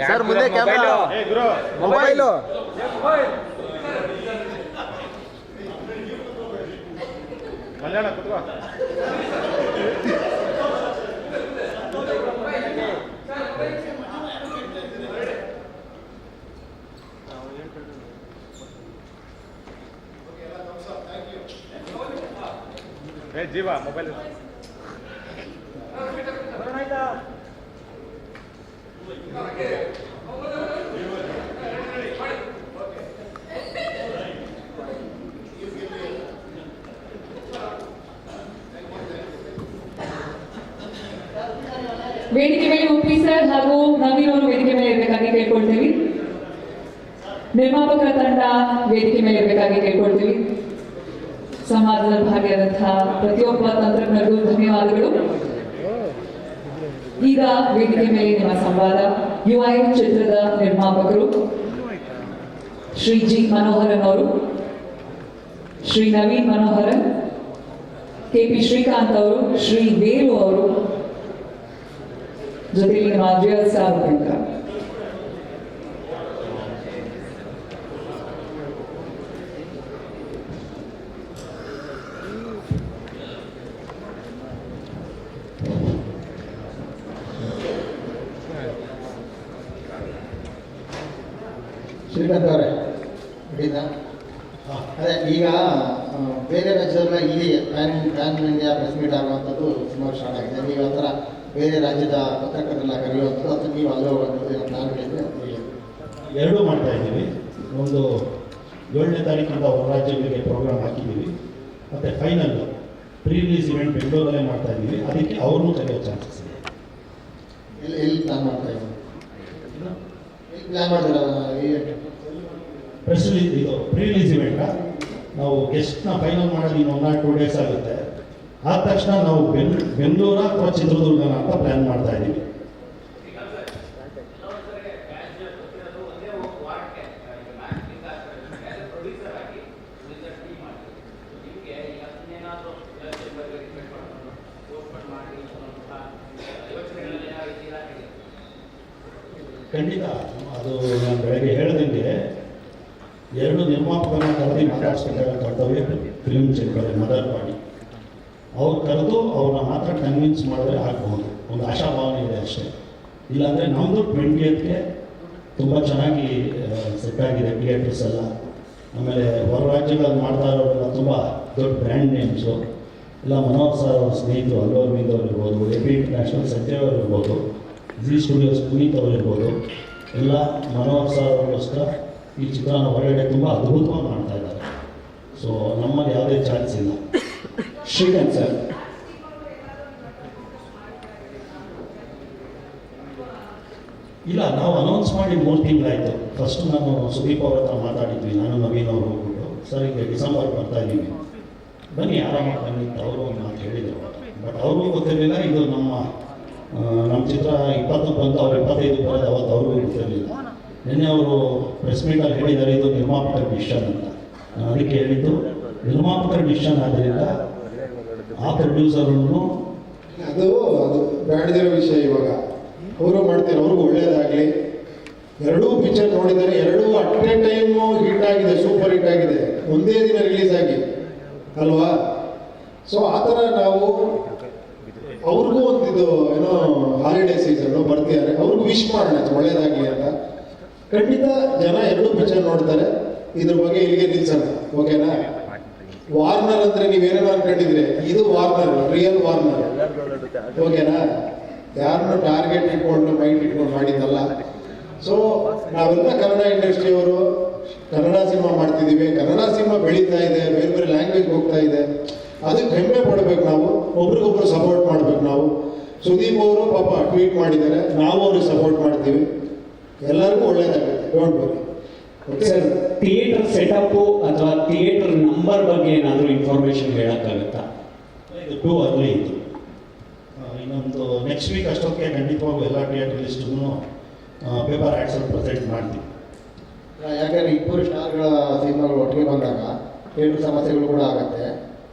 ಸರ್ ಮುಂದೆ ಕ್ಯಾಮೆರಾ ಮೊಬೈಲು ಮಲ್ಯಾಣ ಕುತ್ಕೋ. ಜೀವ ಮೊಬೈಲ್ ವೇದಿಕೆ ಮೇಲೆ ಉಪಿ ಸರ್ ಹಾಗೂ ನವೀನ್ ಅವರು ವೇದಿಕೆ ಮೇಲೆ ಇರಬೇಕಾಗಿ ಕೇಳ್ಕೊಳ್ತೀವಿ. ನಿರ್ಮಾಪಕರ ತಂಡ ವೇದಿಕೆ ಮೇಲೆ ಇರಬೇಕಾಗಿ ಕೇಳ್ಕೊಳ್ತೀವಿ. ಸಂವಾದದಲ್ಲಿ ಭಾಗಿಯಾದಂತಹ ಪ್ರತಿಯೊಬ್ಬ ತಂತ್ರಜ್ಞರಿಗೂ ಧನ್ಯವಾದಗಳು. ಈಗ ವೇದಿಕೆ ಮೇಲೆ ನಿಮ್ಮ ಸಂವಾದ UI ಚಿತ್ರದ ನಿರ್ಮಾಪಕರು ಶ್ರೀ ಜಿ ಮನೋಹರನ್ ಅವರು, ಶ್ರೀ ನವೀನ್ ಮನೋಹರನ್, KP ಶ್ರೀಕಾಂತ್ ಅವರು, ಶ್ರೀ ವೇಲು ಅವರು, ಜೊತೆಗೆ ನಮ್ಮ ಅಜಯ್ ಸಾರ್ವತ್ರಿಕ. ಶ್ರೀಕಾಂತ್ ಅವರೇ ಹಿಡಿದಾ? ಅದೇ ಈಗ ಬೇರೆ ರಾಜ್ಯದಲ್ಲ ಇಲ್ಲಿ ಪ್ಯಾನ್ ಇಂಡಿಯಾ ಪ್ರೆಸ್ ಮೀಟ್ ಆಗುವಂಥದ್ದು ಸುಮಾರು ಸ್ಟಾರ್ಟ್ ಆಗಿದೆ. ನೀವು ಆ ಥರ ಬೇರೆ ರಾಜ್ಯದ ಪತ್ರಕರ್ತರನ್ನ ಕರೆಯುವಂಥದ್ದು ಅಥವಾ ನೀವು ಅಲ್ಲೇ ಹೋಗುವಂಥದ್ದು ಪ್ಲಾನ್ಗಳಿದ್ರೆ ಎರಡೂ ಮಾಡ್ತಾ ಇದ್ದೀವಿ. ಒಂದು 7ನೇ ತಾರೀಕಿಂದ ಹೊರ ರಾಜ್ಯಗಳಿಗೆ ಪ್ರೋಗ್ರಾಮ್ ಹಾಕಿದ್ದೀವಿ. ಮತ್ತು ಫೈನಲ್ ಪ್ರೀ ರಿಲೀಸ್ ಇವೆಂಟ್ ಬೆಂಗಳೂರಲ್ಲೇ ಮಾಡ್ತಾ ಇದ್ದೀವಿ. ಅದಕ್ಕೆ ಅವ್ರನ್ನೂ ಕರೆಯೋ ಚಾನ್ಸಸ್ ಇದೆ. ಎಲ್ಲಿ ಪ್ಲಾನ್ ಮಾಡ್ತಾ ಇದ್ದೀವಿ? ಪ್ಲಾನ್ ಮಾಡಿದ್ರ ಪ್ರೆಸ್ ರಿಲೀಸ್ ಇದು ಪ್ರೀ ರಿಲೀಸ್ ಇವೆಂಟ ನಾವು ಗೆಸ್ಟ್ನ ಫೈನಲ್ ಮಾಡೋದು ಇನ್ನು 1 or 2 days ಆಗುತ್ತೆ. ಆದ ತಕ್ಷಣ ನಾವು ಬೆಂಗಳೂರ ಅಥವಾ ಚಿತ್ರದುರ್ಗನ ಅಂತ ಪ್ಲ್ಯಾನ್ ಮಾಡ್ತಾ ಇದ್ದೀವಿ. ಖಂಡಿತ ಅದು ನಾನು ಬೆಳಗ್ಗೆ ಹೇಳಿದಂಗೆ 2 ನಿರ್ಮಾಪಕರನ್ನ ಕರೆದು ಮಾತಾಡಿಸ್ಬೇಕಾದ ಕರ್ತವ್ಯ ಫಿಲ್ಮ್ ಚೇಂಬರ್ ಮದರ್ ಪಾರ್ಟಿ. ಅವ್ರು ಕರೆದು ಅವ್ರನ್ನ ಮಾತ್ರ ಕನ್ವಿನ್ಸ್ ಮಾಡಿದ್ರೆ ಆಗ್ಬೋದು. ಒಂದು ಆಶಾಭಾವನೆ ಇದೆ ಅಷ್ಟೇ. ಇಲ್ಲಾಂದರೆ ನಮ್ಮದು 20th ತುಂಬ ಚೆನ್ನಾಗಿ ಸೆಟ್ ಆಗಿದೆ ಥಿಯೇಟರ್ಸ್ ಎಲ್ಲ. ಆಮೇಲೆ ಹೊರ ರಾಜ್ಯಗಳಲ್ಲಿ ಮಾಡ್ತಾ ಇರೋರೆಲ್ಲ ತುಂಬ ದೊಡ್ಡ ಬ್ರ್ಯಾಂಡ್ ನೇಮ್ಸು. ಇಲ್ಲ ಮನೋಹರ್ ಸರ್ ಅವ್ರ ಸ್ನೇಹಿತರು ಅಲ್ಲು ಅರವಿಂದ್ ಅವ್ರು ಇರ್ಬೋದು, AP ಇಂಟರ್ನ್ಯಾಷನಲ್ ಸತ್ಯ ಅವರು ಇರ್ಬೋದು, ಜಿ ಸ್ಟುಡಿಯೋಸ್ ಪುನೀತ್ ಅವರು ಇರ್ಬೋದು. ಎಲ್ಲ ಮನೋಹರ್ ಸರ್ ಅವ್ರಿಗೋಸ್ಕರ ಈ ಚಿತ್ರನ ಹೊರಗಡೆ ತುಂಬ ಅದ್ಭುತವಾಗಿ ಮಾಡ್ತಾ ಇದ್ದಾರೆ. ಸೊ ನಮ್ಮಲ್ಲಿ ಯಾವುದೇ ಚಾನ್ಸ್ ಇಲ್ಲ. ಶ್ರೀಕಾಂತ್ ಸರ್, ಇಲ್ಲ, ನಾವು ಅನೌನ್ಸ್ ಮಾಡಿ 3 ತಿಂಗಳಾಯಿತು. ಫಸ್ಟ್ ನಾನು ಸುದೀಪ್ ಅವ್ರ ಹತ್ರ ಮಾತಾಡಿದ್ವಿ, ನಾನು ನವೀನ್ ಅವರು ಹೋಗ್ಬಿಟ್ಟು, ಸರ್ ಈಗ ಡಿಸೆಂಬರ್ ಬರ್ತಾ ಇದ್ದೀವಿ, ಬನ್ನಿ ಆರಾಮಾಗಿ ಬನ್ನಿ ಅಂತ ಅವರು ಮಾತು ಹೇಳಿದರು. ಬಟ್ ಅವ್ರಿಗೂ ಗೊತ್ತಿರಲಿಲ್ಲ ಇದು ನಮ್ಮ ಚಿತ್ರ 20 ಬಂತು, ಅವ್ರು 25 ಬರೋದು ಅವತ್ತು ಅವ್ರಿಗೂ ಗೊತ್ತಿರಲಿಲ್ಲ. ನಿನ್ನೆ ಅವರು ಪ್ರೆಸ್ ಮೀಟಲ್ಲಿ ಹೇಳಿದ್ದಾರೆ ಇದು ನಿರ್ಮಾಪಕರ ಡಿಸಿಷನ್ ಅಂತ. ನಾನು ಅದಕ್ಕೆ ಹೇಳಿದ್ದು ನಿರ್ಮಾಪಕರ ಡಿಸಿಷನ್ ಆದ್ದರಿಂದ ಆ ಪ್ರೊಡ್ಯೂಸರನ್ನು ಅದು ಬೇಡದಿರೋ ವಿಷಯ. ಇವಾಗ ಅವರು ಮಾಡ್ತಾರೆ, ಅವ್ರಿಗೂ ಒಳ್ಳೇದಾಗಲಿ. ಎರಡೂ ಪಿಕ್ಚರ್ ನೋಡಿದ್ದಾರೆ, ಎರಡೂ ಅಟ್ ಎ ಟೈಮು ಹಿಟ್ ಆಗಿದೆ, ಸೂಪರ್ ಹಿಟ್ ಆಗಿದೆ, ಒಂದೇ ದಿನ ರಿಲೀಸ್ ಆಗಿ ಅಲ್ವಾ. ಸೊ ಆ ಥರ ನಾವು ಅವ್ರಿಗೂ ಒಂದಿದು ಏನೋ ಹಾಲಿಡೇ ಸೀಸನ್ನು ಬರ್ತಿದ್ದಾರೆ, ಅವ್ರಿಗೂ ವಿಶ್ ಮಾಡೋಣ ಒಳ್ಳೇದಾಗಲಿ ಅಂತ. ಖಂಡಿತ ಜನ ಎರಡೂ ಪಿಕ್ಚರ್ ನೋಡ್ತಾರೆ. ಇದ್ರ ಬಗ್ಗೆ ಇಲ್ಲಿಗೆ ನಿಲ್ಸೋಣ, ಓಕೆನಾ. ವಾರ್ನರ್ ಅಂದರೆ ನೀವೇನೇನೋ ಅನ್ಕೊಂಡಿದ್ರೆ, ಇದು ವಾರ್ನರ್, ರಿಯಲ್ ವಾರ್ನರ್, ಓಕೆನಾ. ಯಾರನ್ನು ಟಾರ್ಗೆಟ್ ಇಟ್ಕೊಂಡು ಮೈಂಡ್ ಇಟ್ಕೊಂಡು ಮಾಡಿದ್ದಲ್ಲ. ಸೊ ನಾವೆಲ್ಲ ಕನ್ನಡ ಇಂಡಸ್ಟ್ರಿಯವರು ಕನ್ನಡ ಸಿನಿಮಾ ಮಾಡ್ತಿದ್ದೀವಿ, ಕನ್ನಡ ಸಿನಿಮಾ ಬೆಳೀತಾ ಇದೆ, ಬೇರೆ ಬೇರೆ ಲ್ಯಾಂಗ್ವೇಜ್ ಹೋಗ್ತಾ ಇದೆ. ಅದಕ್ಕೆ ಹೆಮ್ಮೆ ಪಡಬೇಕು ನಾವು, ಒಬ್ರಿಗೊಬ್ರು ಸಪೋರ್ಟ್ ಮಾಡ್ಬೇಕು ನಾವು. ಸುದೀಪ್ ಅವರು ಪಾಪ ಟ್ವೀಟ್ ಮಾಡಿದ್ದಾರೆ, ನಾವು ಅವ್ರಿಗೆ ಸಪೋರ್ಟ್ ಮಾಡ್ತೀವಿ. ಎಲ್ಲರಿಗೂ ಒಳ್ಳೇದಾಗುತ್ತೆ, don't worry. Sir, theatre setup ಅಥವಾ ಥಿಯೇಟರ್ ನಂಬರ್ ಬಗ್ಗೆ ಏನಾದರೂ ಇನ್ಫಾರ್ಮೇಷನ್ ಹೇಳೋಕ್ಕಾಗುತ್ತಾ? ಇದು 2 ಅರ್ಲಿ ಇತ್ತು. ಇನ್ನೊಂದು ನೆಕ್ಸ್ಟ್ ವೀಕ್ ಅಷ್ಟೊತ್ತಿಗೆ ಖಂಡಿತವಾಗೂ ಎಲ್ಲ ಥಿಯೇಟರ್ ಲಿಸ್ಟನ್ನು ಪೇಪರ್ ಆ್ಯಡ್ಸಲ್ಲಿ ಪ್ರೆಸೆಂಟ್ ಮಾಡ್ತೀವಿ. ಯಾಕಂದರೆ ಇಬ್ಬರು ಸ್ಟಾರ್ಗಳ ಸಿನಿಮಾಗಳು ಒಟ್ಟಿಗೆ ಬಂದಾಗ ಥಿಯೇಟರ್ ಸಮಸ್ಯೆಗಳು ಕೂಡ ಆಗುತ್ತೆ.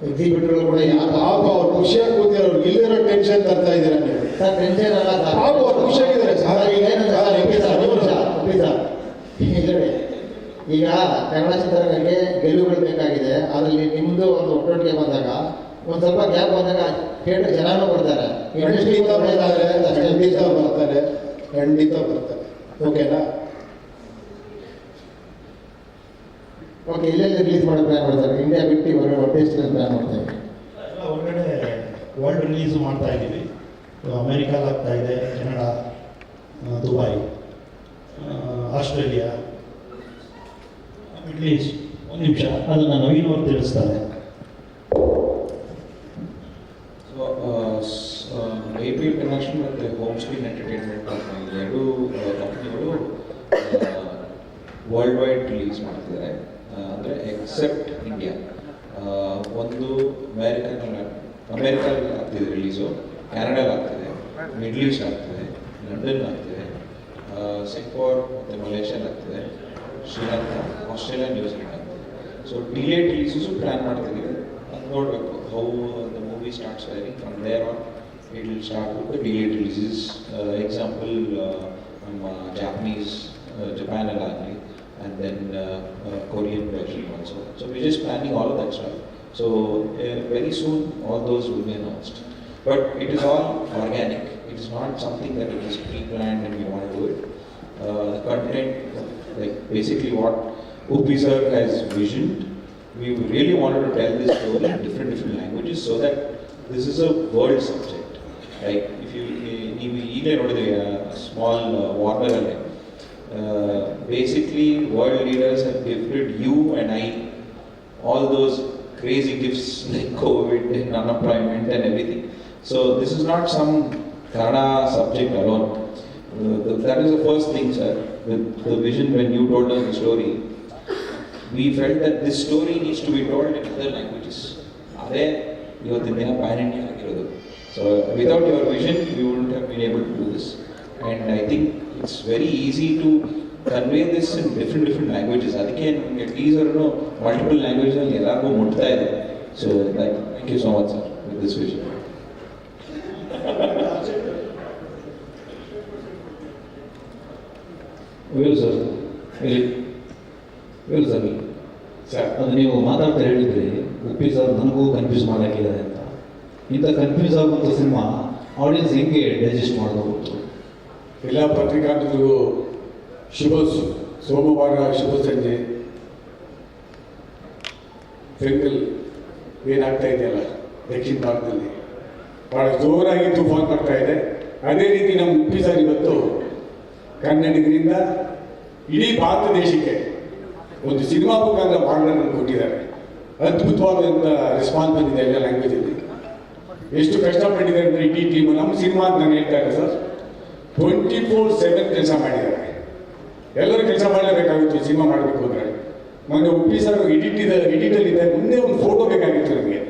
ಎಕ್ಸಿಬಿಟರ್ಗಳು ಕೂಡ ಪಾಪ ಅವ್ರು ಖುಷಿಯಾಗಿ ಕೂತಿರೋರು, ಇಲ್ಲಿರೋ ಟೆನ್ಷನ್ ತರ್ತಾ ಇದ್ದೀರಾ ನೀವು. ಸರ್ ಟೆನ್ಷನ್ ಅಲ್ಲ ಸರ್, ಪಾಪ ಅವ್ರು ಖುಷಿಯಾಗಿದ್ದಾರೆ ಸರ್. ಈಗ ಕನ್ನಡ ಚಿತ್ರರಂಗಕ್ಕೆ ಗೆಲುವುಗಳು ಬೇಕಾಗಿದೆ, ಅದರಲ್ಲಿ ನಿಮ್ಮದು ಒಂದು ಒಟ್ಟೊಟ್ಟಿಗೆ ಬಂದಾಗ ಒಂದು ಸ್ವಲ್ಪ ಗ್ಯಾಪ್ ಬಂದಾಗ ಥಿಯೇಟರ್ ಜನನೂ ಬರ್ತಾರೆ, ಇಂಡಸ್ಟ್ರಿ ಬರ್ತಾರೆ, ಖಂಡಿತ ಬರ್ತಾರೆ, ಓಕೆನಾ. ಓಕೆ, ಇಲ್ಲೆಲ್ಲ ರಿಲೀಸ್ ಮಾಡೋ ಪ್ಲ್ಯಾನ್ ಮಾಡ್ತಾರೆ, ಇಂಡಿಯಾ ಬಿಟ್ಟು ಹೊರಗಡೆ ಪ್ಲ್ಯಾನ್ ಮಾಡ್ತಾರೆ. ಎಲ್ಲ ಹೊರಗಡೆ ವರ್ಲ್ಡ್ ರಿಲೀಸು ಮಾಡ್ತಾ ಇದ್ದೀವಿ. ಅಮೇರಿಕಾಲ್ ಆಗ್ತಾ ಇದೆ, Canada, Dubai, Australia, middle East. ಒಂದು ನಿಮಿಷ, ಅದನ್ನು ನವೀನ್ ಅವರು ತಿಳಿಸ್ತಾರೆ. APL ಕನೆಕ್ಷನ್ ಮತ್ತು ಹೋಮ್ ಸ್ಕ್ರೀನ್ ಎಂಟರ್ಟೈನ್ಮೆಂಟ್ ಕಂಪನಿ ಎರಡೂ ಕಂಪ್ನಿಗಳು ವರ್ಲ್ಡ್ ವೈಡ್ ರಿಲೀಸ್ ಮಾಡ್ತಿದ್ದಾರೆ. ಅಂದರೆ ಎಕ್ಸೆಪ್ಟ್ ಇಂಡಿಯಾ. ಒಂದು ಅಮೇರಿಕಲ್ಲಿ ಆಗ್ತಿದೆ ರಿಲೀಸು, ಕ್ಯಾನಡಲ್ಲಿ ಆಗ್ತಿದೆ, ಮಿಡ್ಲ್ ಈಸ್ಟ್ ಆಗ್ತಿದೆ, ಲಂಡನ್ ಆಗ್ತಿದೆ, ಸಿಂಗಾಪುರ್ ಮತ್ತು ಮಲೇಷ್ಯಾದಲ್ಲಿ ಆಗ್ತಿದೆ, ಶ್ರೀಲಂಕಾ, ಆಸ್ಟ್ರೇಲಿಯಾ, ನ್ಯೂಜಿಲೆಂಡ್ ಆಗ್ತಿದೆ. ಸೊ ಡಿಲೇಡ್ ರಿಲೀಸು ಪ್ಲ್ಯಾನ್ ಮಾಡ್ತಿದ್ದೀವಿ. ಅದು ನೋಡಬೇಕು how the movie starts firing. From there on it will start with the delayed releases. Example, Japanese, Japan and then Korean version also. So we're just planning all of that stuff. So very soon all those will be announced. But it is all organic. It is not something that it is pre-planned and we want to do it. The content, like basically what Upi sir has visioned, we really wanted to tell this story in different languages so that this is a world subject. Like if you notice small Warner, basically world leaders have gifted you and I all those crazy gifts like COVID and unemployment and everything. So this is not some Kannada subject alone. That is the first thing, sir. With the vision when you told us the story, we felt that this story needs to be told in other languages. Ade ಇವತ್ತಿನ ದಿನ PAN India ಆಗಿರೋದು. So without your vision, we wouldn't have been able to do this. And I think it's very easy to convey this in different languages. ಅದಕ್ಕೆ at least multiple languages ಅಲ್ಲಿ ಎಲ್ಲರಿಗೂ ಮುಟ್ತಾ ಇದೆ. So thank you so much, sir, with this vision. Sir ಅದು ನೀವು ಮಾತಾಡ್ತಾ ಹೇಳಿದ್ರಿ, Uppi sir ನನಗೂ confuse ಮಾಡೋಕ್ಕಿದ್ದಾರೆ ಅಂತ. ಇಂಥ ಕನ್ಫ್ಯೂಸ್ ಆಗುವಂಥ ಸಿನಿಮಾ ಆಡಿಯನ್ಸ್ ಹೆಂಗೆ ಡೈಜೆಸ್ಟ್ ಮಾಡಬಹುದು? ಎಲ್ಲ ಪತ್ರಿಕಾರ್ಮಿಕರಿಗೂ ಸೋಮವಾರ ಶುಭ ಸಂಜೆ. ಬೆಂಗಲ್ ಏನಾಗ್ತಾ ಇದೆಯಲ್ಲ ದಕ್ಷಿಣ ಭಾರತದಲ್ಲಿ ಭಾಳ ಜೋರಾಗಿ ತುಫಾನ್ ಬರ್ತಾ ಇದೆ. ಅದೇ ರೀತಿ ನಮ್ಮ ಉಪ್ಪಿ ಸರ್ ಇವತ್ತು ಕನ್ನಡಿಗರಿಂದ ಇಡೀ ಭಾರತ ದೇಶಕ್ಕೆ ಒಂದು ಸಿನಿಮಾ ಮುಖಾಂತರ ಭಾಗಗಳನ್ನು ಕೊಟ್ಟಿದ್ದಾರೆ. ಅದ್ಭುತವಾದಂಥ ರೆಸ್ಪಾನ್ಸ್ ಬಂದಿದೆ ಎಲ್ಲ ಲ್ಯಾಂಗ್ವೇಜಲ್ಲಿ. ಎಷ್ಟು ಕಷ್ಟಪಟ್ಟಿದ್ದಾರೆ ಅಂದರೆ ಇಡೀ ಟೀಮು ನಮ್ಮ ಸಿನಿಮಾ ಅಂತ ನಾನು ಹೇಳ್ತಾ ಇದ್ದೆ ಸರ್. 24/7 ಕೆಲಸ ಮಾಡಿದ್ದಾರೆ. ಎಲ್ಲರೂ ಕೆಲಸ ಮಾಡಲೇಬೇಕಾಗಿತ್ತು ಸಿನಿಮಾ ಮಾಡಬೇಕು ಅಂದರೆ. ಮೊನ್ನೆ ಉಪ್ಪಿ ಸರ್ ಎಡಿಟಲ್ಲಿದ್ದ ಮುಂದೆ ಒಂದು ಫೋಟೋ ಬೇಕಾಗಿತ್ತು ನನಗೆ.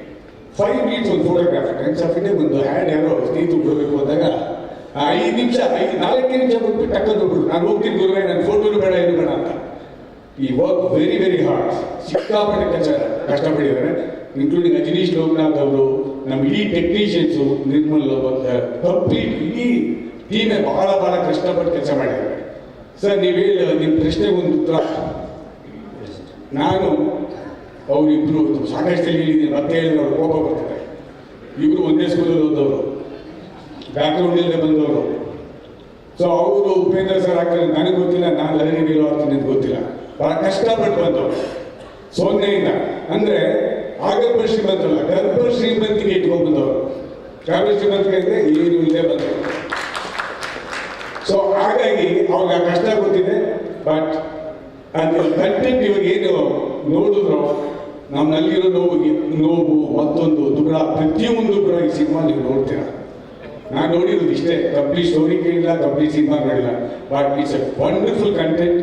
5 minutes ಒಂದು ಫೋಟೋಗ್ರಾಫ್ ಟೈಮ್ಸ್ ಆಫ್ ಇಂಡಿಯಾ ಒಂದು ಹ್ಯಾಡ್ ಯಾರೋ ಸ್ನೇಹಿತರು ಬಿಡಬೇಕು ಅಂದಾಗ 4 ನಿಮಿಷ ಬಿಟ್ಬಿಟ್ಟು ಟಕ್ಕಂದು ಹೋಗ್ಬಿಡು, ನಾನು ಹೋಗ್ತೀನಿ ಗುರುವೇ, ನನ್ನ ಫೋಟೋನು ಬೇಡ ಏನು ಬೇಡ ಅಂತ. ಈ ವರ್ಕ್ ವೆರಿ ವೆರಿ ಹಾರ್ಡ್, ಸಿಕ್ಕಾಪಟ್ಟೆ ಕೆಲಸ ಕಷ್ಟಪಟ್ಟಿದ್ದಾರೆ. ಇನ್ಕ್ಲೂಡಿಂಗ್ ಅಜನೀಶ್ ಲೋಕನಾಥ್ ಅವರು, ನಮ್ಮ ಇಡೀ ಟೆಕ್ನಿಷಿಯನ್ಸು, ನಿರ್ಮಲ್ ಕಂಪ್ಲೀಟ್ ಇಡೀ ಟೀಮೇ ಬಹಳ ಕಷ್ಟಪಟ್ಟು ಕೆಲಸ ಮಾಡಿದ್ದಾರೆ. ಸರ್ ನೀವು ಹೇಳಿ ನಿಮ್ಮ ಪ್ರಶ್ನೆಗೆ ಒಂದು ಉತ್ತರ. ನಾನು ಅವರಿಬ್ಬರು ಸಾಕಷ್ಟು ಹೇಳಿದ್ದೀನಿ, ಮತ್ತೆ ಹೇಳಿದ್ರೆ ಅವ್ರು ಕೋಪ ಬರ್ತಾರೆ. ಇಬ್ಬರು ಒಂದೇ ಸ್ಕೂಲಲ್ಲಿ ಓದೋರು, ಬ್ಯಾಕ್ಗ್ರೌಂಡಿಂದ ಬಂದವರು. ಸೊ ಅವರು ಉಪೇಂದ್ರ ಸರ್ ಆಗ್ತಾರೆ ನನಗೆ ಗೊತ್ತಿಲ್ಲ, ನಾನು ಲಹರಿ ಆಗ್ತೀನಿ ಅಂತ ಗೊತ್ತಿಲ್ಲ. ಬಹಳ ಕಷ್ಟಪಟ್ಟು ಬಂದವರು ಸೊನ್ನೆಯಿಂದ. ಅಂದರೆ ಆಗರ್ಭ ಶ್ರೀಮಂತಲ್ಲ, ಗರ್ಭ ಶ್ರೀಮಂತಿಗೆ ಇಟ್ಕೊಂಡು ಬಂದವರು. ಗರ್ಭ ಶ್ರೀಮಂತಿಗೆ ಅಂದರೆ ಏನು ಇಲ್ಲದೆ ಬಂದವರು. ಸೊ ಹಾಗಾಗಿ ಅವಾಗ ಕಷ್ಟ ಗೊತ್ತಿದೆ. ಬಟ್ ಅದು ಕಂಟೆಂಟ್ ಇವಾಗ ಏನು ನೋಡಿದ್ರು ನಮ್ಮಲ್ಲಿರೋ ನೋವು ಮತ್ತೊಂದು ದುಃಖ ಪ್ರತಿಯೊಂದು ಕೂಡ ಈ ಸಿನಿಮಾ ನೀವು ನೋಡ್ತೀರ. ನಾನು ನೋಡಿರೋದು ಇಷ್ಟೇ, ಕಂಪ್ಲೀಟ್ ಸ್ಟೋರಿ ಕೇಳಿಲ್ಲ, ಕಂಪ್ಲೀಟ್ ಸಿನಿಮಾ ನೋಡಿಲ್ಲ. But it's A wonderful content.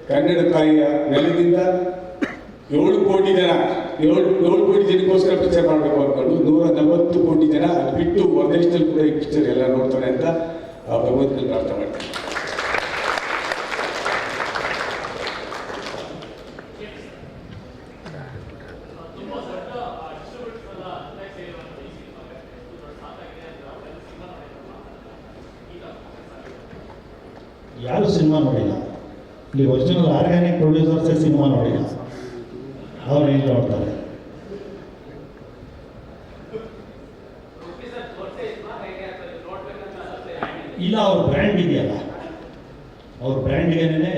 Kannada ತಾಯಿಯ ನೆಲದಿಂದ 7 ಕೋಟಿ ಜನಕ್ಕೋಸ್ಕರ ಪಿಕ್ಚರ್ ಮಾಡಬೇಕು ಅಂದ್ಕೊಂಡು 140 ಕೋಟಿ ಜನ ಅದು ಬಿಟ್ಟು ಹೊರದೇಶದಲ್ಲಿ ಕೂಡ ಈ ಪಿಕ್ಚರ್ ಎಲ್ಲ ನೋಡ್ತಾರೆ ಅಂತ ಭಗವಂತನಲ್ಲಿ ಪ್ರಾರ್ಥನೆ ಮಾಡ್ತಾರೆ. ಯಾರು ಸಿನಿಮಾ ನೋಡಿಲ್ಲ, ಇಲ್ಲಿ ಒರಿಜಿನಲ್ ಆರ್ಗ್ಯಾನಿಕ್ ಪ್ರೊಡ್ಯೂಸರ್ಸೇ ಸಿನಿಮಾ ನೋಡಿಲ್ಲ, ಅವ್ರು ಇಲ್ಲಿ ನೋಡ್ತಾರೆ. ಇಲ್ಲ, ಅವ್ರ ಬ್ರ್ಯಾಂಡ್ ಇದೆಯಲ್ಲ, ಅವ್ರ ಬ್ರ್ಯಾಂಡ್ಗೇನೆ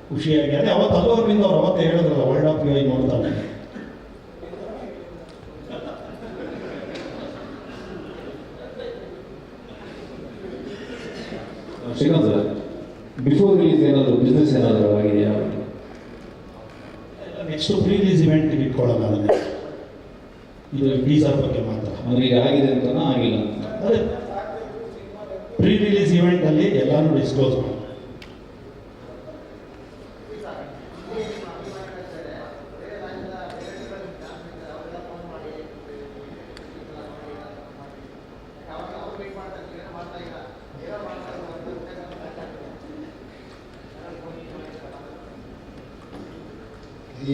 ಖುಷಿಯಾಗಿ ಅದೇ ಅವತ್ತು ಅಲ್ಲೋರ್ಗಿಂದ ಅವ್ರು ಅವತ್ತೇ ಹೇಳಿದ್ರಲ್ಲ, ವರ್ಲ್ಡ್ ಆಫ್ ಯು ನೋಡ್ತಾನೆ. ಶ್ರೀಕಾಂತ್ ಸರ್, ಬಿಫೋರ್ ರಿಲೀಸ್ ಏನಾದರೂ ಬಿಸ್ನೆಸ್ ಏನಾದರೂ ಆಗಿದೆಯಾ? ನೆಕ್ಸ್ಟ್ ಪ್ರೀ ರಿಲೀಸ್ ಇವೆಂಟ್ ಇಟ್ಕೊಳ್ಳೋಣ ಅದನ್ನೇ, ಇದು ಟೀಸರ್ ಬಗ್ಗೆ ಮಾತ್ರ. ಅವ್ರಿಗೆ ಆಗಿದೆ ಅಂತನಾ ಆಗಿಲ್ಲ ಅಂತ? ಅದೇ ಪ್ರೀ ರಿಲೀಸ್ ಇವೆಂಟಲ್ಲಿ ಎಲ್ಲಾನು ಡಿಸ್ಕ್ಲೋಸ್ ಮಾಡಿ.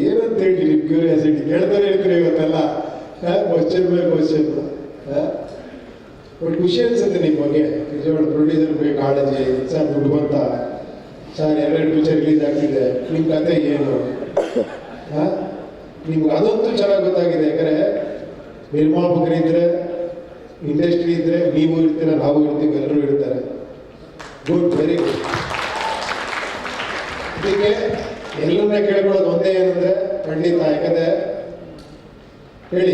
ಏನಂತ ಹೇಳಿ ಕ್ಯೂರಿಯಾಸಿಟಿ ಕೇಳ್ತಾನೆ ಇರ್ತೀರಿ ಇವತ್ತೆಲ್ಲ, ಕ್ವಶನ್ ಮೇಲೆ ಕ್ವಶನ್. ಬಟ್ ಖುಷಿ ಅನ್ಸುತ್ತೆ ನಿಮ್ಮ ಬಗ್ಗೆ. ನಿಜವಾದ ಪ್ರೊಡ್ಯೂಸರ್ ಬೇಕು ಕಾಳಜಿ. ಸರ್ ದುಡ್ಡು ಬಂತ, ಸರ್ 2 ಪಿಕ್ಚರ್ ರಿಲೀಸ್ ಆಗ್ತಿದೆ, ನಿಮ್ಮ ಕತೆ ಏನು, ನಿಮ್ಗೆ ಅದಂತೂ ಚೆನ್ನಾಗಿ ಗೊತ್ತಾಗಿದೆ. ಯಾಕಂದರೆ ನಿರ್ಮಾಪಕರಿದ್ದರೆ, ಇಂಡಸ್ಟ್ರಿ ಇದ್ದರೆ ನೀವು ಇರ್ತೀರ, ನಾವು ಇರ್ತೀವಿ, ಎಲ್ಲರೂ ಇರ್ತಾರೆ. Good, very good. ಇದಕ್ಕೆ ಎಲ್ಲರನ್ನ ಕೇಳ್ಕೊಳ್ಳೋದು ಒಂದೇ ಏನಂದರೆ ಖಂಡಿತ, ಯಾಕಂದರೆ ಹೇಳಿ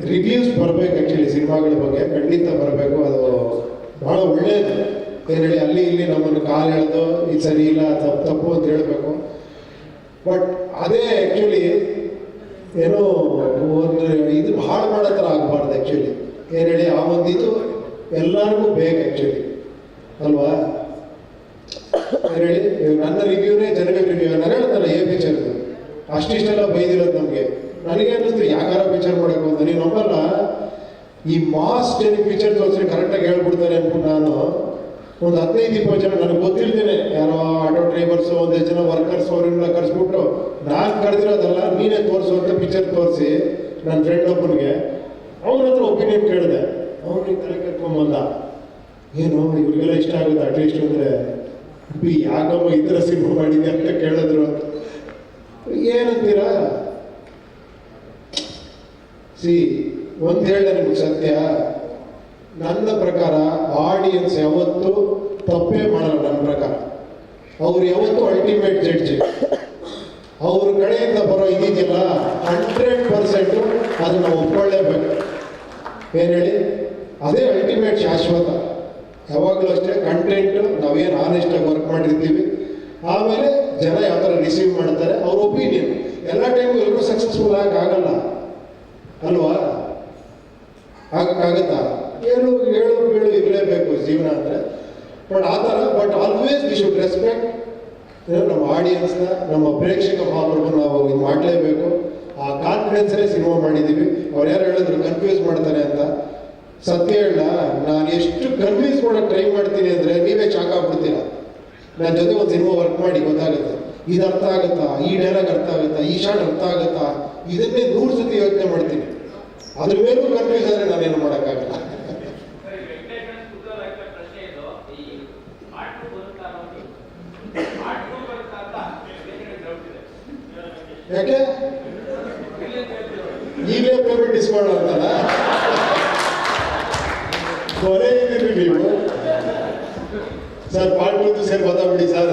ರಿವ್ಯೂಸ್ ಬರಬೇಕು. ಆ್ಯಕ್ಚುಲಿ ಸಿನಿಮಾಗಳ ಬಗ್ಗೆ ಖಂಡಿತ ಬರಬೇಕು, ಅದು ಭಾಳ ಒಳ್ಳೆಯದು. ಏನು ಹೇಳಿ ಅಲ್ಲಿ ಇಲ್ಲಿ ನಮ್ಮನ್ನು ಕಾಲು ಎಳೆದು ಇದು ಸರಿ ಇಲ್ಲ, ತಪ್ಪು ಅಂತ ಹೇಳಬೇಕು. ಬಟ್ ಅದೇ ಆ್ಯಕ್ಚುಲಿ ಏನೋ ಒಂದು ಇದು ಹಾಳು ಮಾಡೋ ಥರ ಆಗಬಾರ್ದು. ಆ್ಯಕ್ಚುಲಿ ಏನು ಹೇಳಿ ಆ ಒಂದು ಇದು ಎಲ್ಲರಿಗೂ ಬೇಕು ಆ್ಯಕ್ಚುಲಿ, ಅಲ್ವಾ? ಹೇಳಿ ನನ್ನ ರಿವ್ಯೂನೇ ಜನಗಳ ರಿವ್ಯೂ. ನಾನು ಹೇಳ್ತಲ್ಲ ಏ ಪಿಕ್ಚರ್ದು ಅಷ್ಟಿಷ್ಟೆಲ್ಲ ಬೈದಿರೋದು ನಮಗೆ. ನನಗೆ ಅನ್ನಿಸ್ತು ಯಾಕಾರ ಪಿಕ್ಚರ್ ಮಾಡೋಕ್ಕೆ ಅಂತ. ನೀವು ನಂಬಲ್ಲ, ಈ ಮಾಸ್ ಜನಕ್ಕೆ ಪಿಕ್ಚರ್ ತೋರಿಸ್ರೆ ಕರೆಕ್ಟಾಗಿ ಹೇಳ್ಬಿಡ್ತಾರೆ ಅಂದ್ಬಿಟ್ಟು ನಾನು ಒಂದು 15-20 ಜನ ನನಗೆ ಗೊತ್ತಿರ್ತೇನೆ, ಯಾರೋ ಆಟೋ ಡ್ರೈವರ್ಸು, 1 ಜನ ವರ್ಕರ್ಸ್ ಅವರೆಲ್ಲ ಕರೆಸ್ಬಿಟ್ಟು ನಾನು ಕರೆದಿರೋದಲ್ಲ ನೀನೇ ತೋರಿಸು ಅಂತ ಪಿಕ್ಚರ್ ತೋರಿಸಿ ನನ್ನ ಫ್ರೆಂಡ್ ಒಬ್ಬನಿಗೆ ಅವ್ರ ಹತ್ರ ಒಪಿನಿಯನ್ ಕೇಳಿದೆ. ಅವ್ನಿಗೆ ತಲೆ ಕರ್ಕೊಂಬಂದ, ಏನು ಇವ್ರಿಗೆಲ್ಲ ಇಷ್ಟ ಆಗುತ್ತೆ ಅಟ್ಲೀಸ್ಟ್ ಅಂದರೆ ಯಾಕಮ್ಮ ಈ ಥರ ಸಿನಿಮಾ ಮಾಡಿದ್ದೆ ಅಂತ ಕೇಳಿದ್ರು. ಏನಂತೀರಾ? ಒಂದು ಹೇಳಿದೆ ನಿಮ್ಗೆ ಸತ್ಯ, ನನ್ನ ಪ್ರಕಾರ ಆಡಿಯನ್ಸ್ ಯಾವತ್ತೂ ತಪ್ಪೇ ಮಾಡಲ್ಲ. ನನ್ನ ಪ್ರಕಾರ ಅವ್ರು ಯಾವತ್ತೂ ಅಲ್ಟಿಮೇಟ್ ಜಡ್ಜ್. ಅವ್ರ ಕಡೆಯಿಂದ ಬರೋ ಇದೆಯಲ್ಲ 100% ಅದನ್ನು ಒಪ್ಕೊಳ್ಳೇಬೇಕು. ಏನು ಹೇಳಿ, ಅದೇ ಅಲ್ಟಿಮೇಟ್ ಶಾಶ್ವತ. ಯಾವಾಗಲೂ ಅಷ್ಟೇ ಕಂಟೆಂಟು ನಾವೇನು ಆನೆಸ್ಟಾಗಿ ವರ್ಕ್ ಮಾಡಿರ್ತೀವಿ, ಆಮೇಲೆ ಜನ ಯಾವ ಥರ ರಿಸೀವ್ ಮಾಡ್ತಾರೆ ಅವ್ರ ಒಪಿನಿಯನ್. ಎಲ್ಲ ಟೈಮು ಎಲ್ಲರೂ ಸಕ್ಸಸ್ಫುಲ್ ಆಗಲ್ಲ ಅಲ್ವಾ? ಆಗಕ್ಕಾಗತ್ತಾ? ಏಳು ಬೀಳು ಇರಲೇಬೇಕು ಜೀವನ ಅಂದರೆ. ಬಟ್ ಆ ಥರ but always we should respect ನಮ್ಮ ಆಡಿಯನ್ಸ್ನ, ನಮ್ಮ ಪ್ರೇಕ್ಷಕ ಮಹಾಪ್ರಭು ನಾವು ಇದು ಮಾಡಲೇಬೇಕು. ಆ ಕಾನ್ಫಿಡೆನ್ಸಲ್ಲೇ ಸಿನಿಮಾ ಮಾಡಿದ್ದೀವಿ. ಅವ್ರು ಯಾರು ಹೇಳಿದ್ರು ಕನ್ಫ್ಯೂಸ್ ಮಾಡ್ತಾರೆ ಅಂತ. ಸತ್ಯ ಹೇಳ, ನಾನು ಎಷ್ಟು ಕನ್ವಿನ್ಸ್ ಮಾಡೋಕೆ ಟ್ರೈ ಮಾಡ್ತೀನಿ ಅಂದರೆ ನೀವೇ ಶಾಕ್ ಆಗ್ಬಿಡ್ತೀರ. ನನ್ನ ಜೊತೆ ಒಂದು ಸಿನಿಮಾ ವರ್ಕ್ ಮಾಡಿ ಗೊತ್ತಾಗುತ್ತೆ, ಇದು ಅರ್ಥ ಆಗುತ್ತಾ, ಈ ಡೈಲಾಗ್ ಅರ್ಥ ಆಗುತ್ತಾ, ಈ ಶಾಟ್ ಅರ್ಥ ಆಗುತ್ತಾ, ಇದನ್ನೇ 100 ಸತಿ ಯೋಚನೆ ಮಾಡ್ತೀನಿ. ಅದ್ರ ಮೇಲೂ ಕನ್ಫ್ಯೂಸ್ ಆದರೆ ನಾನೇನು ಮಾಡೋಕ್ಕಾಗಲ್ಲ. ಯಾಕೆ ಈಗಲೇ ಪೇಮೆಂಟ್ ಇಸ್ಕೊಳ್ಳೋ ಅಂತಲ್ಲ, ಕೊನೆ ಇದ್ದೀರಿ ನೀವು ಸರ್. ಪಾರ್ಟ್ 2 ಸೇರಿ ಗೊತ್ತಾಗ್ಬಿಡಿ ಸರ್,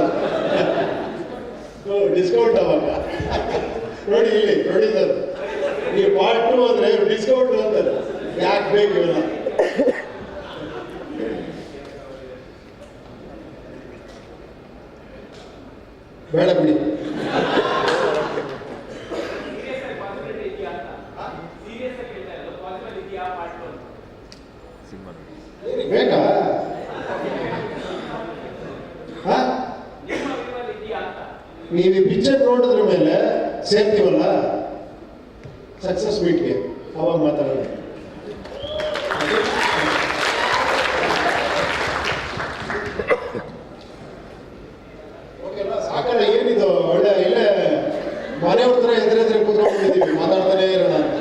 ಡಿಸ್ಕೌಂಟ್ ಅವಾಗ ನೋಡಿ. ಇಲ್ಲಿ ನೋಡಿ ಸರ್, ಈ ಪಾರ್ಟ್ 2 ಅಂದರೆ ಡಿಸ್ಕೌಂಟ್ ಅಂತಾರೆ. ಯಾಕೆ ಬೇಕು ಇವೆಲ್ಲ? ಬೇಡ ಬಿಡಿ. ಬೇಕಾ? ನೀವು ಈ ಪಿಕ್ಚರ್ ನೋಡಿದ್ರ ಮೇಲೆ ಸೇರ್ತೀವಲ್ಲ ಸಕ್ಸಸ್ ಮೀಟ್ಗೆ, ಅವಾಗ ಮಾತಾಡೋಣ. ಓಕೆನಾ? ಸಾಕಲ್ಲ, ಏನಿದು ಒಳ್ಳೆ ಇಲ್ಲೇ ಮನೆ ಹತ್ರ ಎದುರೆದ್ರೆ ಕೂತ್ಕೊಂಡಿದ್ದೀವಿ, ಮಾತಾಡ್ತಾನೆ ಇರೋಣ ಅಂತ.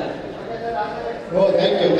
ಓ ಥ್ಯಾಂಕ್ ಯು.